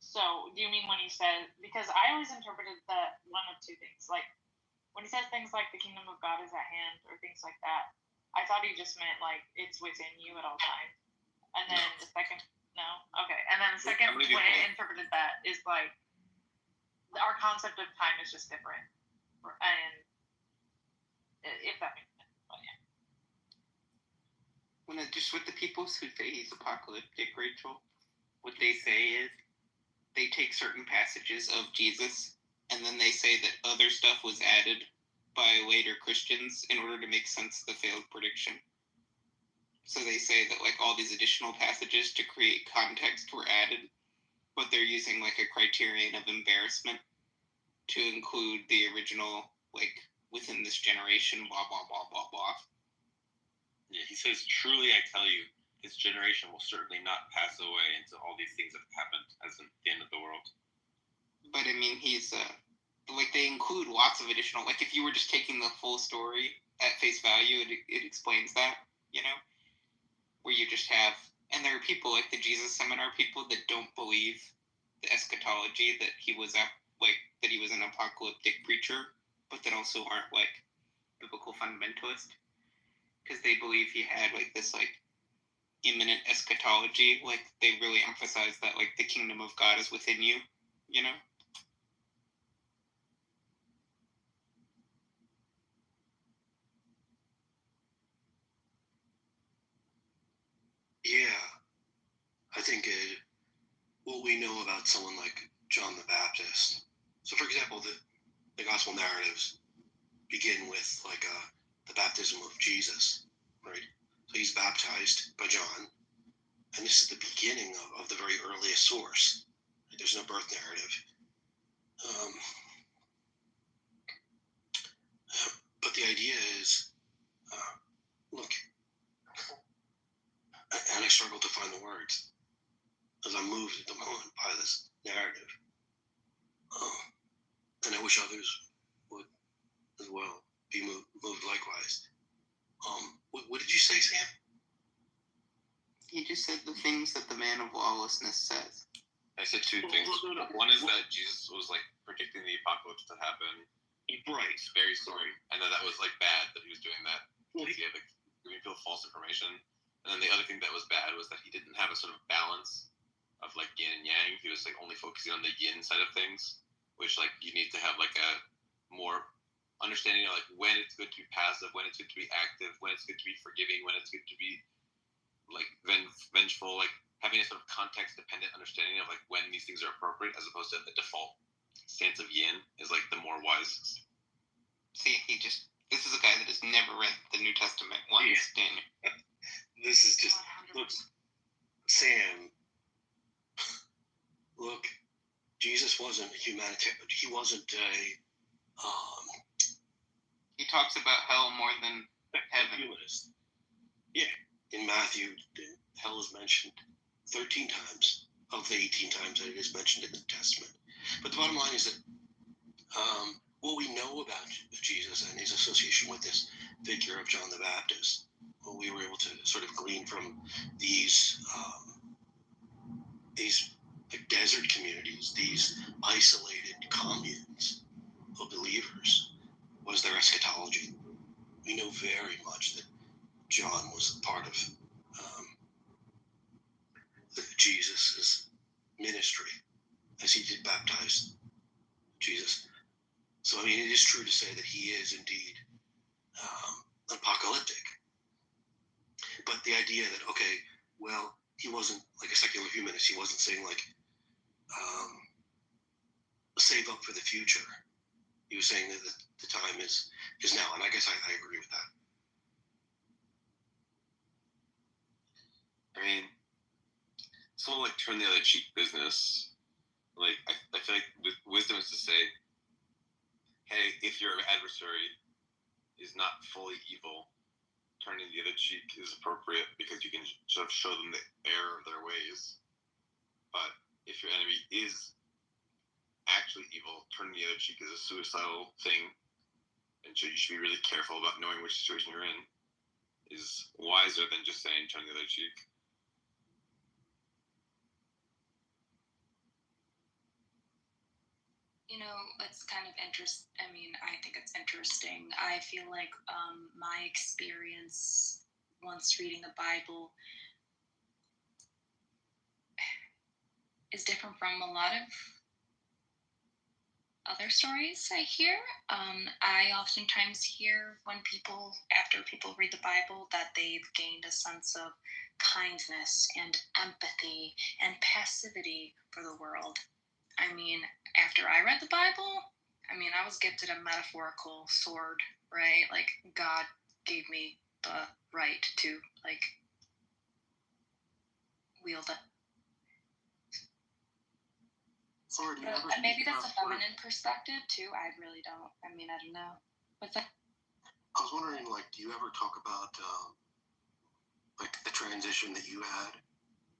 So do you mean when he says? Because I always interpreted that one of two things. Like when he says things like the kingdom of God is at hand or things like that, I thought he just meant like it's within you at all times. And then the second. No? Okay. And then the second way I interpreted that is like our concept of time is just different. And if that makes sense. But yeah. When just with the people who say he's apocalyptic, Rachel, what they say is they take certain passages of Jesus and then they say that other stuff was added by later Christians in order to make sense of the failed prediction. So they say that like all these additional passages to create context were added, but they're using like a criterion of embarrassment to include the original, like within this generation, blah, blah, blah, blah, blah. Yeah, he says, truly I tell you, this generation will certainly not pass away until all these things have happened as in the end of the world. But I mean, he's, like they include lots of additional, like if you were just taking the full story at face value, it explains that, you know? Where you just have, and there are people like the Jesus Seminar people that don't believe the eschatology, that he was that he was an apocalyptic preacher, but that also aren't like biblical fundamentalist, because they believe he had like this like imminent eschatology, like they really emphasize that like the kingdom of God is within you, you know? Yeah, I think what we know about someone like John the Baptist. So, for example, the gospel narratives begin with like the baptism of Jesus, right? So he's baptized by John, and this is the beginning of the very earliest source. There's no birth narrative. But the idea is, look, and I struggle to find the words as I'm moved at the moment by this narrative. And I wish others would as well be moved likewise. What did you say, Sam? He just said the things that the man of lawlessness says. I said two things. One is that Jesus was like predicting the apocalypse to happen. Right. Very sorry. And then that was like bad that he was doing that. Because he had like giving people false information. And then the other thing that was bad was that he didn't have a sort of balance of like yin and yang. He was like only focusing on the yin side of things, which like you need to have like a more understanding of like when it's good to be passive, when it's good to be active, when it's good to be forgiving, when it's good to be like vengeful, like having a sort of context dependent understanding of like when these things are appropriate as opposed to the default stance of yin is like the more wise. See, this is a guy that has never read the New Testament once, Daniel. This is just, look, Sam, look, Jesus wasn't a humanitarian. He wasn't a. He talks about hell more than heaven. Humanist. Yeah, in Matthew, hell is mentioned 13 times of the 18 times that it is mentioned in the New Testament. But the bottom line is that what we know about Jesus and his association with this figure of John the Baptist, what we were able to sort of glean from these like desert communities, these isolated communes of believers, was their eschatology. We know very much that John was part of Jesus' ministry as he did baptize Jesus. So, I mean, it is true to say that he is indeed apocalyptic. But the idea that, okay, well, he wasn't like a secular humanist. He wasn't saying like, save up for the future. He was saying that the time is now. And I guess I agree with that. I mean, it's not like turn the other cheek business. Like, I feel like with wisdom is to say, hey, if your adversary is not fully evil, turning the other cheek is appropriate because you can sort of show them the error of their ways. But if your enemy is actually evil, turning the other cheek is a suicidal thing, and so you should be really careful about knowing which situation you're in, is wiser than just saying turn the other cheek. You know, it's kind of interesting. I mean, I think it's interesting. I feel like my experience once reading the Bible is different from a lot of other stories I hear. I oftentimes hear when after people read the Bible, that they've gained a sense of kindness and empathy and passivity for the world. I mean, after I read the Bible, I was gifted a metaphorical sword, right? Like, God gave me the right to, like, wield it. But maybe that's a feminine perspective, too. I really don't. I don't know. What's that? I was wondering, like, do you ever talk about, like, the transition that you had?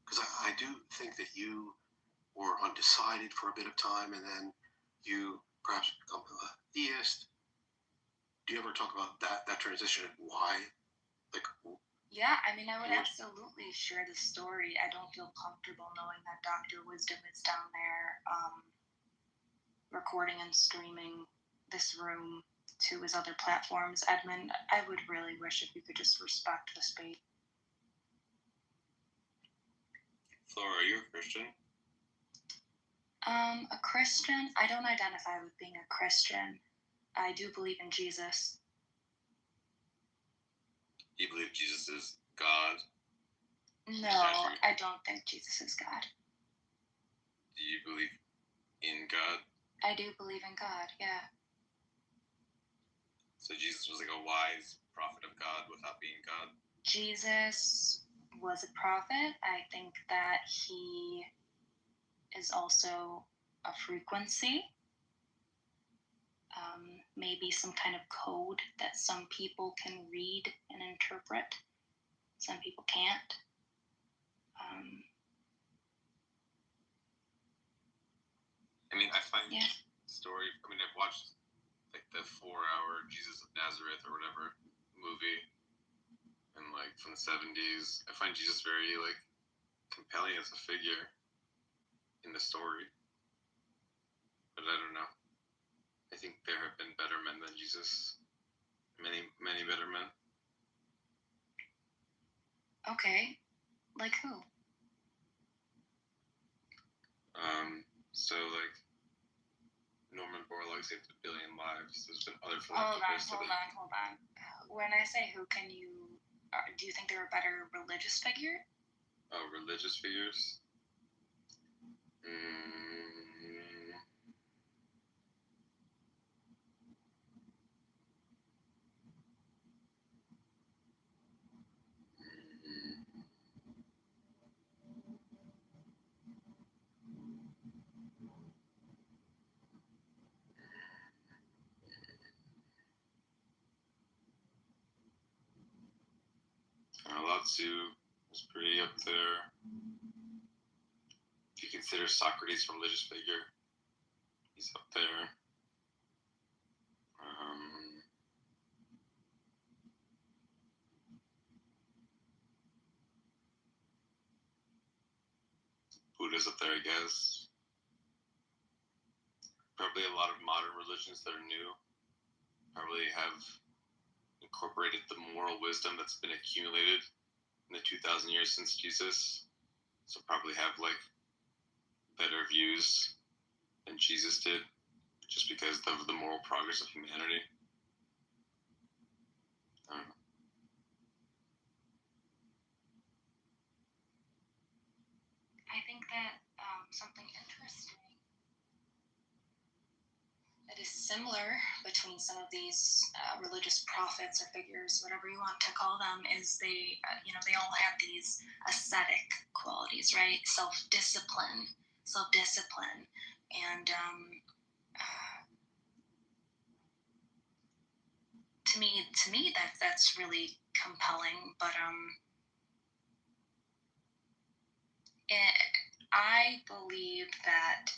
Because I do think that you were undecided for a bit of time, and then you perhaps become a theist. Do you ever talk about that transition and why? Like, yeah, I would absolutely share the story. I don't feel comfortable knowing that Dr. Wisdom is down there recording and streaming this room to his other platforms. Edmund, I would really wish if you could just respect the space. Flora, are you a Christian? A Christian? I don't identify with being a Christian. I do believe in Jesus. Do you believe Jesus is God? No, I don't think Jesus is God. Do you believe in God? I do believe in God, yeah. So Jesus was like a wise prophet of God without being God? Jesus was a prophet. I think that he is also a frequency. Maybe some kind of code that some people can read and interpret. Some people can't. I find the story, I've watched like the 4-hour Jesus of Nazareth or whatever movie, and like from the 70s. I find Jesus very like compelling as a figure in the story. But I don't know. I think there have been better men than Jesus. Many, many better men. Okay. Like who? So like Norman Borlaug saved 1 billion lives. There's been other Hold philanthropists. on. When I say who, do you think there are better religious figures? Oh, religious figures? Tzu is pretty up there. If you consider Socrates a religious figure, he's up there. Buddha's up there, I guess. Probably a lot of modern religions that are new probably have incorporated the moral wisdom that's been accumulated in the 2,000 years since Jesus. So probably have like better views than Jesus did, just because of the moral progress of humanity. I don't know. I think that something interesting that is similar between some of these religious prophets or figures, whatever you want to call them, is they all have these ascetic qualities, right? Self-discipline, and to me that's really compelling. But I believe that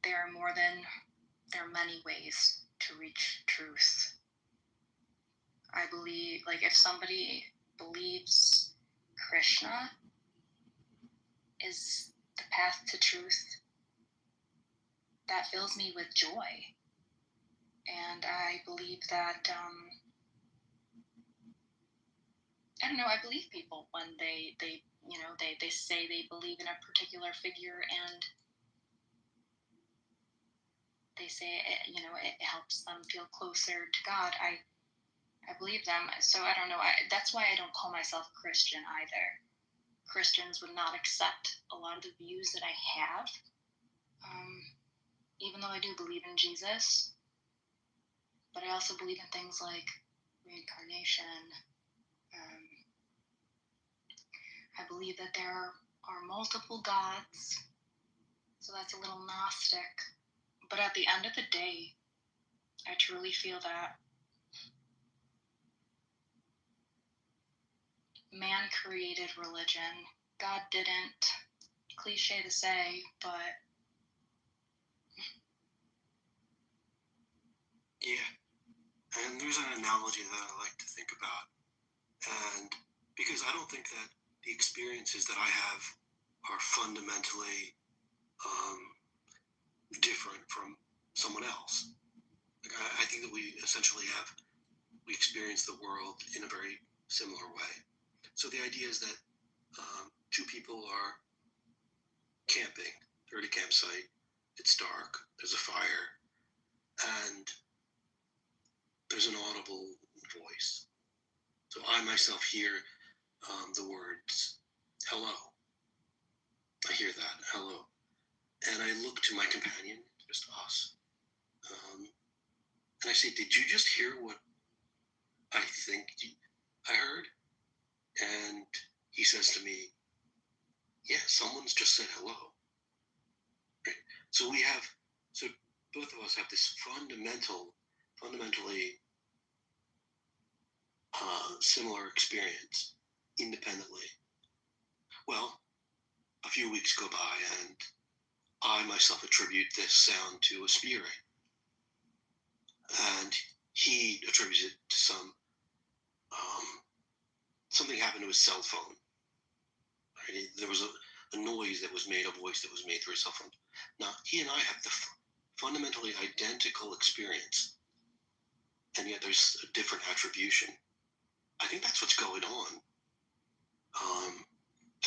there are many ways to reach truth. I believe, like, if somebody believes Krishna is the path to truth, that fills me with joy. And I believe that, I don't know, I believe people when they say they believe in a particular figure and they say it helps them feel closer to God. I believe them. So I don't know. That's why I don't call myself Christian either. Christians would not accept a lot of the views that I have, even though I do believe in Jesus. But I also believe in things like reincarnation. I believe that there are multiple gods. So that's a little Gnostic. But at the end of the day, I truly feel that man created religion. God didn't. Cliche to say, but yeah. And there's an analogy that I like to think about. And because I don't think that the experiences that I have are fundamentally different from someone else. Like I think that we experience the world in a very similar way. So the idea is that two people are camping. They're at a campsite. It's dark. There's a fire. And there's an audible voice. So I myself hear the words, hello. I hear that, hello. And I look to my companion, just us. And I say, did you just hear what I think I heard? And he says to me, yeah, someone's just said hello. Right? So both of us have this fundamentally similar experience independently. Well, a few weeks go by and I myself attribute this sound to a spirit. And he attributes it to something happened to his cell phone. Right? There was a noise that was made, a voice that was made through his cell phone. Now, he and I have the fundamentally identical experience, and yet there's a different attribution. I think that's what's going on.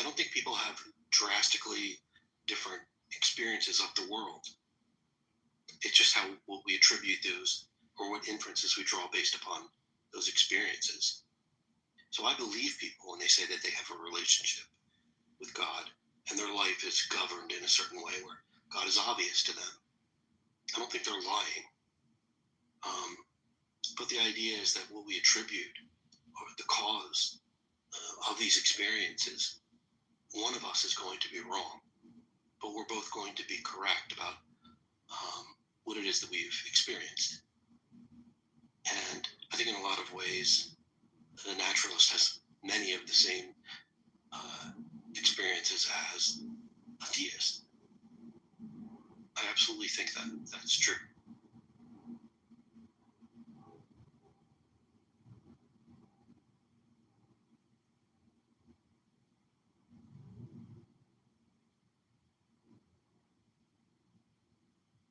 I don't think people have drastically different experiences of the world. It's just what we attribute those, or what inferences we draw based upon those experiences. So I believe people when they say that they have a relationship with God and their life is governed in a certain way where God is obvious to them. I don't think they're lying. But the idea is that what we attribute, or the cause of these experiences, one of us is going to be wrong, but we're both going to be correct about what it is that we've experienced. And I think in a lot of ways, the naturalist has many of the same experiences as a theist. I absolutely think that that's true.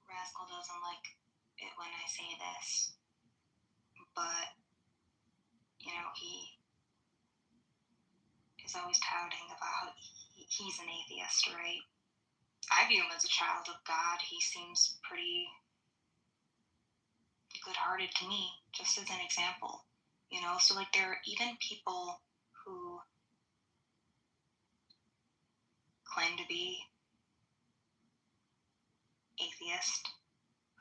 Rascal doesn't like it when I say this, but he is always touting about how he's an atheist, right? I view him as a child of God. He seems pretty good-hearted to me, just as an example. So like there are even people who claim to be atheist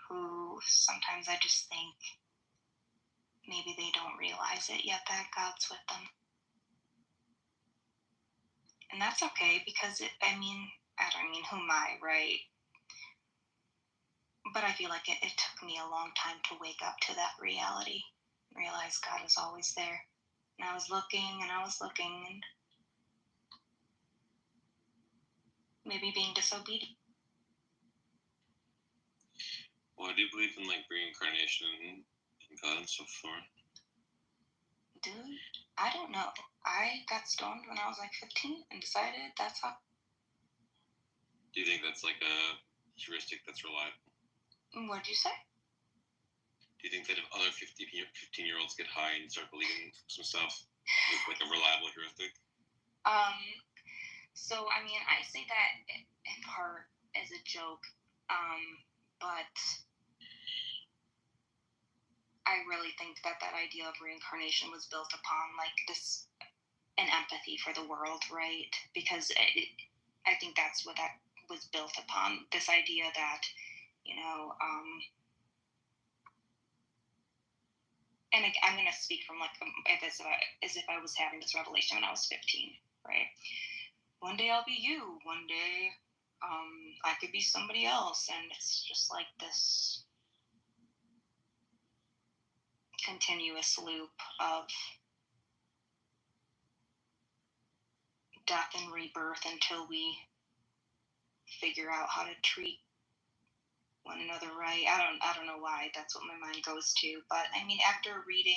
who sometimes I just think maybe they don't realize it yet that God's with them. And that's okay because I don't mean, who am I, right? But I feel like it took me a long time to wake up to that reality, realize God was always there. And I was looking and maybe being disobedient. Well, do you believe in like reincarnation and God and so forth? Dude, I don't know. I got stoned when I was like 15 and decided that's how. Do you think that's like a heuristic that's reliable? What'd you say? Do you think that if other 15-year-olds get high and start believing some stuff, it's like a reliable heuristic? So, I say that in part as a joke, but I really think that idea of reincarnation was built upon like an empathy for the world, right? Because I think that's what that was built upon, this idea that, and I'm going to speak from like as if I was having this revelation when I was 15, right? One day I'll be you. One day I could be somebody else. And it's just like this continuous loop of death and rebirth until we figure out how to treat one another right. I don't know why that's what my mind goes to, but after reading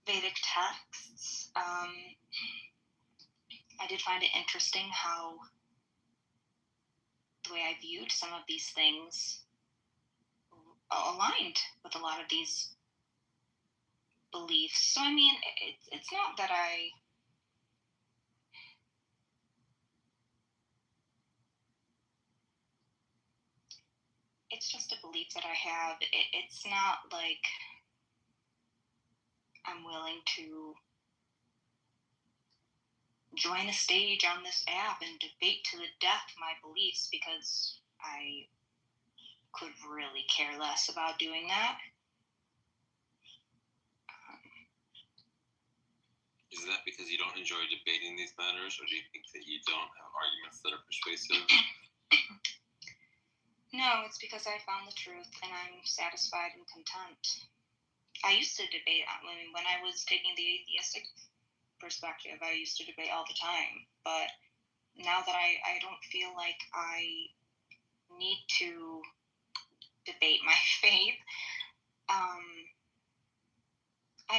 Vedic texts, I did find it interesting how the way I viewed some of these things aligned with a lot of these beliefs. So it's not that it's just a belief that I have. It's not like I'm willing to join a stage on this app and debate to the death my beliefs, because I could really care less about doing that. Is that because you don't enjoy debating these matters, or do you think that you don't have arguments that are persuasive? No, it's because I found the truth and I'm satisfied and content. I used to debate, when I was taking the atheistic perspective, I used to debate all the time. But now that I don't feel like I need to debate my faith, I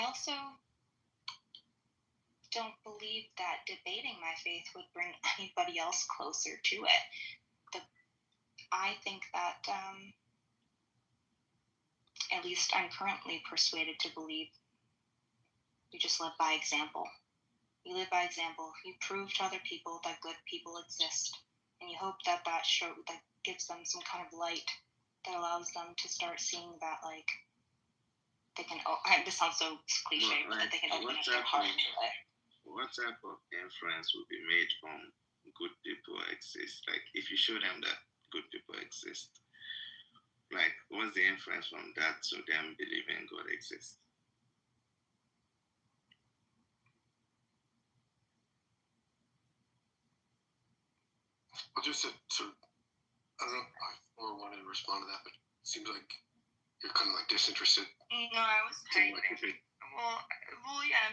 also don't believe that debating my faith would bring anybody else closer to it. I think that, at least I'm currently persuaded to believe, you just live by example. You live by example. You prove to other people that good people exist, and you hope that that gives them some kind of light that allows them to start seeing that, like, they can. This sounds so cliche, but that they can open up their heart to it. What type of influence will be made from good people exist? Like, if you show them that good people exist, like, what's the influence from that to them believing God exists? Well, just to sort of, I don't know if I wanted to respond to that, but it seems like you're kind of like disinterested. No, I was typing. Well, yeah.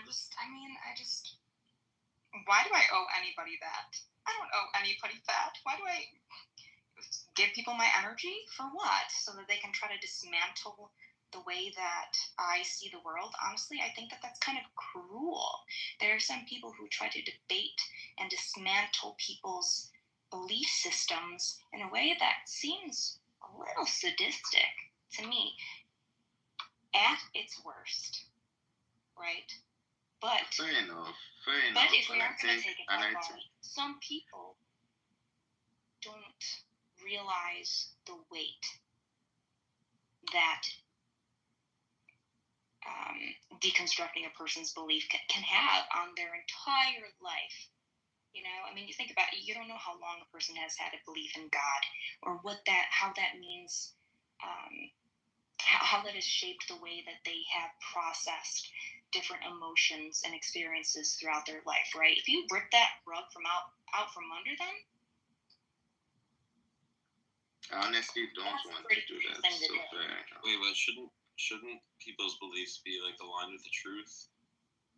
Why do I owe anybody that? I don't owe anybody that. Why do I give people my energy? For what? So that they can try to dismantle the way that I see the world? Honestly, I think that that's kind of cruel. There are some people who try to debate and dismantle people's belief systems in a way that seems a little sadistic to me at its worst, right? But Fair enough. But if we are going to take it that far, some people don't realize the weight that deconstructing a person's belief can have on their entire life. You know, I mean, you think about it, you don't know how long a person has had a belief in God, or how that means, how that has shaped the way that they have processed different emotions and experiences throughout their life, right? If you rip that rug from out from under them, I honestly don't want to do that. So fair. Wait, but shouldn't people's beliefs be like aligned with the truth?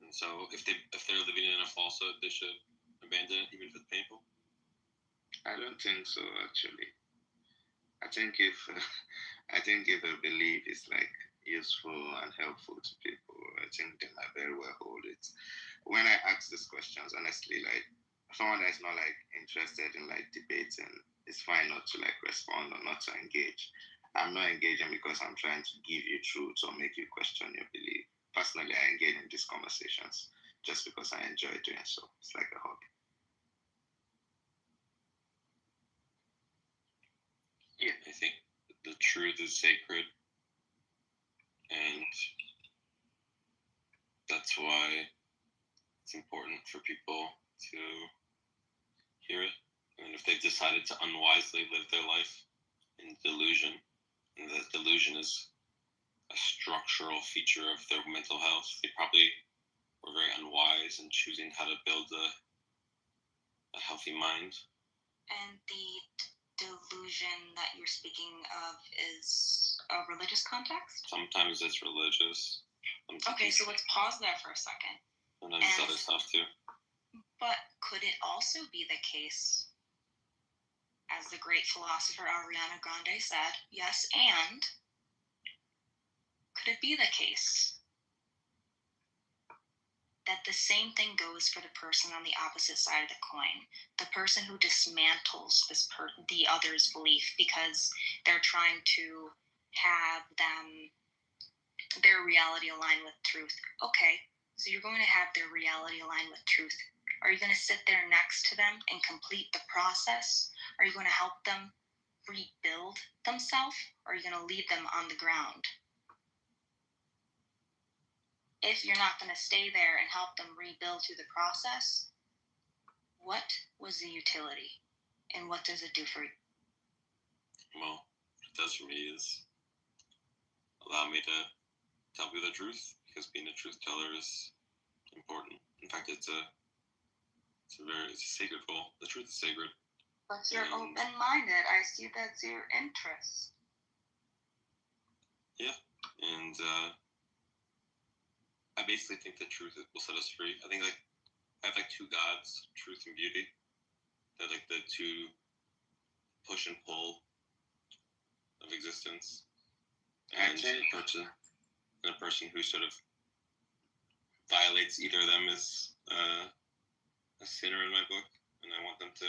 And so if they're living in a falsehood, they should abandon it, even if it's painful. I don't think so, actually. I think if a belief is like useful and helpful to people, I think they might very well hold it. When I ask these questions, honestly, like someone that's not like interested in like debating, it's fine not to like respond or not to engage. I'm not engaging because I'm trying to give you truth or make you question your belief. Personally, I engage in these conversations just because I enjoy doing so. It's like a hobby. Yeah, I think the truth is sacred, and that's why it's important for people to hear it. And if they've decided to unwisely live their life in delusion, and that delusion is a structural feature of their mental health, they probably were very unwise in choosing how to build a healthy mind. And the delusion that you're speaking of is a religious context? Sometimes it's religious. Okay, so let's pause there for a second. Sometimes it's other stuff too. But could it also be the case, as the great philosopher Ariana Grande said, yes, and could it be the case that the same thing goes for the person on the opposite side of the coin, the person who dismantles the other's belief because they're trying to have their reality align with truth? Okay, so you're going to have their reality align with truth. Are you going to sit there next to them and complete the process? Are you going to help them rebuild themselves? Or are you going to leave them on the ground? If you're not going to stay there and help them rebuild through the process, what was the utility? And what does it do for you? Well, what it does for me is allow me to tell you the truth, because being a truth teller is important. In fact, it's a sacred goal. The truth is sacred. But you're open-minded. I see that's your interest. Yeah, and I basically think the truth will set us free. I think I have like two gods, truth and beauty. They're like the two push and pull of existence. And a person who sort of violates either of them is a sinner in my book, and I want them to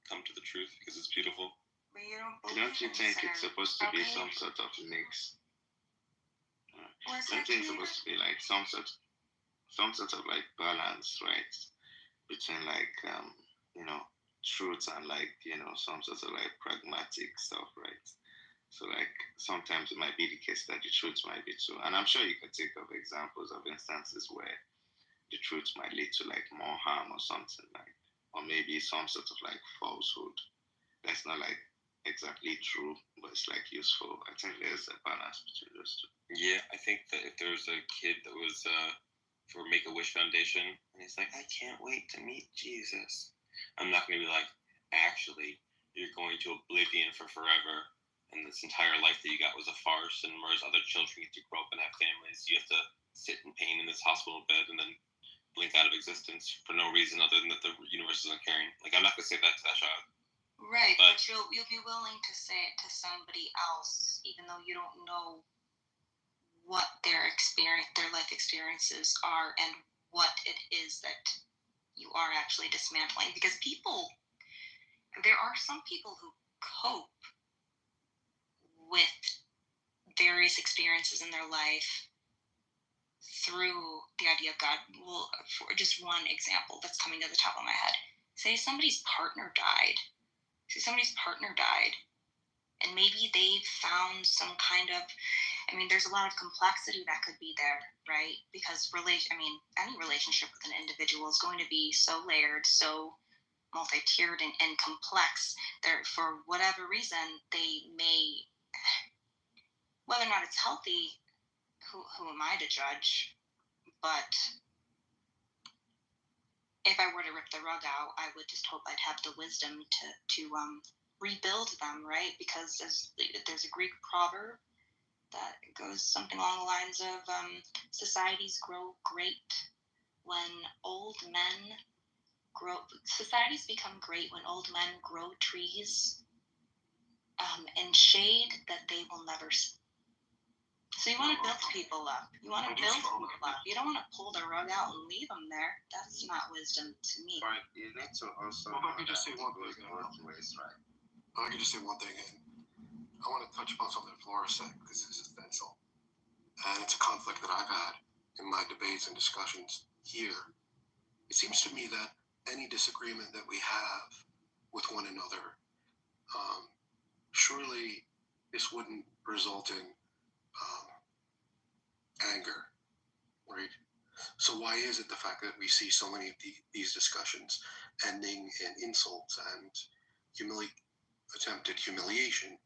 come to the truth because it's beautiful. But you don't Don't you think it's supposed to be some sort of mix? Don't you think it's supposed to be like some sort of like balance, right? Between like truth and like some sort of like pragmatic stuff, right? So like sometimes it might be the case that the truth might be true, and I'm sure you can think of examples of instances where the truth might lead to like more harm or something like, or maybe some sort of like falsehood that's not like exactly true, but it's like useful. I think there's a balance between those two. Yeah, I think that if there's a kid that was for Make-A-Wish Foundation, and he's like, I can't wait to meet Jesus, I'm not going to be like, actually, you're going to oblivion for forever, and this entire life that you got was a farce, and whereas other children get to grow up and have families, you have to sit in pain in this hospital bed and then blink out of existence for no reason other than that the universe isn't caring. Like, I'm not gonna say that to that child. Right, but you'll be willing to say it to somebody else, even though you don't know what their life experiences are, and what it is that you are actually dismantling. Because there are some people who cope with various experiences in their life through the idea of God. Well, for just one example that's coming to the top of my head, say somebody's partner died, and maybe they found some kind of, there's a lot of complexity that could be there, right? Because any relationship with an individual is going to be so layered, so multi-tiered and complex. There, for whatever reason, they may, whether or not it's healthy, who am I to judge? But if I were to rip the rug out, I would just hope I'd have the wisdom to rebuild them, right? Because there's a Greek proverb that goes something along the lines of societies grow great when old men grow. Societies become great when old men grow trees in shade that they will never see. So you want to build people up. You don't want to pull the rug out and leave them there. That's not wisdom to me. But you need to also. Well, I can just say one thing. Both ways, right? I can just say one thing, and I want to touch upon something Flora said because it's essential, and it's a conflict that I've had in my debates and discussions here. It seems to me that any disagreement that we have with one another, surely this wouldn't result in anger, right? So why is it the fact that we see so many of these discussions ending in insults and attempted humiliation?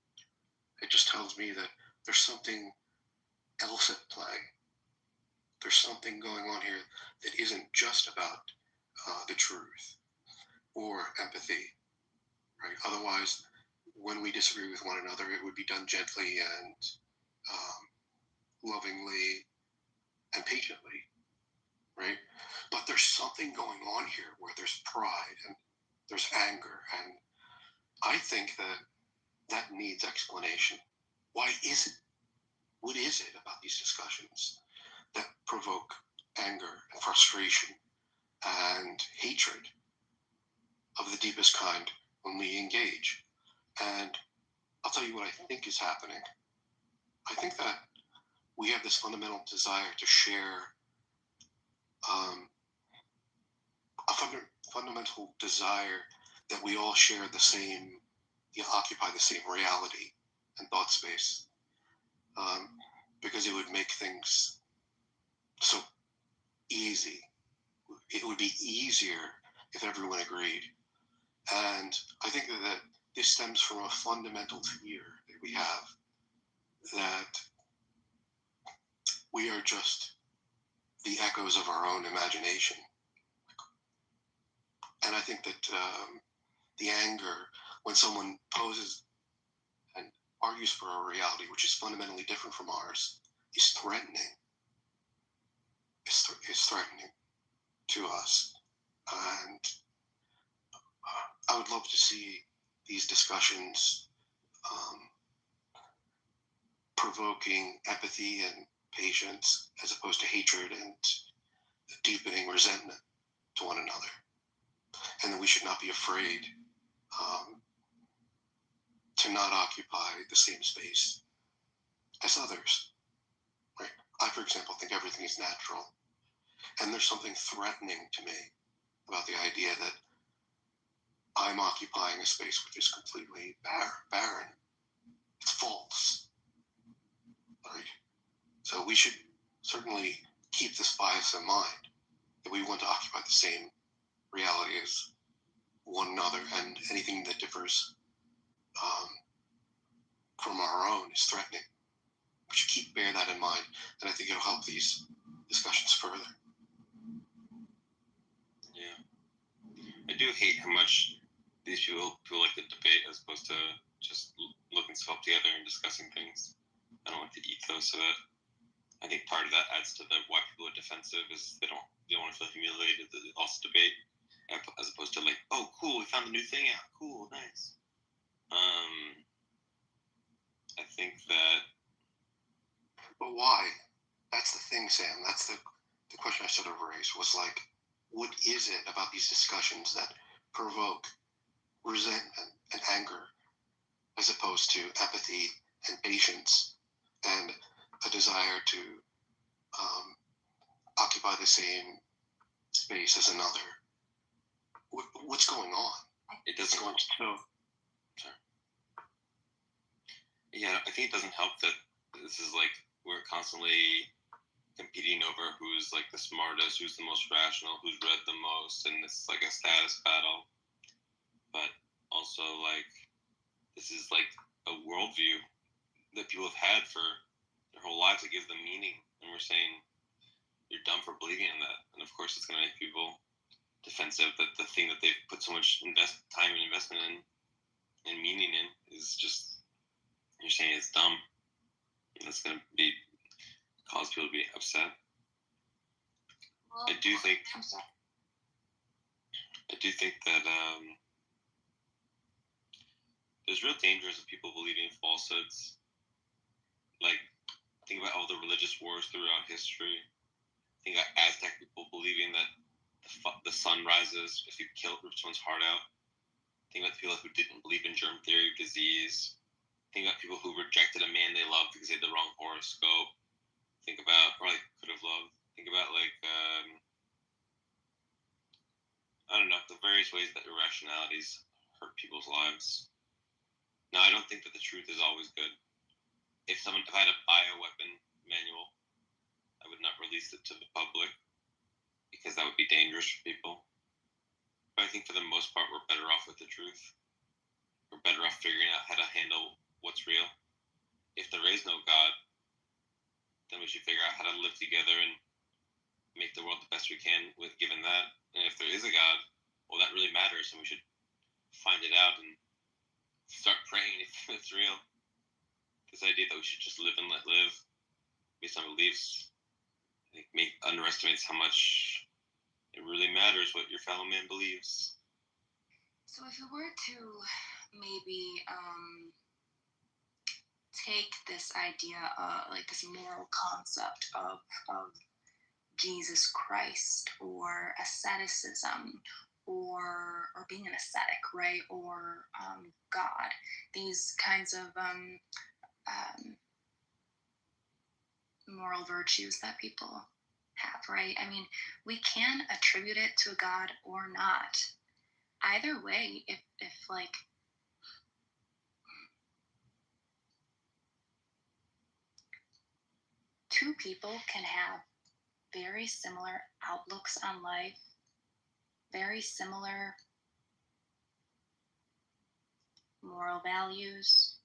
It just tells me that there's something else at play. There's something going on here that isn't just about the truth or empathy, right? Otherwise, when we disagree with one another, it would be done gently and lovingly and patiently, right? But there's something going on here where there's pride and there's anger, and I think that needs explanation. Why is it? What is it about these discussions that provoke anger and frustration and hatred of the deepest kind when we engage? And I'll tell you what I think is happening. I think that we have this fundamental desire to share a fundamental desire that we all share the same, occupy the same reality and thought space, because it would make things so easy. It would be easier if everyone agreed. And I think that this stems from a fundamental fear that we have, that we are just the echoes of our own imagination. And I think that the anger, when someone poses and argues for a reality which is fundamentally different from ours, is threatening. It's threatening to us. And I would love to see these discussions provoking empathy and patience as opposed to hatred and deepening resentment to one another. And that we should not be afraid to not occupy the same space as others. Right? I, for example, think everything is natural. And there's something threatening to me about the idea that I'm occupying a space which is completely barren. It's false. Right? So we should certainly keep this bias in mind, that we want to occupy the same reality as one another, and anything that differs from our own is threatening. We should bear that in mind, and I think it'll help these discussions further. Yeah. I do hate how much these people feel like the debate as opposed to just looking stuff together and discussing things. I don't like the ethos of it. I think part of that adds to why people are defensive is they don't want to feel humiliated that they lost debate, as opposed to like, oh, cool, we found the new thing out, cool, nice. I think that. But why? That's the thing, Sam. That's the question I sort of raised was like, what is it about these discussions that provoke resentment and anger as opposed to empathy and patience and a desire to occupy the same space as another? What's going on? It doesn't. Sorry. Yeah, I think it doesn't help that this is like we're constantly competing over who's like the smartest, who's the most rational, who's read the most, and it's like a status battle. But also, like, this is like a worldview that people have had for their whole lives that gives them meaning, and we're saying you're dumb for believing in that. And of course, it's going to make people defensive that the thing that they've put so much time and investment in and meaning in is just, you're saying it's dumb. And that's going to cause people to be upset. Well, I do think I'm sorry. that there's real dangers of people believing falsehoods. Like, think about all the religious wars throughout history. Think about Aztec people believing that the sun rises if you rip someone's heart out. Think about people who didn't believe in germ theory of disease. Think about people who rejected a man they loved because they had the wrong horoscope. Think about, or like could have loved. Think about like, I don't know, the various ways that irrationalities hurt people's lives. Now, I don't think that the truth is always good. If I had a bioweapon manual, I would not release it to the public because that would be dangerous for people. But I think for the most part, we're better off with the truth. We're better off figuring out how to handle what's real. If there is no God, then we should figure out how to live together and make the world the best we can with given that. And if there is a God, well, that really matters, and we should find it out and start praying if it's real. This idea that we should just live and let live based on beliefs, I think, underestimates how much it really matters what your fellow man believes. So if you were to maybe take this idea, like this moral concept of Jesus Christ or asceticism or being an ascetic, right, or God, these kinds of moral virtues that people have, right? I mean, we can attribute it to God or not. Either way, if like two people can have very similar outlooks on life, very similar moral values,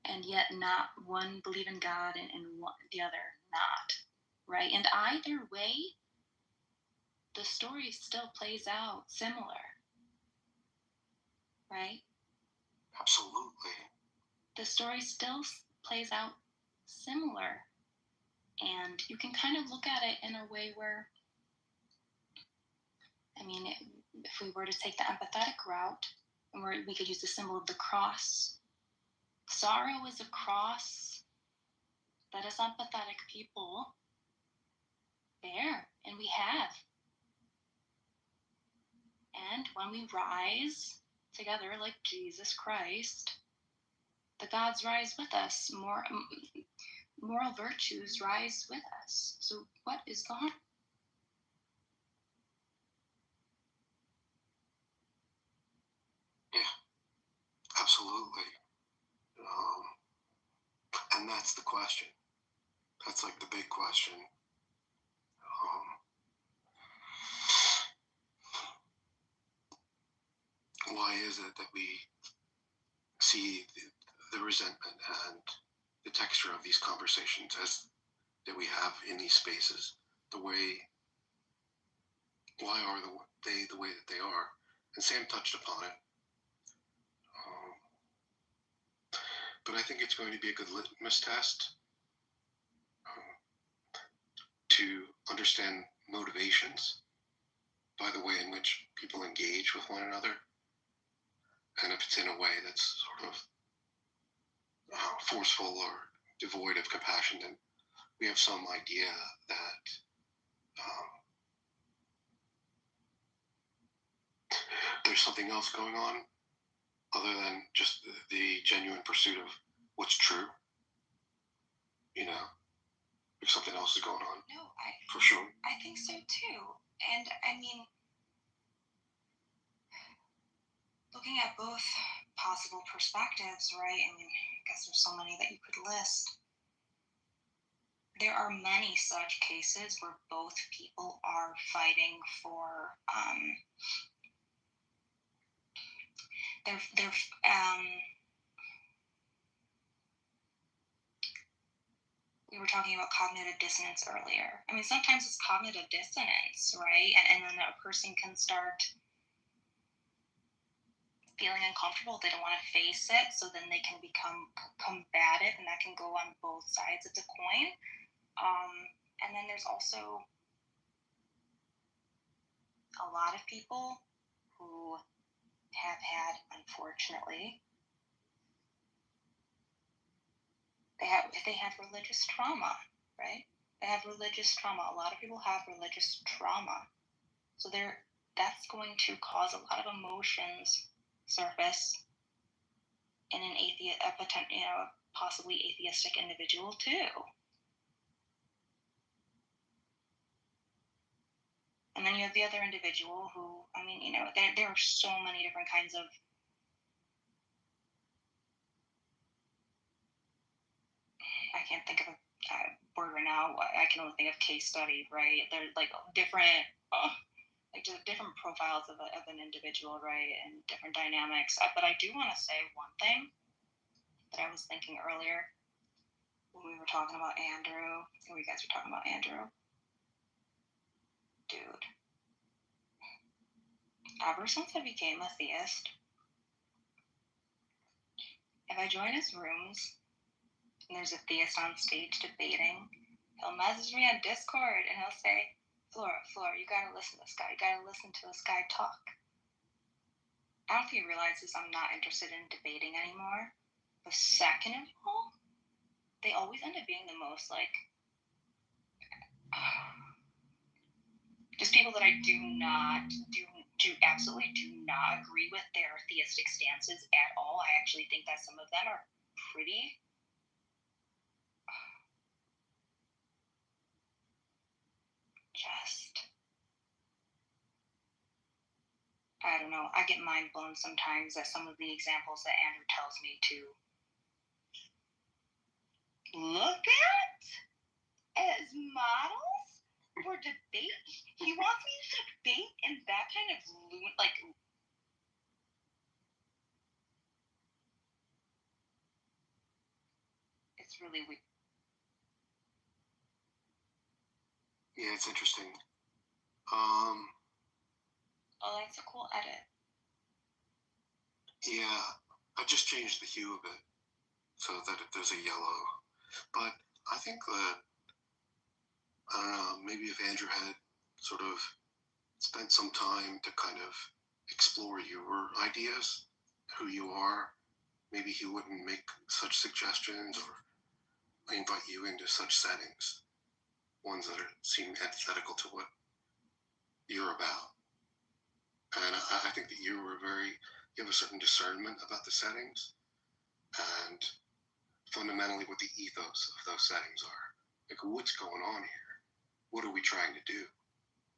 and yet not one believe in God and the other not, right? And either way, the story still plays out similar, right? Absolutely. The story still plays out similar. And you can kind of look at it in a way where, I mean, if we were to take the empathetic route, and we could use the symbol of the cross. Sorrow is a cross that us empathetic people bear, and we have. And when we rise together like Jesus Christ, the gods rise with us. Moral virtues rise with us. So what is the harm? Yeah, absolutely. And that's the question. That's like the big question. Why is it that we see the resentment and the texture of these conversations as that we have in these spaces, why are they the way that they are? And Sam touched upon it. But I think it's going to be a good litmus test to understand motivations by the way in which people engage with one another. And if it's in a way that's sort of forceful or devoid of compassion, then we have some idea that there's something else going on other than just the genuine pursuit of what's true. You know, if something else is going on. No, for sure. I think so too. And I mean, looking at both possible perspectives, right? I mean, I guess there's so many that you could list. There are many such cases where both people are fighting for we were talking about cognitive dissonance earlier. I mean, sometimes it's cognitive dissonance, right? And then a person can start feeling uncomfortable. They don't want to face it, so then they can become combative, and that can go on both sides of the coin. And then there's also a lot of people who have had, unfortunately, they have religious trauma, right? They have religious trauma. A lot of people have religious trauma. So that's going to cause a lot of emotions surface in an possibly atheistic individual too. And then you have the other individual who, I mean, you know, there are so many different kinds of I can't think of a word right now. I can only think of case study, right? They're like different profiles of an individual, right? And different dynamics. But I do want to say one thing that I was thinking earlier when we were talking about Andrew, when you guys were talking about Andrew. Dude. Ever since I became a theist, if I join his rooms, and there's a theist on stage debating, he'll message me on Discord and he'll say, Flora, you gotta listen to this guy. You gotta listen to this guy talk. I don't know if he realizes I'm not interested in debating anymore. But second of all, they always end up being the most just people that I absolutely do not agree with their theistic stances at all. I actually think that some of them are pretty I don't know, I get mind blown sometimes at some of the examples that Andrew tells me to look at as models for debate. He wants me to debate in that kind of it's really weird. Yeah, it's interesting. Oh, that's a cool edit. Yeah, I just changed the hue of it so that there's a yellow. But I think that, I don't know, maybe if Andrew had sort of spent some time to kind of explore your ideas, who you are, maybe he wouldn't make such suggestions or invite you into such settings, ones that seem antithetical to what you're about. And I think that you have a certain discernment about the settings and fundamentally what the ethos of those settings are. Like, what's going on here? What are we trying to do?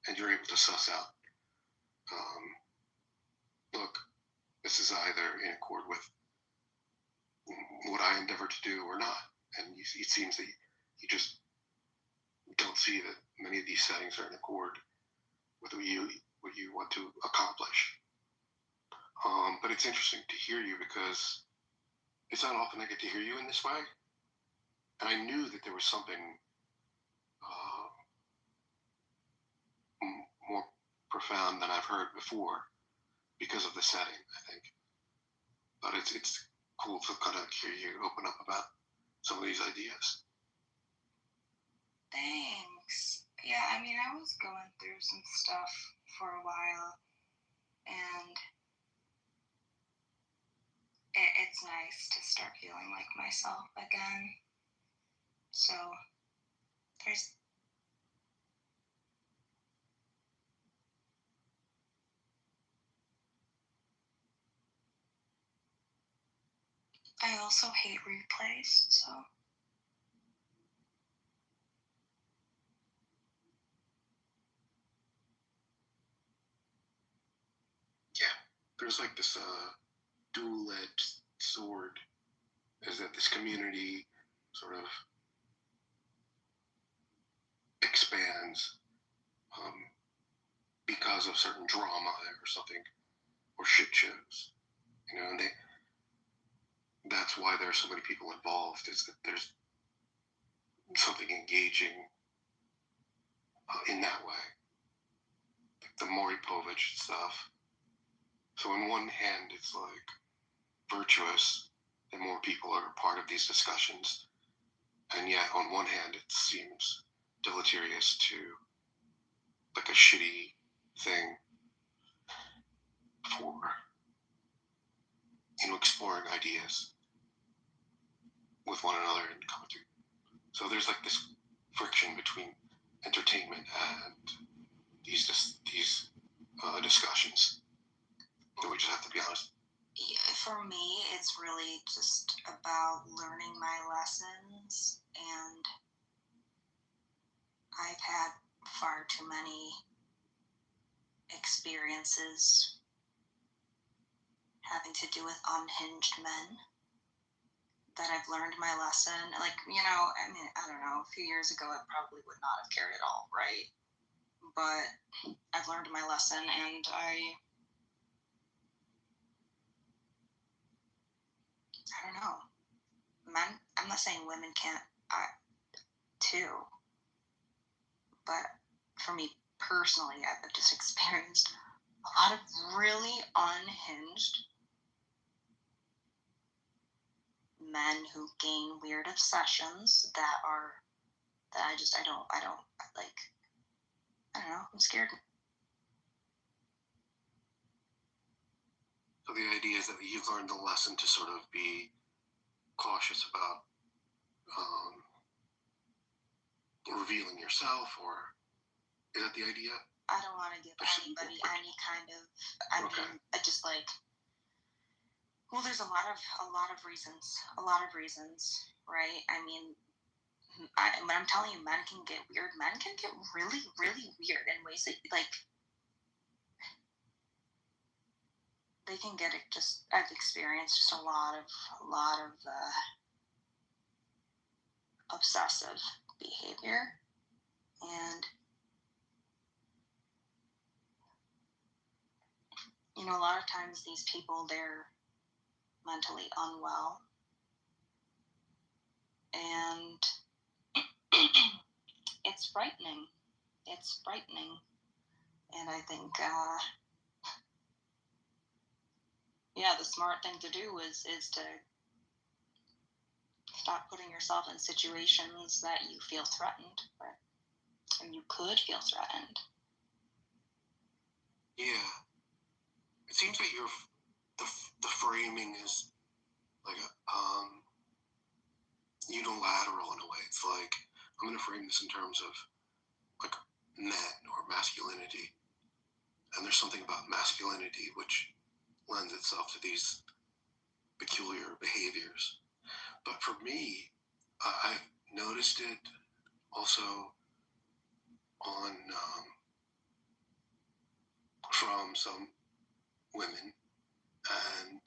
And you're able to suss out, look, this is either in accord with what I endeavor to do or not. And it seems that you just don't see that many of these settings are in accord with what you want to accomplish. But it's interesting to hear you because it's not often I get to hear you in this way. And I knew that there was something more profound than I've heard before because of the setting, I think. But it's cool to kind of hear you open up about some of these ideas. Thanks. through some stuff for a while, and it's nice to start feeling like myself again. So there's I also hate replays, so there's like this dual-edged sword, is that this community sort of expands because of certain drama or something, or shit shows, you know, and that's why there are so many people involved, is that there's something engaging in that way, like the Maury Povich stuff. So on one hand, it's like virtuous that more people are part of these discussions, and yet on one hand, it seems deleterious to like a shitty thing for, you know, exploring ideas with one another and coming to. So there's like this friction between entertainment and these discussions. We just have to be honest. yeah, for me, it's really just about learning my lessons, and I've had far too many experiences having to do with unhinged men that I've learned my lesson. Like, you know, I mean, I don't know, a few years ago, I probably would not have cared at all, right? But I've learned my lesson, and I don't know. Men, I'm not saying women can't too, but for me personally, I've just experienced a lot of really unhinged men who gain weird obsessions that I don't like. I don't know. I'm scared. So the idea is that you've learned the lesson to sort of be cautious about revealing yourself, or is that the idea? I don't want to give anybody any kind of. I mean, I just like. Well, there's a lot of reasons, right? I mean, when I'm telling you, men can get weird. Men can get really, really weird in ways that, like, they can get it. Just I've experienced just a lot of obsessive behavior, and you know, a lot of times these people, they're mentally unwell, and it's frightening. And I think the smart thing to do is to stop putting yourself in situations that you feel threatened, or you could feel threatened. Yeah, it seems that the framing is like unilateral in a way. It's like, I'm going to frame this in terms of like men or masculinity, and there's something about masculinity which lends itself to these peculiar behaviors. But for me, I've noticed it also on from some women, and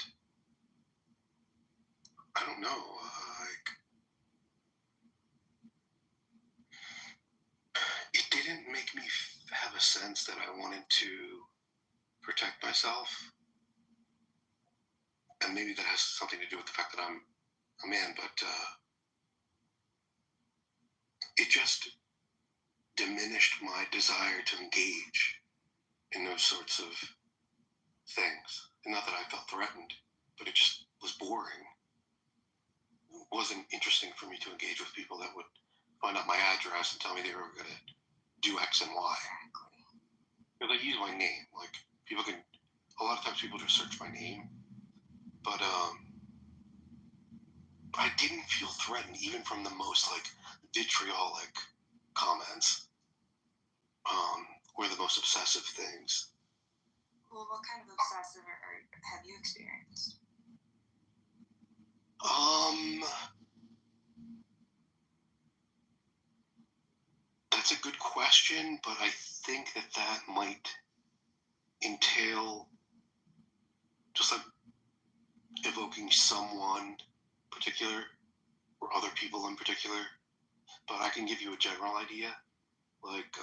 I don't know, like, it didn't make me have a sense that I wanted to protect myself, and maybe that has something to do with the fact that I'm a man, but it just diminished my desire to engage in those sorts of things. And not that I felt threatened, but it just was boring. It wasn't interesting for me to engage with people that would find out my address and tell me they were going to do X and Y. they use my name. Like, people can, a lot of times people just search my name. But, I didn't feel threatened even from the most, like, vitriolic comments, or the most obsessive things. Well, what kind of obsessive have you experienced? That's a good question, but I think that might entail just like evoking someone particular or other people in particular. But I can give you a general idea. Like,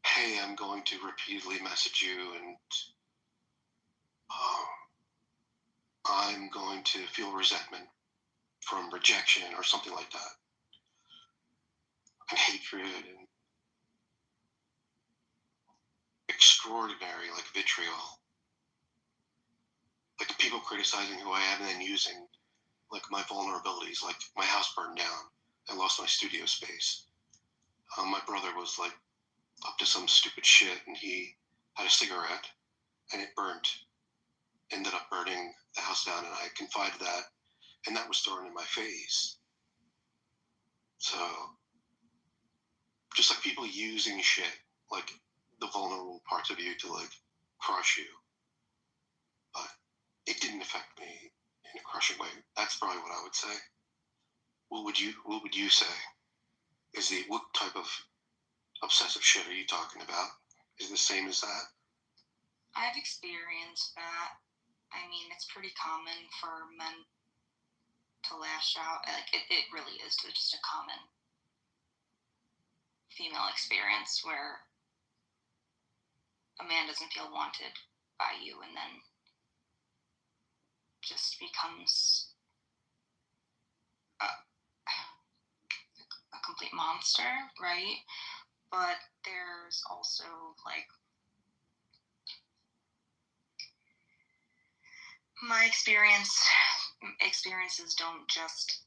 hey, I'm going to repeatedly message you, and I'm going to feel resentment from rejection or something like that. And hatred and extraordinary, like, vitriol. Like, people criticizing who I am and then using, like, my vulnerabilities. Like, my house burned down. I lost my studio space. My brother was, like, up to some stupid shit, and he had a cigarette, and it ended up burning the house down, and I confided that, and that was thrown in my face. So, just like people using shit, like the vulnerable parts of you to, like, crush you. But it didn't affect me in a crushing way. That's probably what I would say. What would you say? What type of obsessive shit are you talking about? Is it the same as that? I've experienced that. I mean, it's pretty common for men to lash out. Like, it really is just a common female experience where a man doesn't feel wanted by you and then just becomes a complete monster, right? But there's also, like, my experiences don't just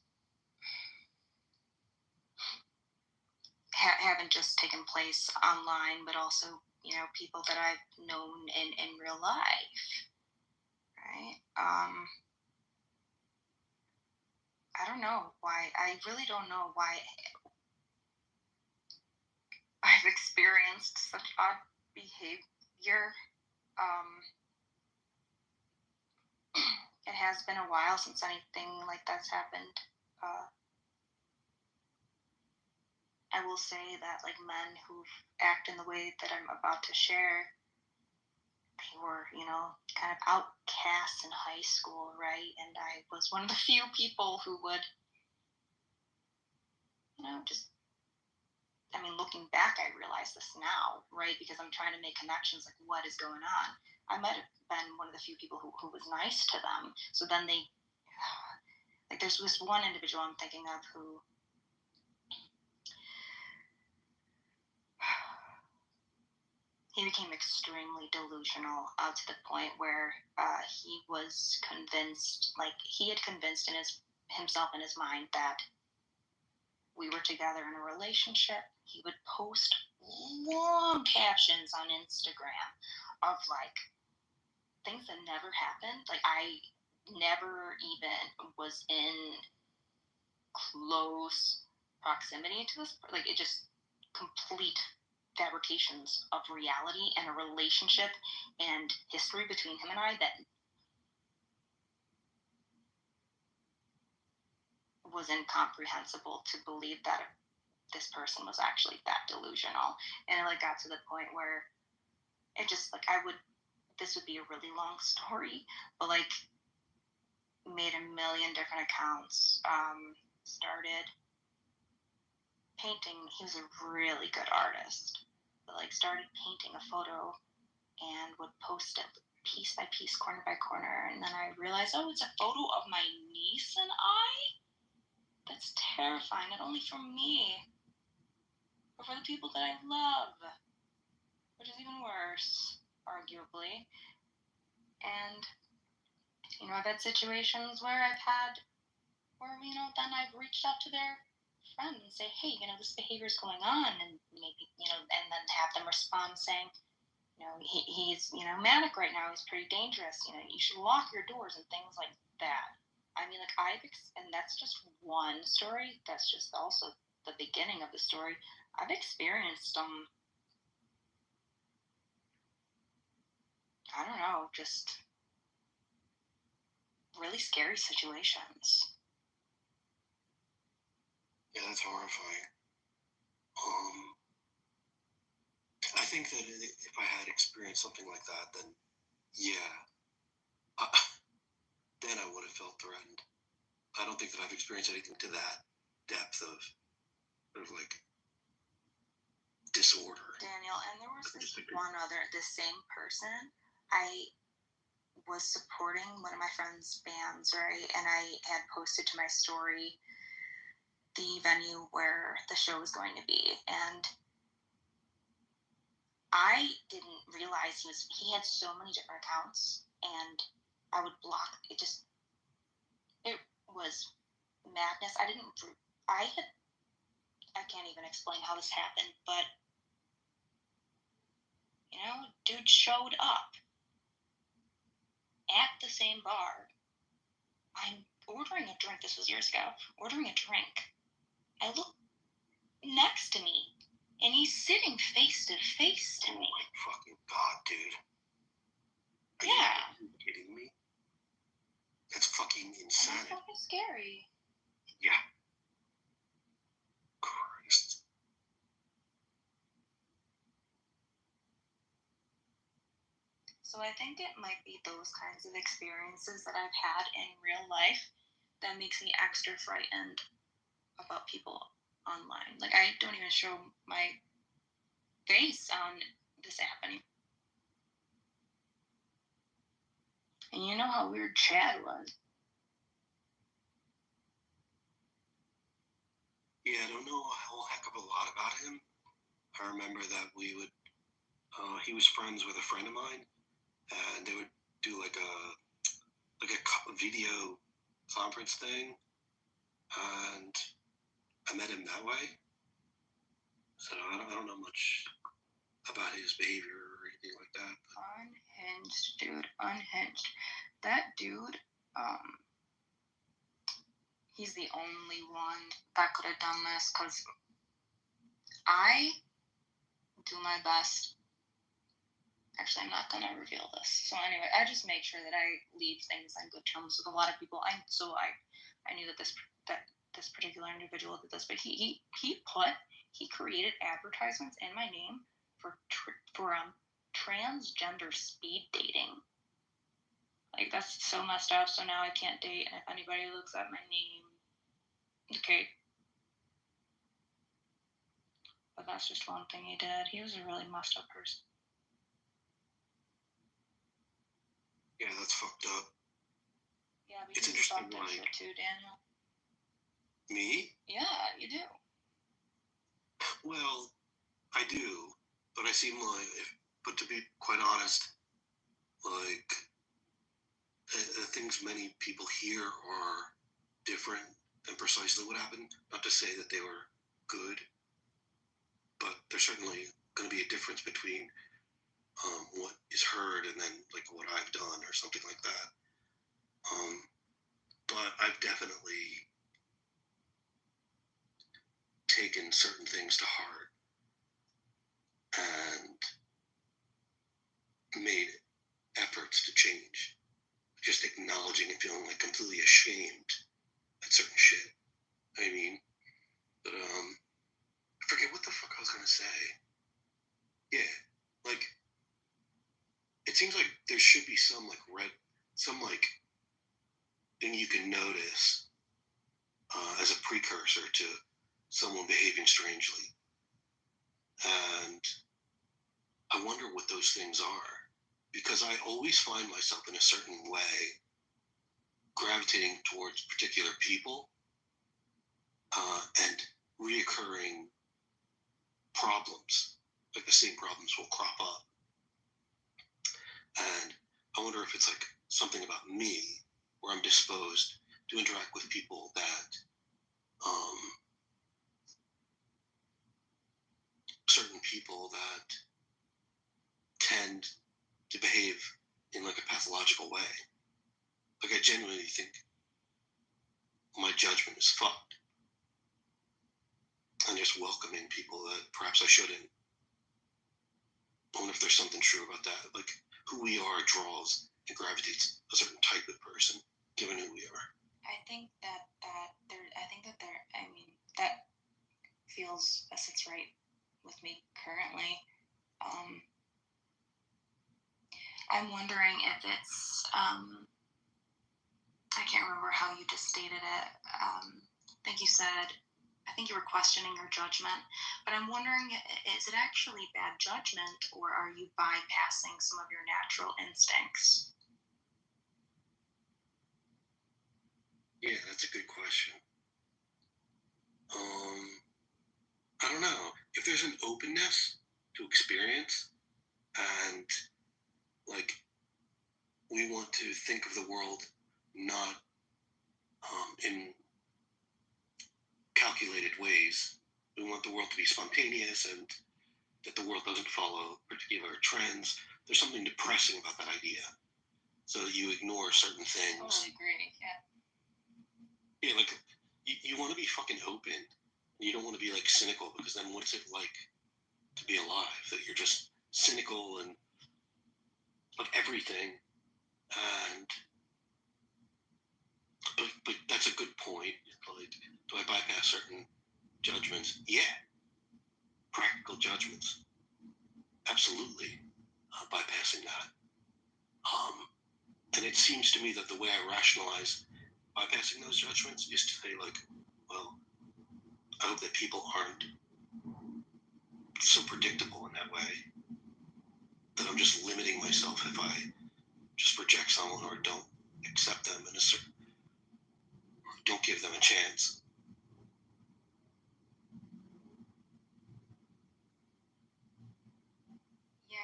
haven't just taken place online, but also, you know, people that I've known in real life, right? I don't know why. I really don't know why I've experienced such odd behavior. It has been a while since anything like that's happened. I will say that, like, men who act in the way that I'm about to share, they were, you know, kind of outcasts in high school, right? And I was one of the few people who would, you know, just, I mean, looking back, I realize this now, right? Because I'm trying to make connections, like, what is going on? I might have been one of the few people who was nice to them. So then they, like, there's this one individual I'm thinking of who, he became extremely delusional to the point where he was convinced, like, he had convinced himself in his mind that we were together in a relationship. He would post long captions on Instagram of, like, things that never happened. Like, I never even was in close proximity to this. Like, it just complete fabrications of reality and a relationship and history between him and I that was incomprehensible to believe that this person was actually that delusional. And it, like, got to the point where it just, like, this would be a really long story, but, like, made a million different accounts, started painting. He was a really good artist, but, like, started painting a photo and would post it piece by piece, corner by corner, and then I realized, oh, it's a photo of my niece and I? That's terrifying, not only for me, but for the people that I love, which is even worse, arguably. And, you know, I've had situations where I've had Or, then I've reached out to their friend and say, hey, this behavior is going on, and maybe, and then have them respond saying, he's, manic right now, he's pretty dangerous, you should lock your doors and things like that. And that's just one story. That's just also the beginning of the story. I've experienced some, I don't know, just really scary situations. Yeah, that's horrifying. I think that if I had experienced something like that, then yeah, then I would have felt threatened. I don't think that I've experienced anything to that depth of like disorder. Daniel, and there was this same person. I was supporting one of my friend's bands, right? And I had posted to my story the venue where the show was going to be, and I didn't realize he had so many different accounts, and I would block it. It was madness. I can't even explain how this happened, but dude showed up at the same bar. I'm ordering a drink. This was years ago. Ordering a drink. I look next to me, and he's sitting face to face to me. Oh my fucking God, dude. Are you kidding me? That's fucking insane. That's fucking scary. Yeah. Christ. So I think it might be those kinds of experiences that I've had in real life that makes me extra frightened about people online. I don't even show my face on this app anymore. And you know how weird Chad was. Yeah, I don't know a whole heck of a lot about him. I remember that he was friends with a friend of mine, and they would do like a video conference thing, and I met him that way. So I don't know much about his behavior or anything like that. Unhinged, dude. Unhinged. That dude, he's the only one that could have done this, because I do my best. Actually, I'm not going to reveal this. So anyway, I just make sure that I leave things on good terms with a lot of people. I knew that this particular individual did this, but he created advertisements in my name for transgender speed dating. That's so messed up. So now I can't date, and if anybody looks at my name, okay. But that's just one thing he did. He was a really messed up person. Yeah, that's fucked up. Yeah, but it's you interesting. fucked up shit too, Daniel. Me? Yeah, you do. Well, I do, but I seem but to be quite honest, the things many people hear are different than precisely what happened. Not to say that they were good, but there's certainly going to be a difference between what is heard and then what I've done or something like that. But I've definitely taken certain things to heart and made efforts to change. Just acknowledging and feeling completely ashamed at certain shit. But I forget what the fuck I was gonna say. Yeah, it seems like there should be some thing you can notice as a precursor to someone behaving strangely. And I wonder what those things are, because I always find myself in a certain way gravitating towards particular people and reoccurring problems. The same problems will crop up. And I wonder if it's something about me where I'm disposed to interact with people that certain people that tend to behave in like a pathological way. Like I genuinely think my judgment is fucked. And just welcoming people that perhaps I shouldn't. I wonder if there's something true about that. Like who we are draws and gravitates a certain type of person, given who we are. I think that that feels as it's right with me currently. I'm wondering if it's I can't remember how you just stated it. I think you were questioning your judgment, but I'm wondering, is it actually bad judgment, or are you bypassing some of your natural instincts? Yeah, that's a good question. I don't know. If there's an openness to experience and like we want to think of the world not in calculated ways. We want the world to be spontaneous and that the world doesn't follow particular trends. There's something depressing about that idea. So that you ignore certain things. Totally agree, yeah. Yeah, like you want to be fucking open. You don't want to be like cynical, because then what's it like to be alive? That you're just cynical and of everything. And but that's a good point. Like, do I bypass certain judgments? Yeah. Practical judgments. Absolutely. Bypassing that. And it seems to me that the way I rationalize bypassing those judgments is to say, like, well, I hope that people aren't so predictable in that way that I'm just limiting myself if I just reject someone or don't accept them in a certain, or don't give them a chance. Yeah,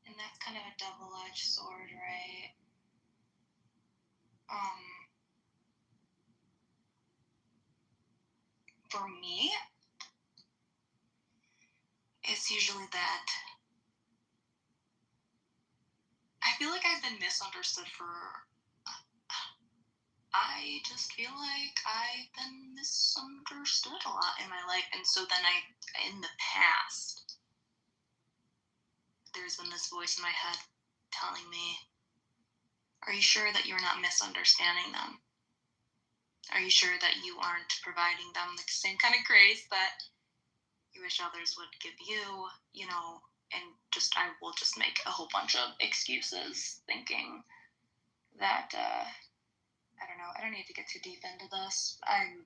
and that's kind of a double-edged sword, right? For me, it's usually that I feel like I've been misunderstood I just feel like I've been misunderstood a lot in my life. And so then in the past, there's been this voice in my head telling me, are you sure that you're not misunderstanding them? Are you sure that you aren't providing them the same kind of grace that you wish others would give you, and I will just make a whole bunch of excuses thinking that, I don't know, I don't need to get too deep into this. I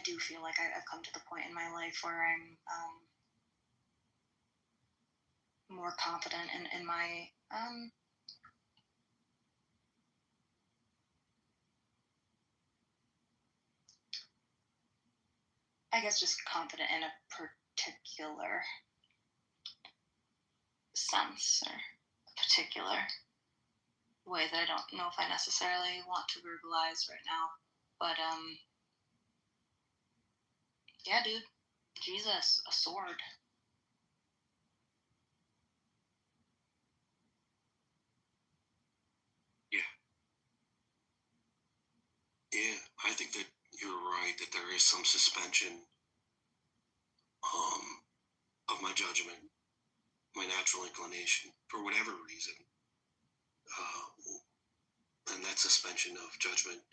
do feel like I've come to the point in my life where I'm more confident in my I guess just confident in a particular sense or a particular way that I don't know if I necessarily want to verbalize right now. But yeah, dude, Jesus, a sword. Yeah, I think that you're right, that there is some suspension of my judgment, my natural inclination, for whatever reason. And that suspension of judgment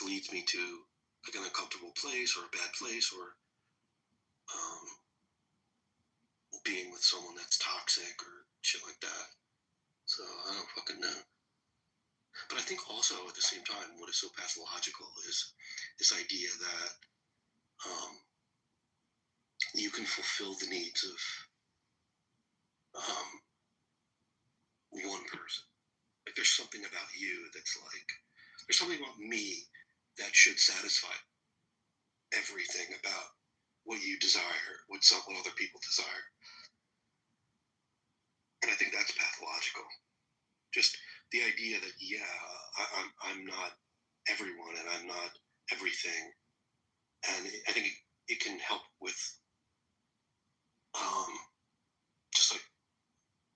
leads me to like an uncomfortable place or a bad place, or being with someone that's toxic or shit like that. So I don't fucking know. But I think also at the same time, what is so pathological is this idea that you can fulfill the needs of one person. Like there's something about you that's like, there's something about me that should satisfy everything about what you desire, what other people desire. And I think that's pathological. thing, and I think it can help with just like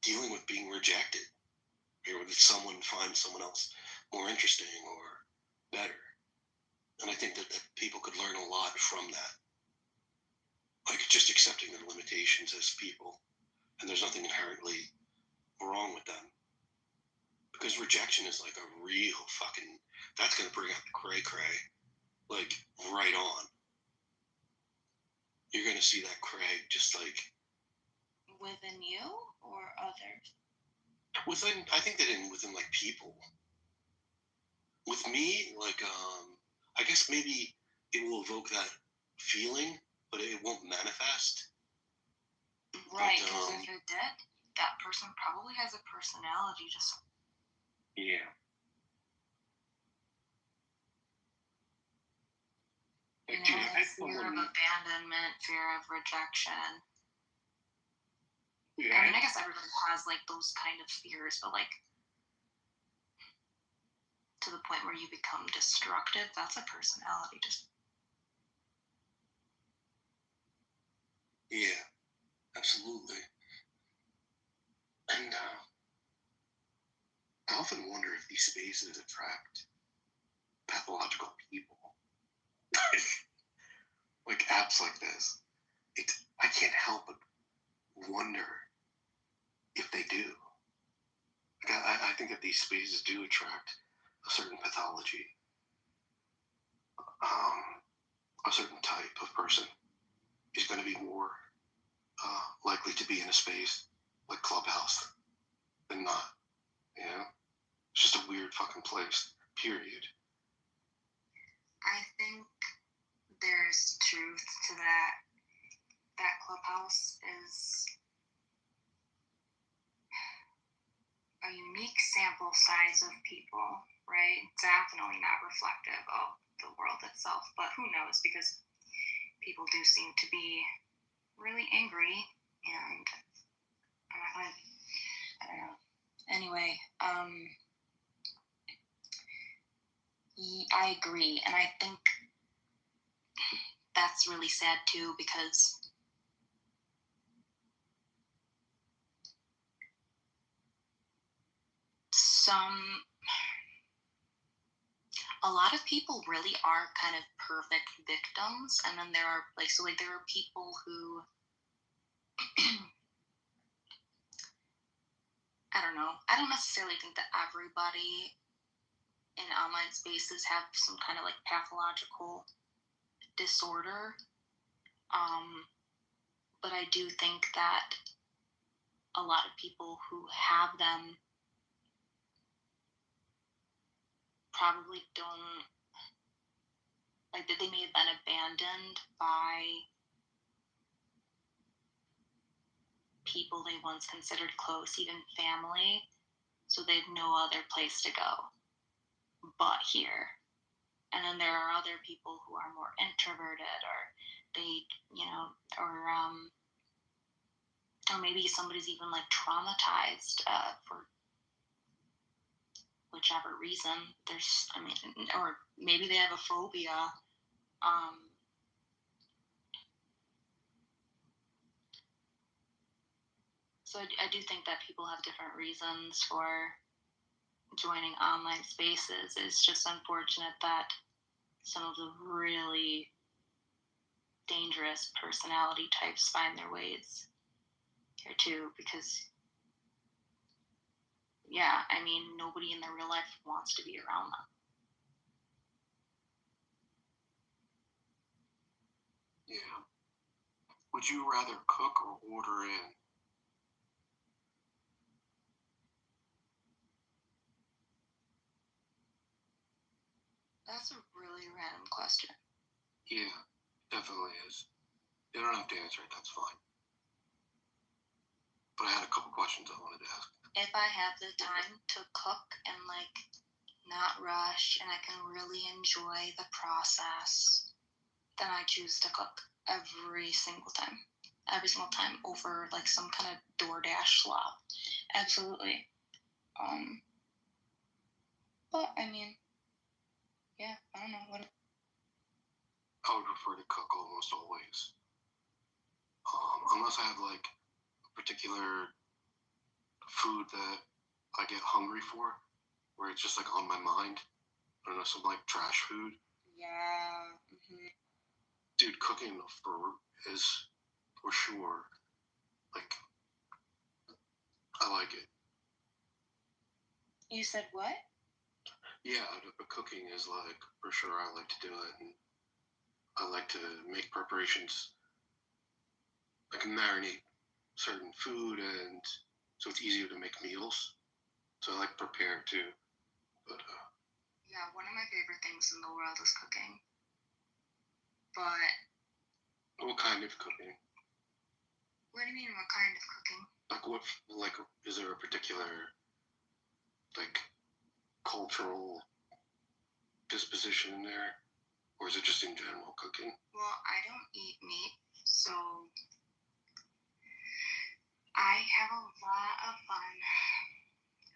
dealing with being rejected, or if someone finds someone else more interesting or better. And I think that people could learn a lot from that. Like just accepting their limitations as people. And there's nothing inherently wrong with them. Because rejection is like a real fucking, that's going to bring out the cray-cray. Like, right on. You're going to see that cray just like... Within you or others? Within, I think that within like people. With me, like, I guess maybe it will evoke that feeling, but it won't manifest. Right, because if it did, that person probably has a personality just... Yeah. You know, fear of abandonment, fear of rejection. Yeah. I mean, I guess everybody has, like, those kind of fears, but, like, to the point where you become destructive, that's a personality. Yeah, absolutely. And I often wonder if these spaces attract pathological people. Like apps like this. I can't help but wonder if they do. Like I think that these spaces do attract a certain pathology, a certain type of person is going to be more likely to be in a space like Clubhouse than not. You know? It's just a weird fucking place, period. I think there's truth to that. That Clubhouse is a unique sample size of people, right? Definitely not reflective of the world itself, but who knows, because people do seem to be really angry, and I don't know. Anyway, I agree, and I think that's really sad too, because a lot of people really are kind of perfect victims, and then there are there are people who I don't know. I don't necessarily think that everybody in online spaces have some kind of like pathological disorder. But I do think that a lot of people who have them probably don't, like, that they may have been abandoned by people they once considered close, even family, so they have no other place to go but here. And then there are other people who are more introverted, or they, or maybe somebody's even like traumatized for whichever reason. Or maybe they have a phobia. So I do think that people have different reasons for joining online spaces. It's just unfortunate that some of the really dangerous personality types find their ways here too, because nobody in their real life wants to be around them. Yeah. Would you rather cook or order in? That's a really random question. Yeah, definitely is. You don't have to answer it, that's fine. But I had a couple questions I wanted to ask. If I have the time to cook and not rush, and I can really enjoy the process, then I choose to cook every single time over some kind of DoorDash slop. Absolutely. But yeah, I don't know what. I would prefer to cook almost always. Unless I have like a particular food that I get hungry for, where it's just like on my mind. I don't know, some like trash food. Yeah. Dude, cooking is for sure. Like, I like it. You said what? Yeah, cooking is like for sure. I like to do it, and I like to make preparations. I can marinate certain food, and so it's easier to make meals. So I like to prepare too. But Yeah, one of my favorite things in the world is cooking. But what kind of cooking? what do you mean, what kind of cooking? Like is there a particular like cultural disposition in there, or is it just in general cooking? Well, I don't eat meat, so I have a lot of fun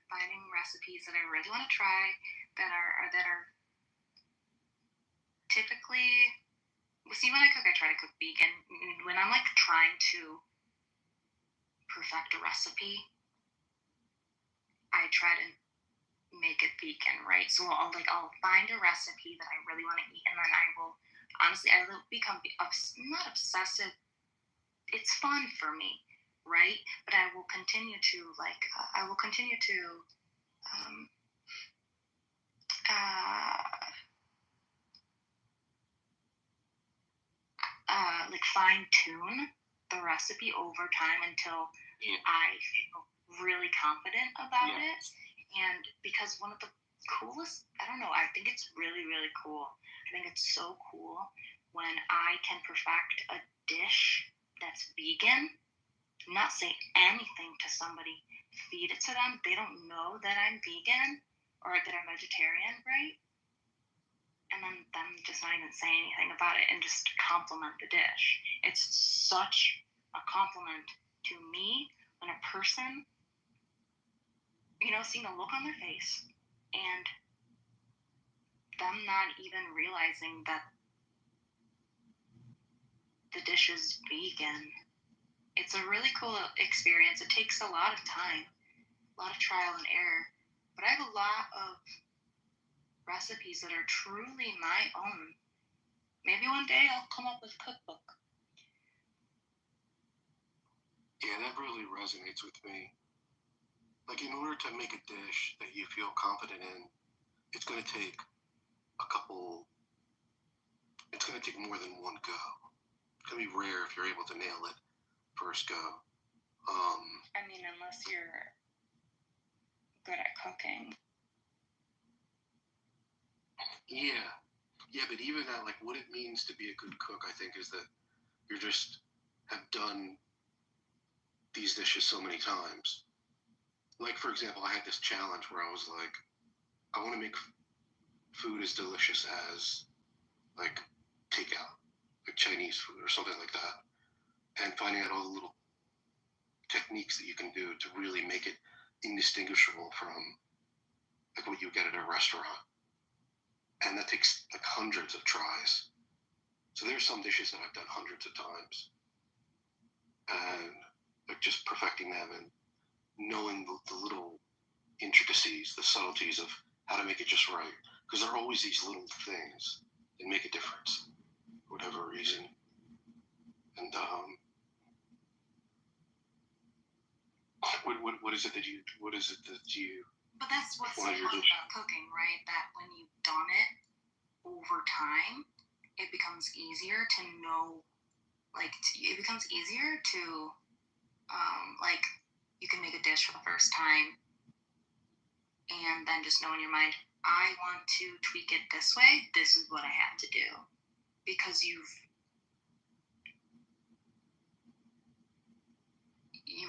finding recipes that I really want to try that are typically. See, when I cook, I try to cook vegan. When I'm like trying to perfect a recipe, I try to make it vegan, right? So I'll find a recipe that I really want to eat, and then I will become not obsessive. It's fun for me, right? But I will continue to fine tune the recipe over time until I feel really confident about it. And because one of the coolest, I don't know, I think it's really, really cool. I think it's so cool when I can perfect a dish that's vegan, not say anything to somebody, feed it to them. They don't know that I'm vegan or that I'm vegetarian, right? And then them just not even say anything about it and just compliment the dish. It's such a compliment to me when a person, seeing the look on their face and them not even realizing that the dish is vegan. It's a really cool experience. It takes a lot of time, a lot of trial and error, but I have a lot of recipes that are truly my own. Maybe one day I'll come up with a cookbook. Yeah, that really resonates with me. Like, in order to make a dish that you feel confident in, it's going to take more than one go. It's going to be rare if you're able to nail it first go. I mean, unless you're good at cooking. Yeah, but even that, like, what it means to be a good cook, I think, is that you just have done these dishes so many times. Like, for example, I had this challenge where I was like, I want to make food as delicious as, like, takeout, like Chinese food or something like that, and finding out all the little techniques that you can do to really make it indistinguishable from, like, what you get at a restaurant. And that takes like hundreds of tries. So there's some dishes that I've done hundreds of times, and like just perfecting them and knowing the little intricacies, the subtleties of how to make it just right. Because there are always these little things that make a difference, for whatever reason. And what is it that you? But that's what's so fun about cooking, right? That when you've done it over time, it becomes easier to know, it becomes easier to, you can make a dish for the first time and then just know in your mind, I want to tweak it this way, this is what I have to do. Because you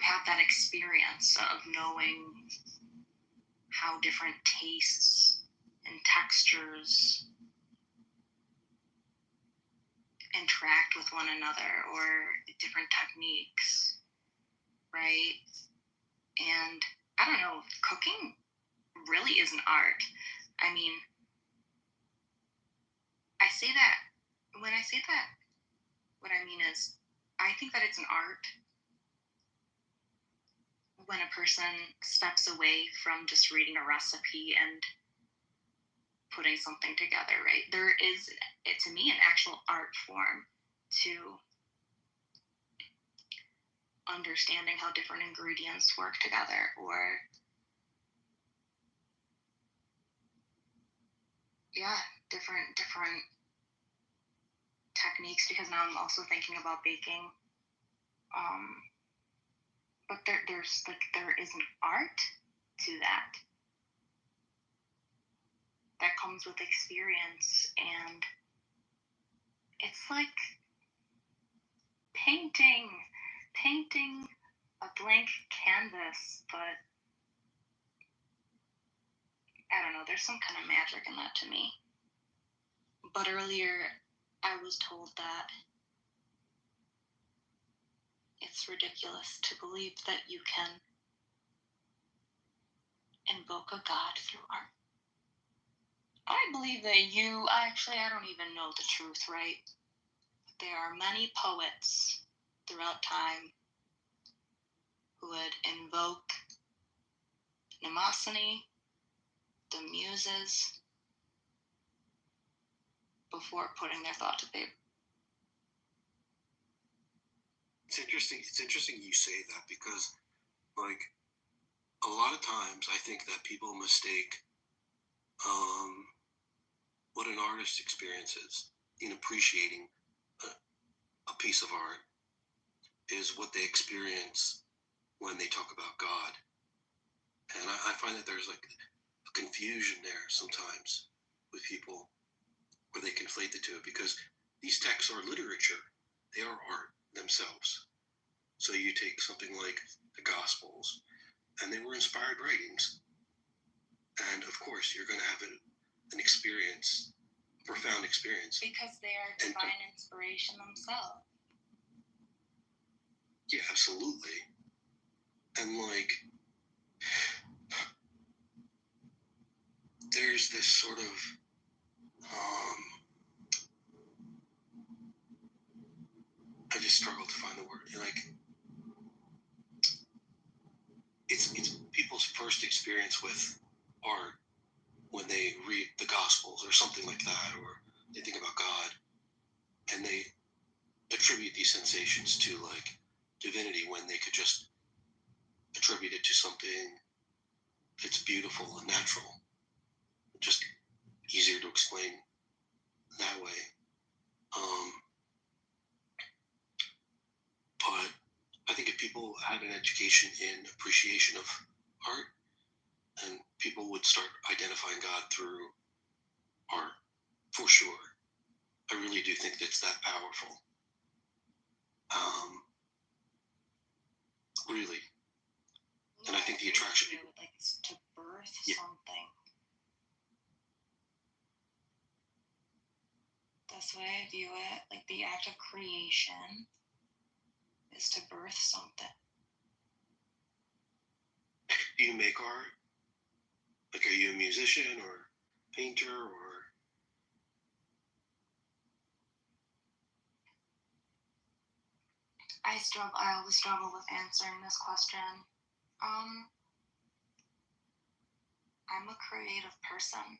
have that experience of knowing how different tastes and textures interact with one another, or different techniques, right? And I don't know, cooking really is an art. I mean, I say that when I say that, what I mean is, I think that it's an art when a person steps away from just reading a recipe and putting something together, right? There is, to me, an actual art form to understanding how different ingredients work together, or different techniques, because now I'm also thinking about baking. But there is an art to that comes with experience, and it's like painting a blank canvas, but I don't know, there's some kind of magic in that to me. But earlier I was told that it's ridiculous to believe that you can invoke a god through art. I believe that I don't even know the truth, right? There are many poets throughout time who would invoke Mnemosyne, the muses, before putting their thought to paper. It's interesting you say that, because, like, a lot of times I think that people mistake what an artist experiences in appreciating a piece of art is what they experience when they talk about God. And I find that there's like a confusion there sometimes with people where they conflate the two, because these texts are literature. They are art themselves. So you take something like the Gospels, and they were inspired writings. And of course, you're going to have an experience, a profound experience. Because they are divine inspiration themselves. Yeah, absolutely. And like, there's this sort of I just struggle to find the word. Like, it's people's first experience with art when they read the Gospels or something like that, or they think about God, and they attribute these sensations to like divinity when they could just attribute it to something that's beautiful and natural, just easier to explain that way. But I think if people had an education in appreciation of art, and people would start identifying God through art, for sure. I really do think that it's that powerful. Really. And I think the attraction... Like to birth something. That's the way I view it. Like the act of creation is to birth something. Do you make art? Like, are you a musician or painter or? I always struggle with answering this question. I'm a creative person.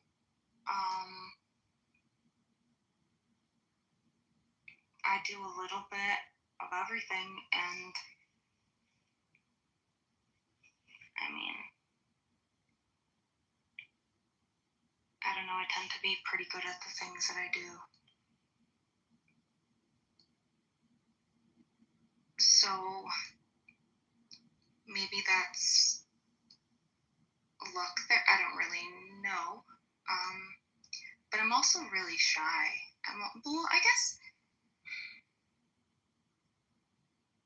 I do a little bit of everything, and I mean, I don't know, I tend to be pretty good at the things that I do. So maybe that's luck there. I don't really know. But I'm also really shy. Well, I guess,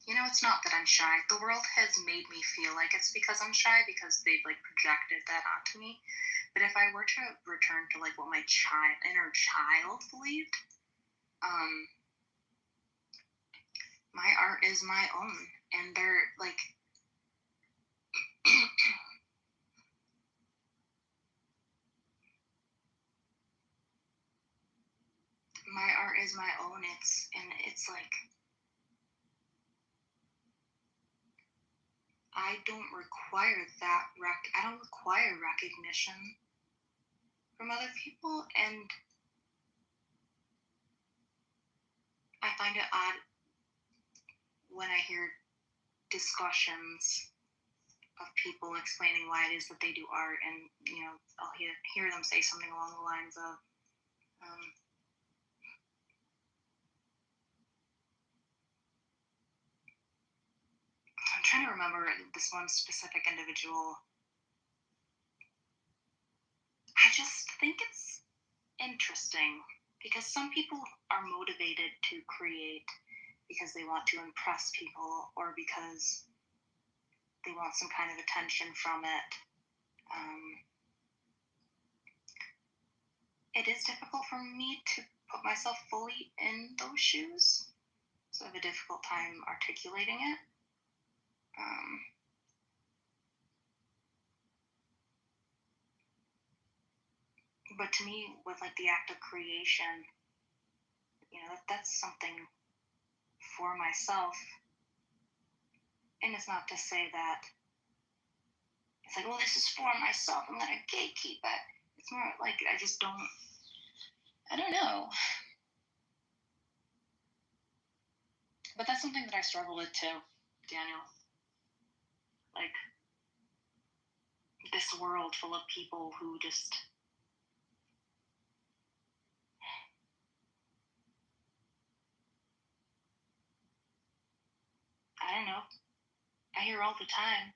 you know, it's not that I'm shy. The world has made me feel like it's because I'm shy, because they've like projected that onto me. But if I were to return to like what my inner child believed, my art is my own, and they're like my art is my own. It's like I don't require I don't require recognition from other people, and I find it odd when I hear discussions of people explaining why it is that they do art, and I'll hear them say something along the lines of, I'm trying to remember this one specific individual. I just think it's interesting because some people are motivated to create because they want to impress people or because they want some kind of attention from it. It is difficult for me to put myself fully in those shoes, so I have a difficult time articulating it. But to me, with like the act of creation, that's something for myself. And it's not to say that it's like, well, this is for myself, I'm gonna gatekeep it. It's more like I don't know. But that's something that I struggle with too, Daniel. Like, this world full of people who just I don't know. I hear all the time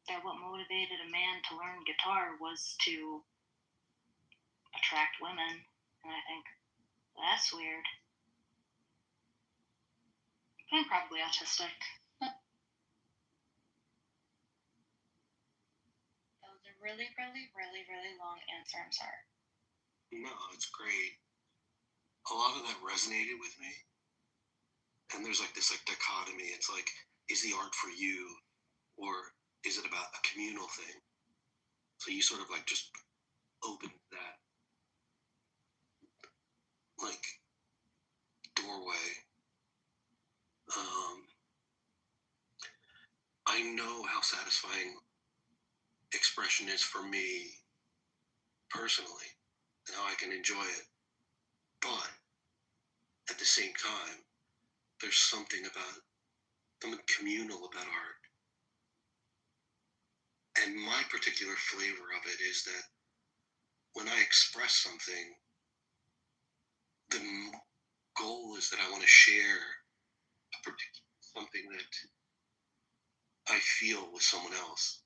that what motivated a man to learn guitar was to attract women, and I think that's weird. I'm probably autistic. That was a really, really, really, really long answer. I'm sorry. No, it's great. A lot of that resonated with me. And there's like this dichotomy. It's like, is the art for you, or is it about a communal thing? So you sort of just opened that doorway. I know how satisfying expression is for me personally, and how I can enjoy it. But at the same time, there's something communal about art. And my particular flavor of it is that when I express something, the goal is that I want to share something that I feel with someone else.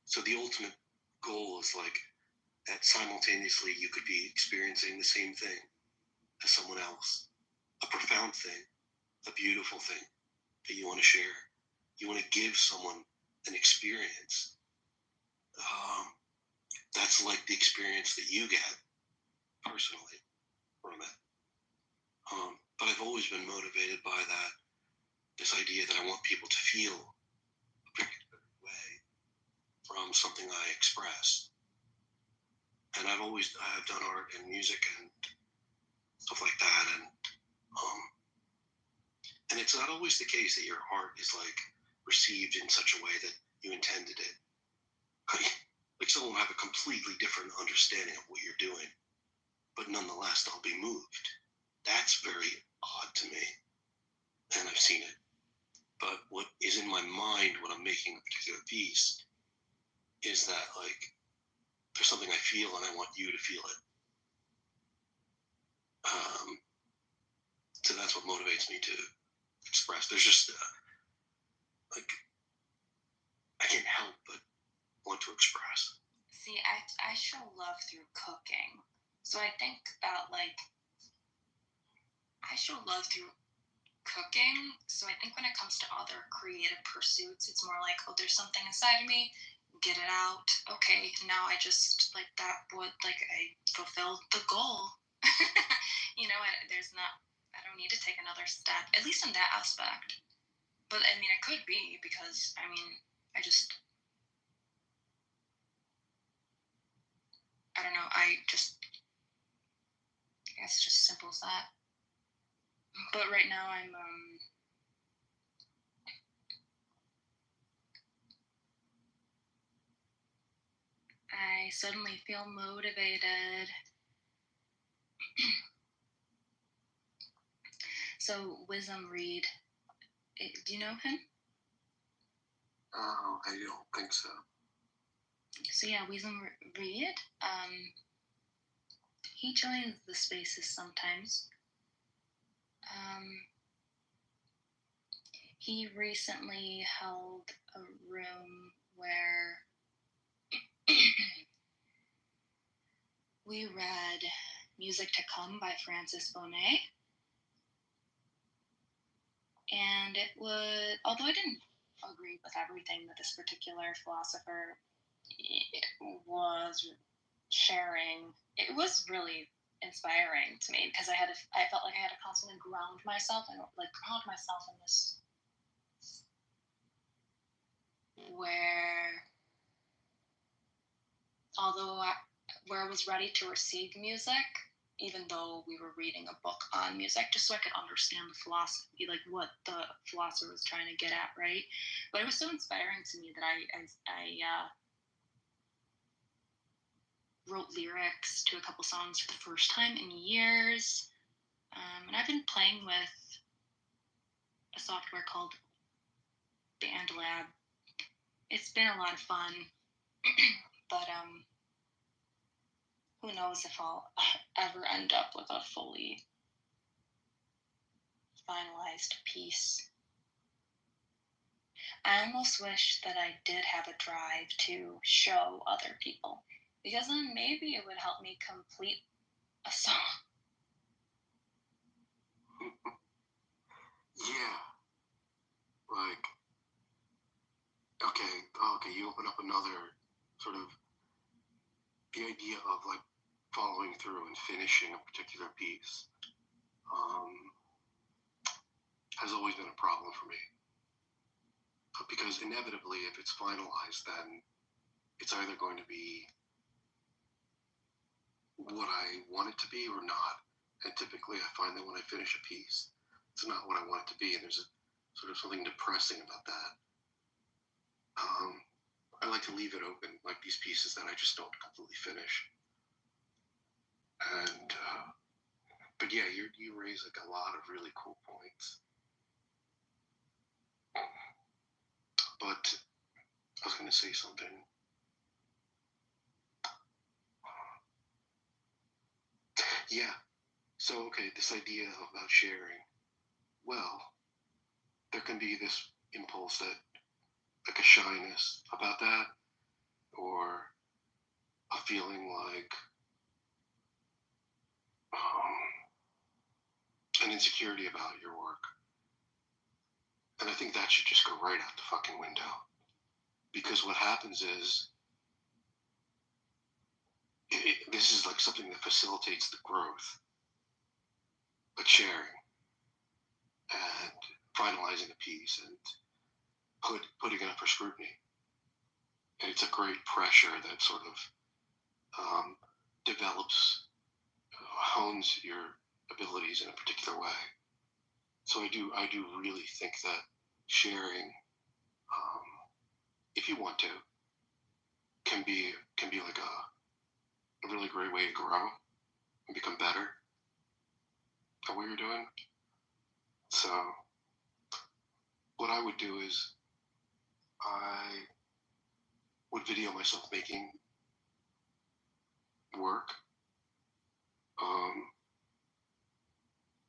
So the ultimate goal is that simultaneously you could be experiencing the same thing as someone else. A profound thing, a beautiful thing that you want to share. You want to give someone an experience. That's like the experience that you get personally from it. But I've always been motivated by this idea that I want people to feel a particular way from something I express. And I've done art and music and stuff like that, and it's not always the case that your art is received in such a way that you intended it. Someone will have a completely different understanding of what you're doing, but nonetheless they'll be moved. That's very odd to me, and I've seen it. But what is in my mind when I'm making a particular piece is that there's something I feel and I want you to feel it. So that's what motivates me to express. There's just I can't help but want to express. See, I show love through cooking. So I think about I show love through cooking. So I think when it comes to other creative pursuits, it's more like, oh, there's something inside of me, get it out. Okay, now I just I fulfilled the goal. I don't need to take another step, at least in that aspect. But I mean, it could be because I don't know. It's just simple as that. But right now I suddenly feel motivated. So, Wisdom Reed, do you know him? I don't think so. So yeah, Wisdom Reed, he joins the spaces sometimes. He recently held a room where we read Music to Come by Francis Bonet. And it would, although I didn't agree with everything that this particular philosopher was sharing, it was really inspiring to me because I felt like I had to constantly ground myself and ground myself in this where where I was ready to receive music, even though we were reading a book on music, just so I could understand the philosophy, like what the philosopher was trying to get at, right? But it was so inspiring to me that I wrote lyrics to a couple songs for the first time in years. And I've been playing with a software called BandLab. It's been a lot of fun, but who knows if I'll ever end up with a fully finalized piece. I almost wish that I did have a drive to show other people, because then maybe it would help me complete a song. Yeah. Like, okay, you open up another sort of, the idea of like following through and finishing a particular piece has always been a problem for me. Because inevitably, if it's finalized, then it's either going to be what I want it to be or not. And typically I find that when I finish a piece, it's not what I want it to be, and there's a sort of something depressing about that. I like to leave it open, like these pieces that I just don't completely finish. And but yeah, you raise like a lot of really cool points. But I was going to say something. Yeah. So, okay, this idea about sharing. Well, there can be this impulse that, like a shyness about that, or a feeling like an insecurity about your work. And I think that should just go right out the fucking window. Because what happens is, this is like something that facilitates the growth, like sharing and finalizing a piece and putting it up for scrutiny. And it's a great pressure that sort of develops, hones your abilities in a particular way. So I do really think that sharing, if you want to, can be like a really great way to grow and become better at what you're doing. So what I would do is I would video myself making work,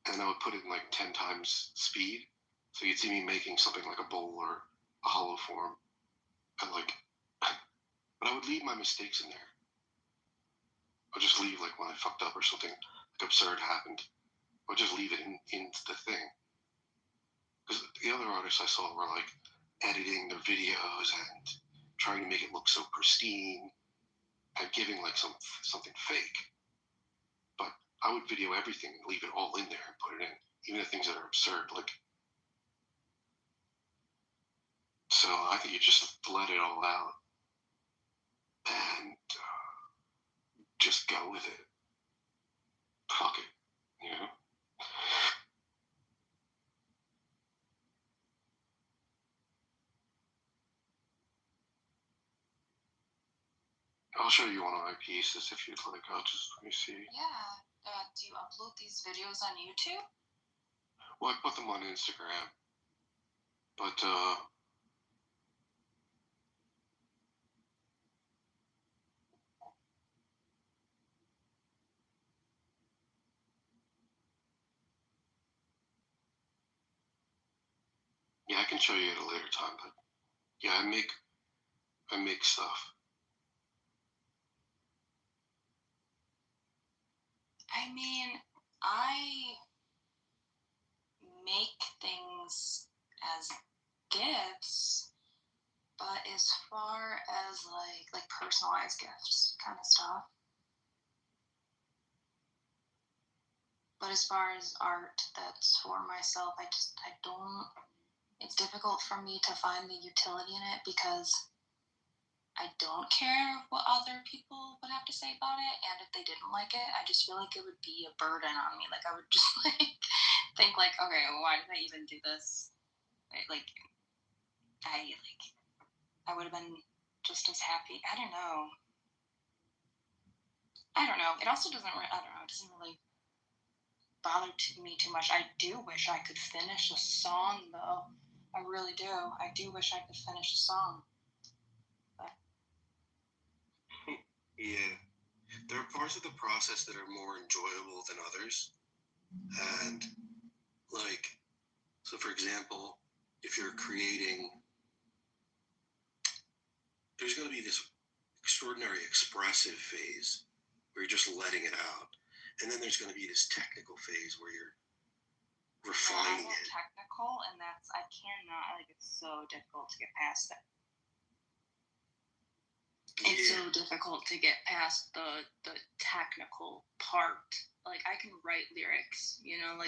and I would put it in like 10 times speed. So you'd see me making something like a bowl or a hollow form, and but I would leave my mistakes in there. I'll just leave like when I fucked up or something like absurd happened. I'll just leave it in the thing. Because the other artists I saw were like editing their videos and trying to make it look so pristine and giving like something fake. But I would video everything and leave it all in there and put it in, even the things that are absurd. Like, so I think you just let it all out and just go with it. Fuck it, you know? I'll show you one of my pieces if you'd like. Let me see. Yeah. Do you upload these videos on YouTube? Well, I put them on Instagram. But, yeah, I can show you at a later time, but yeah, I make stuff. I mean, I make things as gifts, but as far as like personalized gifts kind of stuff. But as far as art that's for myself, I don't, it's difficult for me to find the utility in it because I don't care what other people would have to say about it, and if they didn't like it, I just feel like it would be a burden on me. Like I would just think like, okay, well, why did I even do this? I would have been just as happy. I don't know. It also doesn't. I don't know. It doesn't really bother me too much. I do wish I could finish a song, though. I really do. I do wish I could finish a song. Yeah. There are parts of the process that are more enjoyable than others. And, like, so for example, if you're creating, there's going to be this extraordinary expressive phase where you're just letting it out. And then there's going to be this technical phase where you're refining it. Technical, and I cannot, it's so difficult to get past that. It's so difficult to get past the technical part. Like, I can write lyrics, I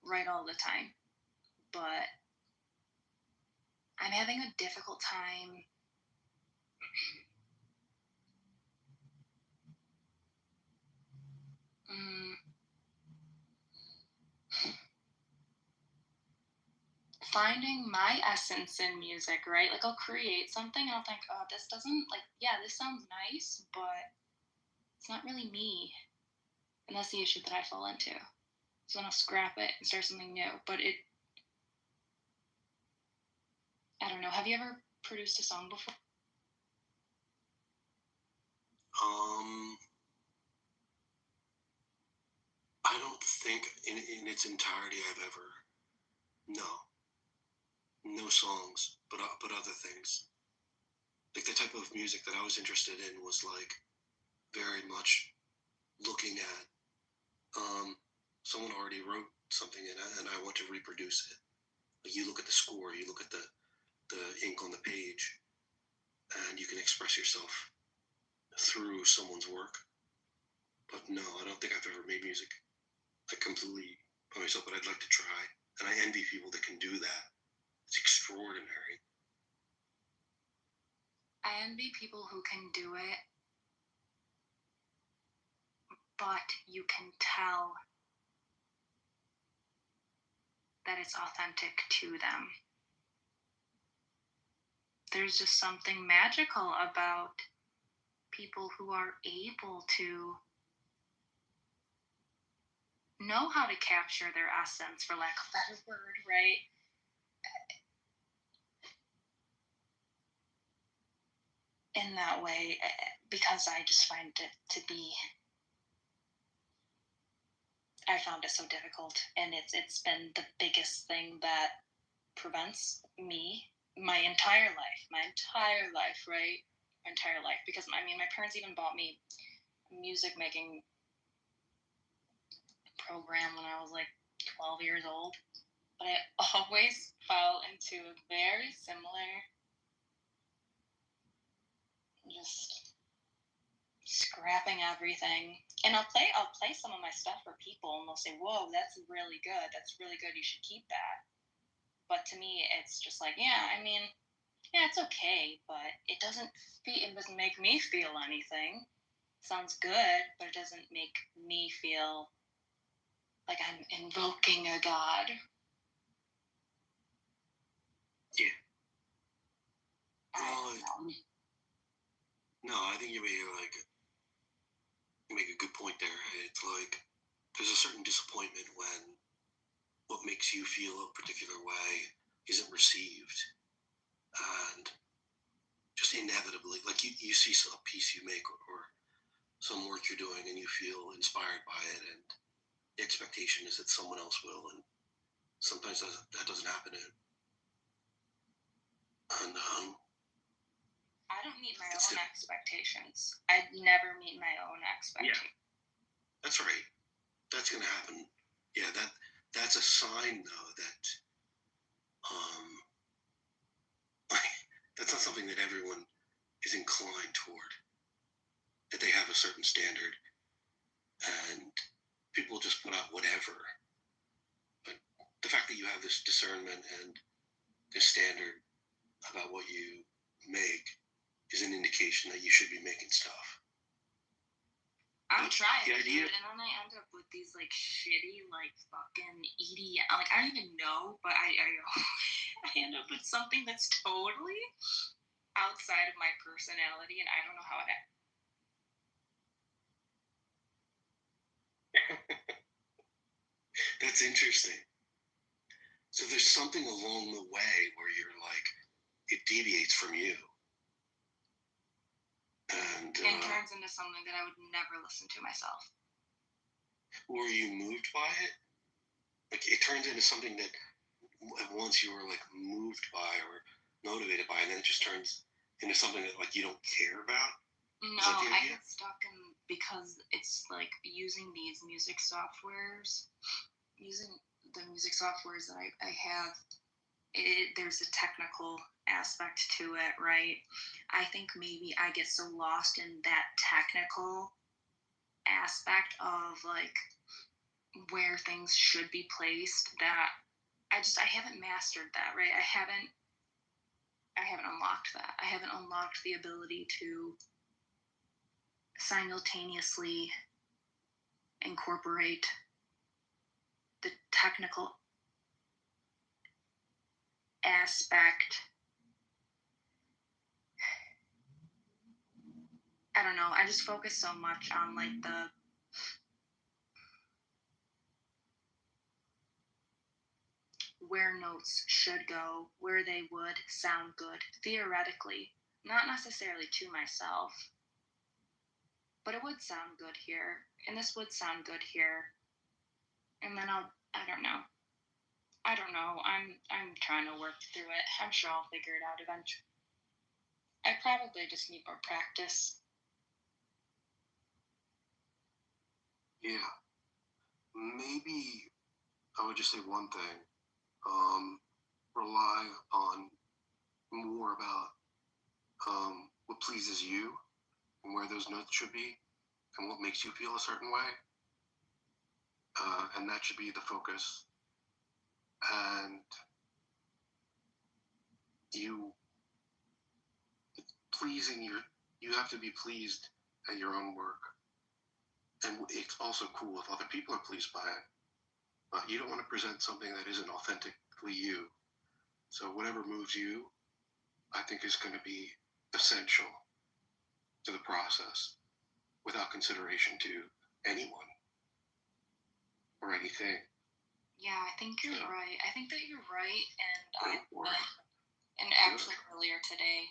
write all the time. But I'm having a difficult time finding my essence in music, right? Like, I'll create something and I'll think, oh, this doesn't, this sounds nice, but it's not really me. And that's the issue that I fall into. So then I'll scrap it and start something new. But I don't know. Have you ever produced a song before? I don't think in its entirety I've ever, no songs, but other things. Like the type of music that I was interested in was like very much looking at someone already wrote something and I want to reproduce it. Like you look at the score, you look at the ink on the page, and you can express yourself through someone's work. But no, I don't think I've ever made music completely by myself, but I'd like to try. And I envy people that can do that. It's extraordinary. I envy people who can do it, but you can tell that it's authentic to them. There's just something magical about people who are able to know how to capture their essence, for lack of a better word, right? In that way, because I just find it to be, I found it so difficult, and it's been the biggest thing that prevents me my entire life, right? My entire life, because my parents even bought me a music making program when I was like 12 years old, but I always fell into a very similar, just scrapping everything. And I'll play some of my stuff for people, and they'll say, "Whoa, that's really good. You should keep that." But to me, it's just like, yeah, it's okay, but it doesn't make me feel anything. It sounds good, but it doesn't make me feel like I'm invoking a god. Yeah. No, I think you make a good point there. It's like there's a certain disappointment when what makes you feel a particular way isn't received, and just inevitably, like you see a piece you make or some work you're doing, and you feel inspired by it, and the expectation is that someone else will, and sometimes that doesn't happen. And I don't meet my own expectations. I never meet my own expectations. That's right. That's gonna happen. Yeah, that's a sign though that that's not something that everyone is inclined toward. That they have a certain standard, and people just put out whatever. But the fact that you have this discernment and this standard about what you make is an indication that you should be making stuff. I'm trying, the idea, dude, and then I end up with these like shitty, like fucking EDM. Like I don't even know, but I end up with something that's totally outside of my personality, and I don't know how it. That's interesting. So there's something along the way where you're like, it deviates from you. And turns into something that I would never listen to myself. Were you moved by it? Like it turns into something that once you were like moved by or motivated by, and then it just turns into something that like you don't care about? No, I get stuck in because it's like using these music softwares, using the music softwares that I have. There's a technical aspect to it, right? I think maybe I get so lost in that technical aspect of like where things should be placed that I haven't mastered that, right? I haven't unlocked that. I haven't unlocked the ability to simultaneously incorporate the technical aspect. I don't know. I just focus so much on like the where notes should go, where they would sound good theoretically, not necessarily to myself, but it would sound good here, and this would sound good here, and then I don't know. I'm trying to work through it. I'm sure I'll figure it out eventually. I probably just need more practice. Yeah. Maybe I would just say one thing. Rely on more about what pleases you and where those notes should be and what makes you feel a certain way. And that should be the focus. And you have to be pleased at your own work. And it's also cool if other people are pleased by it. But you don't want to present something that isn't authentically you. So whatever moves you, I think is going to be essential to the process without consideration to anyone or anything. Yeah, I think you're right. I think that you're right. And actually earlier today,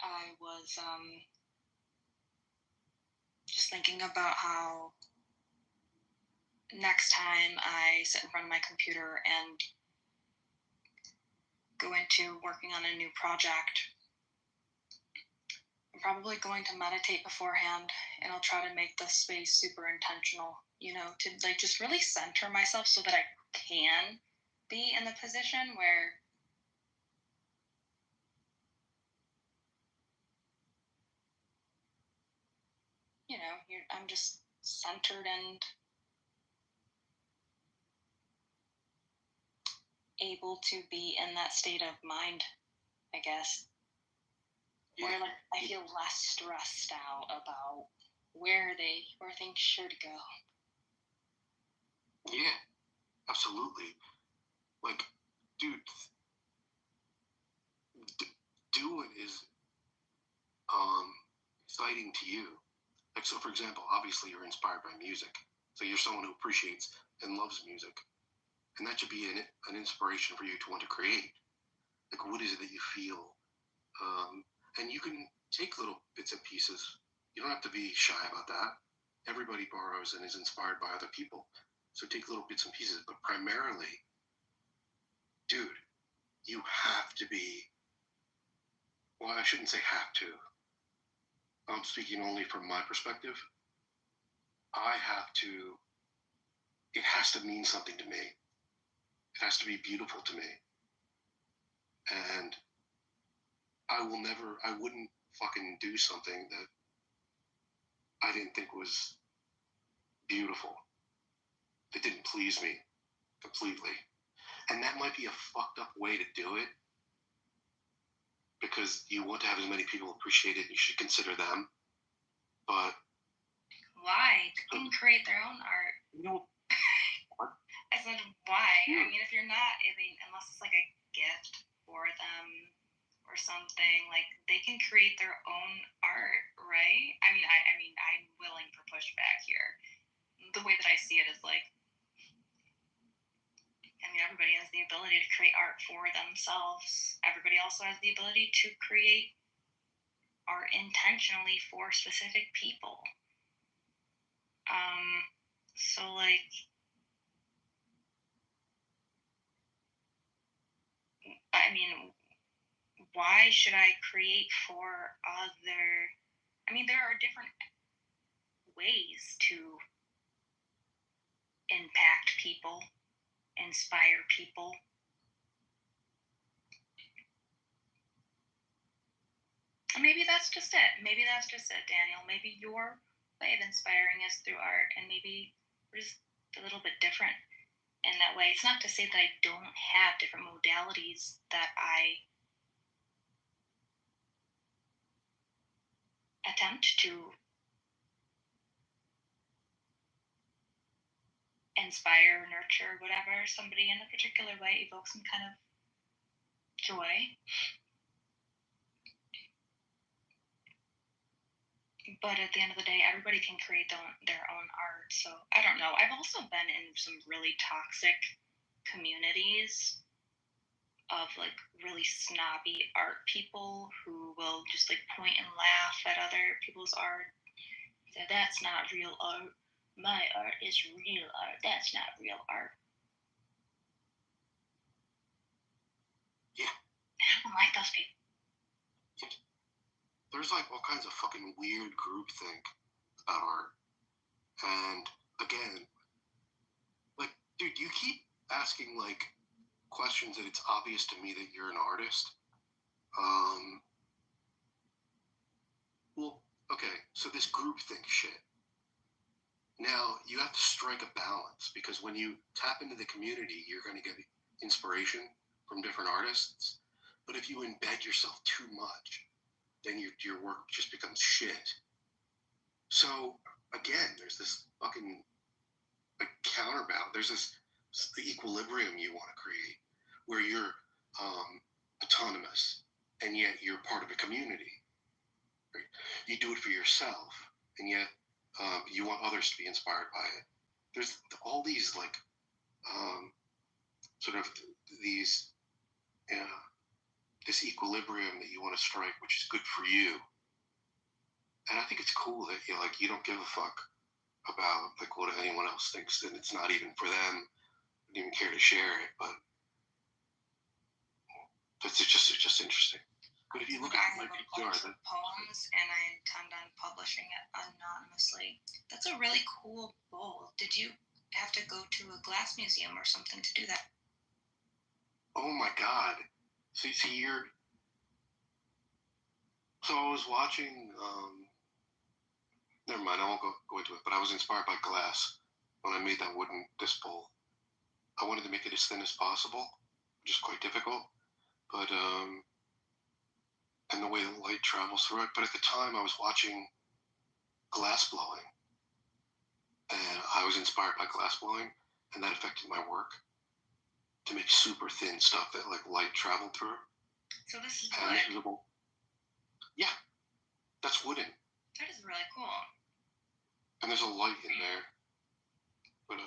I was just thinking about how next time I sit in front of my computer and go into working on a new project, I'm probably going to meditate beforehand, and I'll try to make the space super intentional, to like just really center myself so that I can be in the position where I'm just centered and able to be in that state of mind, I guess. Where like I feel less stressed out about where things should go. Yeah, absolutely. Like, dude, doing is exciting to you. Like, so for example, obviously you're inspired by music. So you're someone who appreciates and loves music. And that should be an inspiration for you to want to create. Like, what is it that you feel? And you can take little bits and pieces. You don't have to be shy about that. Everybody borrows and is inspired by other people. So take little bits and pieces. But primarily, dude, you have to be, well, I shouldn't say have to. I'm speaking only from my perspective. It has to mean something to me. It has to be beautiful to me. And I wouldn't fucking do something that I didn't think was beautiful. That didn't please me completely. And that might be a fucked up way to do it, because you want to have as many people appreciate it, you should consider them. But why? They can create their own art. You know, I said, why? I mean, if you're not, unless it's like a gift for them or something, like, they can create their own art, right? I mean, I'm willing for pushback here. The way that I see it is like, everybody has the ability to create art for themselves. Everybody also has the ability to create art intentionally for specific people. So, like, I mean, why should I create for other? I mean, there are different ways to impact people, inspire people. Maybe that's just it. Daniel. Maybe your way of inspiring is through art, and maybe we're just a little bit different in that way. It's not to say that I don't have different modalities that I attempt to inspire, nurture, whatever, somebody in a particular way, evoke some kind of joy. But at the end of the day, everybody can create their own art. So I don't know. I've also been in some really toxic communities of like really snobby art people who will just like point and laugh at other people's art. So that's not real art. My art is real art. That's not real art. Yeah. I don't like those people. There's like all kinds of fucking weird groupthink about art. And again, like, dude, you keep asking like questions that it's obvious to me that you're an artist. Well, okay, so this groupthink shit. Now, you have to strike a balance, because when you tap into the community, you're going to get inspiration from different artists. But if you embed yourself too much, then your work just becomes shit. So, again, there's this fucking like counterbalance. There's this the equilibrium you want to create, where you're autonomous, and yet you're part of a community. Right? You do it for yourself, and yet you want others to be inspired by it. There's all these like sort of these this equilibrium that you want to strike, which is good for you. And I think it's cool that you don't give a fuck about like what anyone else thinks, and it's not even for them. Don't even care to share it, but it's just interesting. But if you look at my PTR, poems, and I intend on publishing it anonymously. That's a really cool goal. Did you have to go to a glass museum or something to do that? Oh my god. So I was watching, never mind, I won't go into it, but I was inspired by glass when I made that wooden disc bowl. I wanted to make it as thin as possible, which is quite difficult, but, and the way the light travels through it. But at the time I was watching glass blowing, and I was inspired by glass blowing, and that affected my work to make super thin stuff that like light traveled through. So this is wood. Yeah, that's wooden. That is really cool. And there's a light in there. But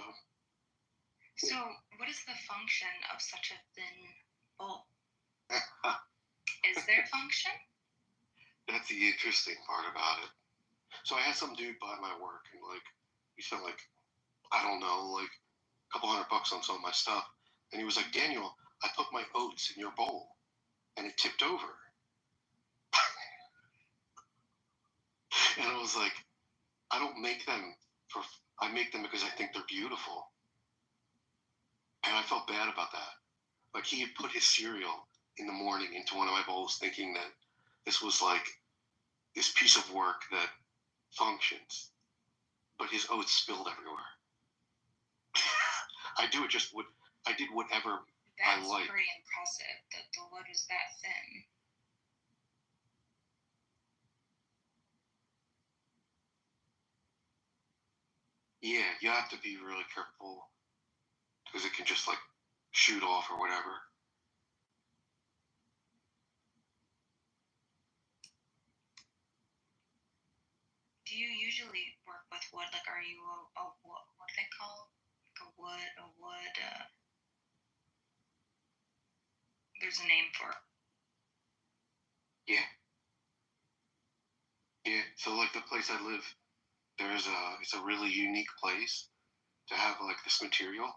So, what is the function of such a thin bulb? Is there a function? that's the interesting part about it. So I had some dude buy my work, and like he spent like, I don't know, like a couple $100 on some of my stuff, and he was like, Daniel, I put my oats in your bowl, and it tipped over. And I was like, I don't make them I make them because I think they're beautiful. And I felt bad about that. Like he had put his cereal in the morning into one of my bowls thinking that this was like this piece of work that functions. But his oats spilled everywhere. I did whatever That's I like. pretty impressive that the wood is that thin. Yeah, you have to be really careful because it can just like shoot off or whatever. Do you usually work with wood? Like, are you what do they call a wood? There's a name for it. Yeah. Yeah. So like the place I live, it's a really unique place to have like this material.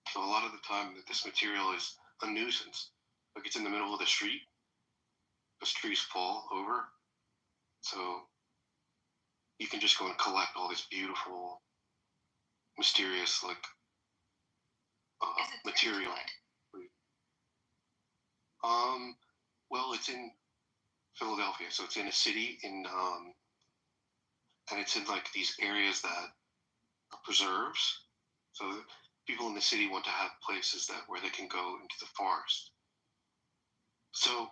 So a lot of the time that this material is a nuisance. Like it's in the middle of the street. Those trees fall over. So you can just go and collect all this beautiful, mysterious like material. Well, it's in Philadelphia, so it's in a city and it's in like these areas that are preserves. So people in the city want to have places where they can go into the forest. So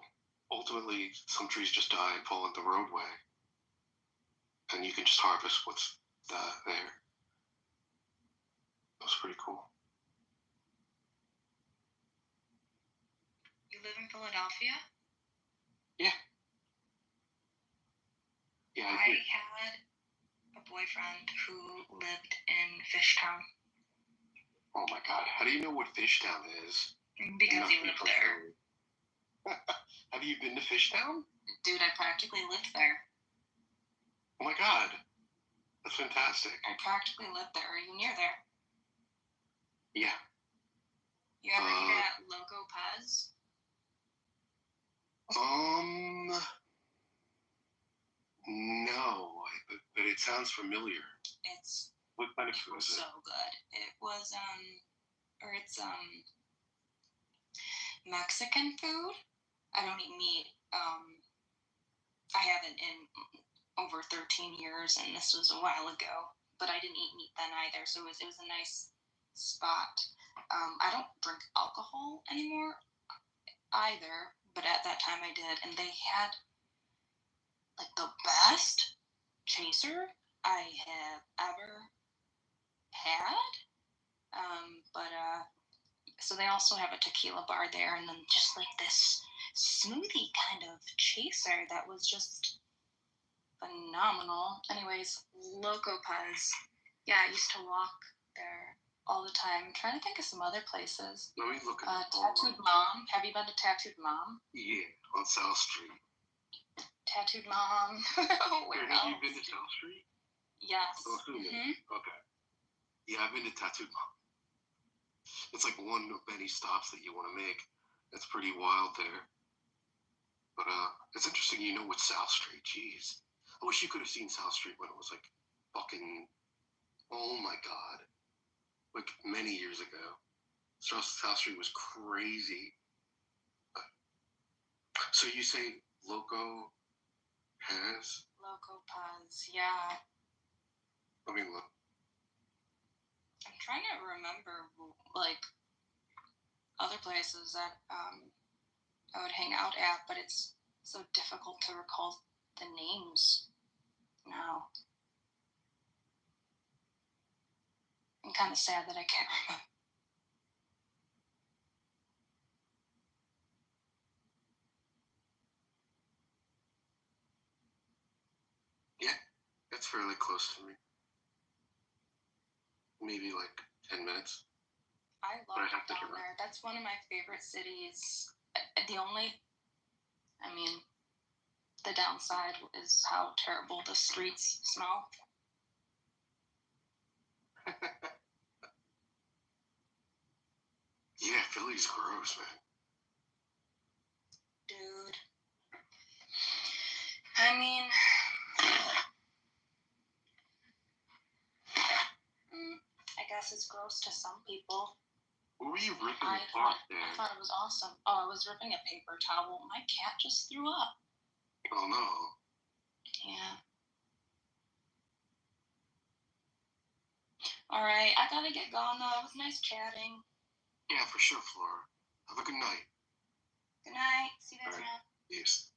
ultimately, some trees just die and fall into the roadway, and you can just harvest what's there. That's pretty cool. You live in Philadelphia? Yeah. Yeah, I had a boyfriend who lived in Fishtown. Oh my God! How do you know what Fishtown is? Because he lived there. Have you been to Fishtown? Dude, I practically lived there. Oh my God, that's fantastic. I practically lived there. Are you near there? Yeah. You ever eat at Loco Pez? No, but it sounds familiar. It's What kind of food is it? so good. It was it's Mexican food. I don't eat meat. I haven't in over 13 years, and this was a while ago. But I didn't eat meat then either, so it was a nice spot. I don't drink alcohol anymore either, but at that time I did, and they had like the best chaser I have ever had. So they also have a tequila bar there, and then just like this smoothie kind of chaser that was just phenomenal. Anyways, Loco Pez. Yeah, I used to walk there all the time. I'm trying to think of some other places. Let me look at Tattooed Mom. Have you been to Tattooed Mom? Yeah, on South Street. Tattooed Mom. Where Have else? you been to South Street? Yes. Okay. Yeah, I've been to Tattooed Mom. It's like one of many stops that you want to make. It's pretty wild there. But it's interesting you know what South Street. Jeez. I wish you could have seen South Street when it was like fucking, oh my God. Like many years ago. South Street was crazy. So you say Loco Pez? Loco Pez, yeah. Let me look. I'm trying to remember like other places that I would hang out at, but it's so difficult to recall the names now. I'm kind of sad that I can't remember. it's fairly close to me. Maybe like 10 minutes. I But love I'd have to down get there. That's one of my favorite cities. I mean, the downside is how terrible the streets smell. Yeah, Philly's gross, man. Dude. I mean, I guess it's gross to some people. What were you ripping I apart there? thought it was awesome. Oh, I was ripping a paper towel. My cat just threw up. Oh no. Yeah. All right, I gotta get going though. It was nice chatting. Yeah, for sure, Flora. Have a good night. Good night. See you guys All right. around. Yes.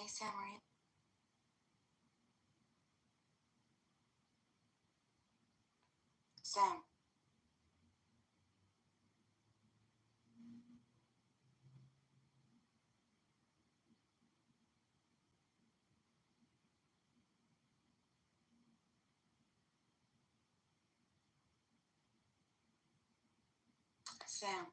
Hey, Sam, are you? Sam. Sam.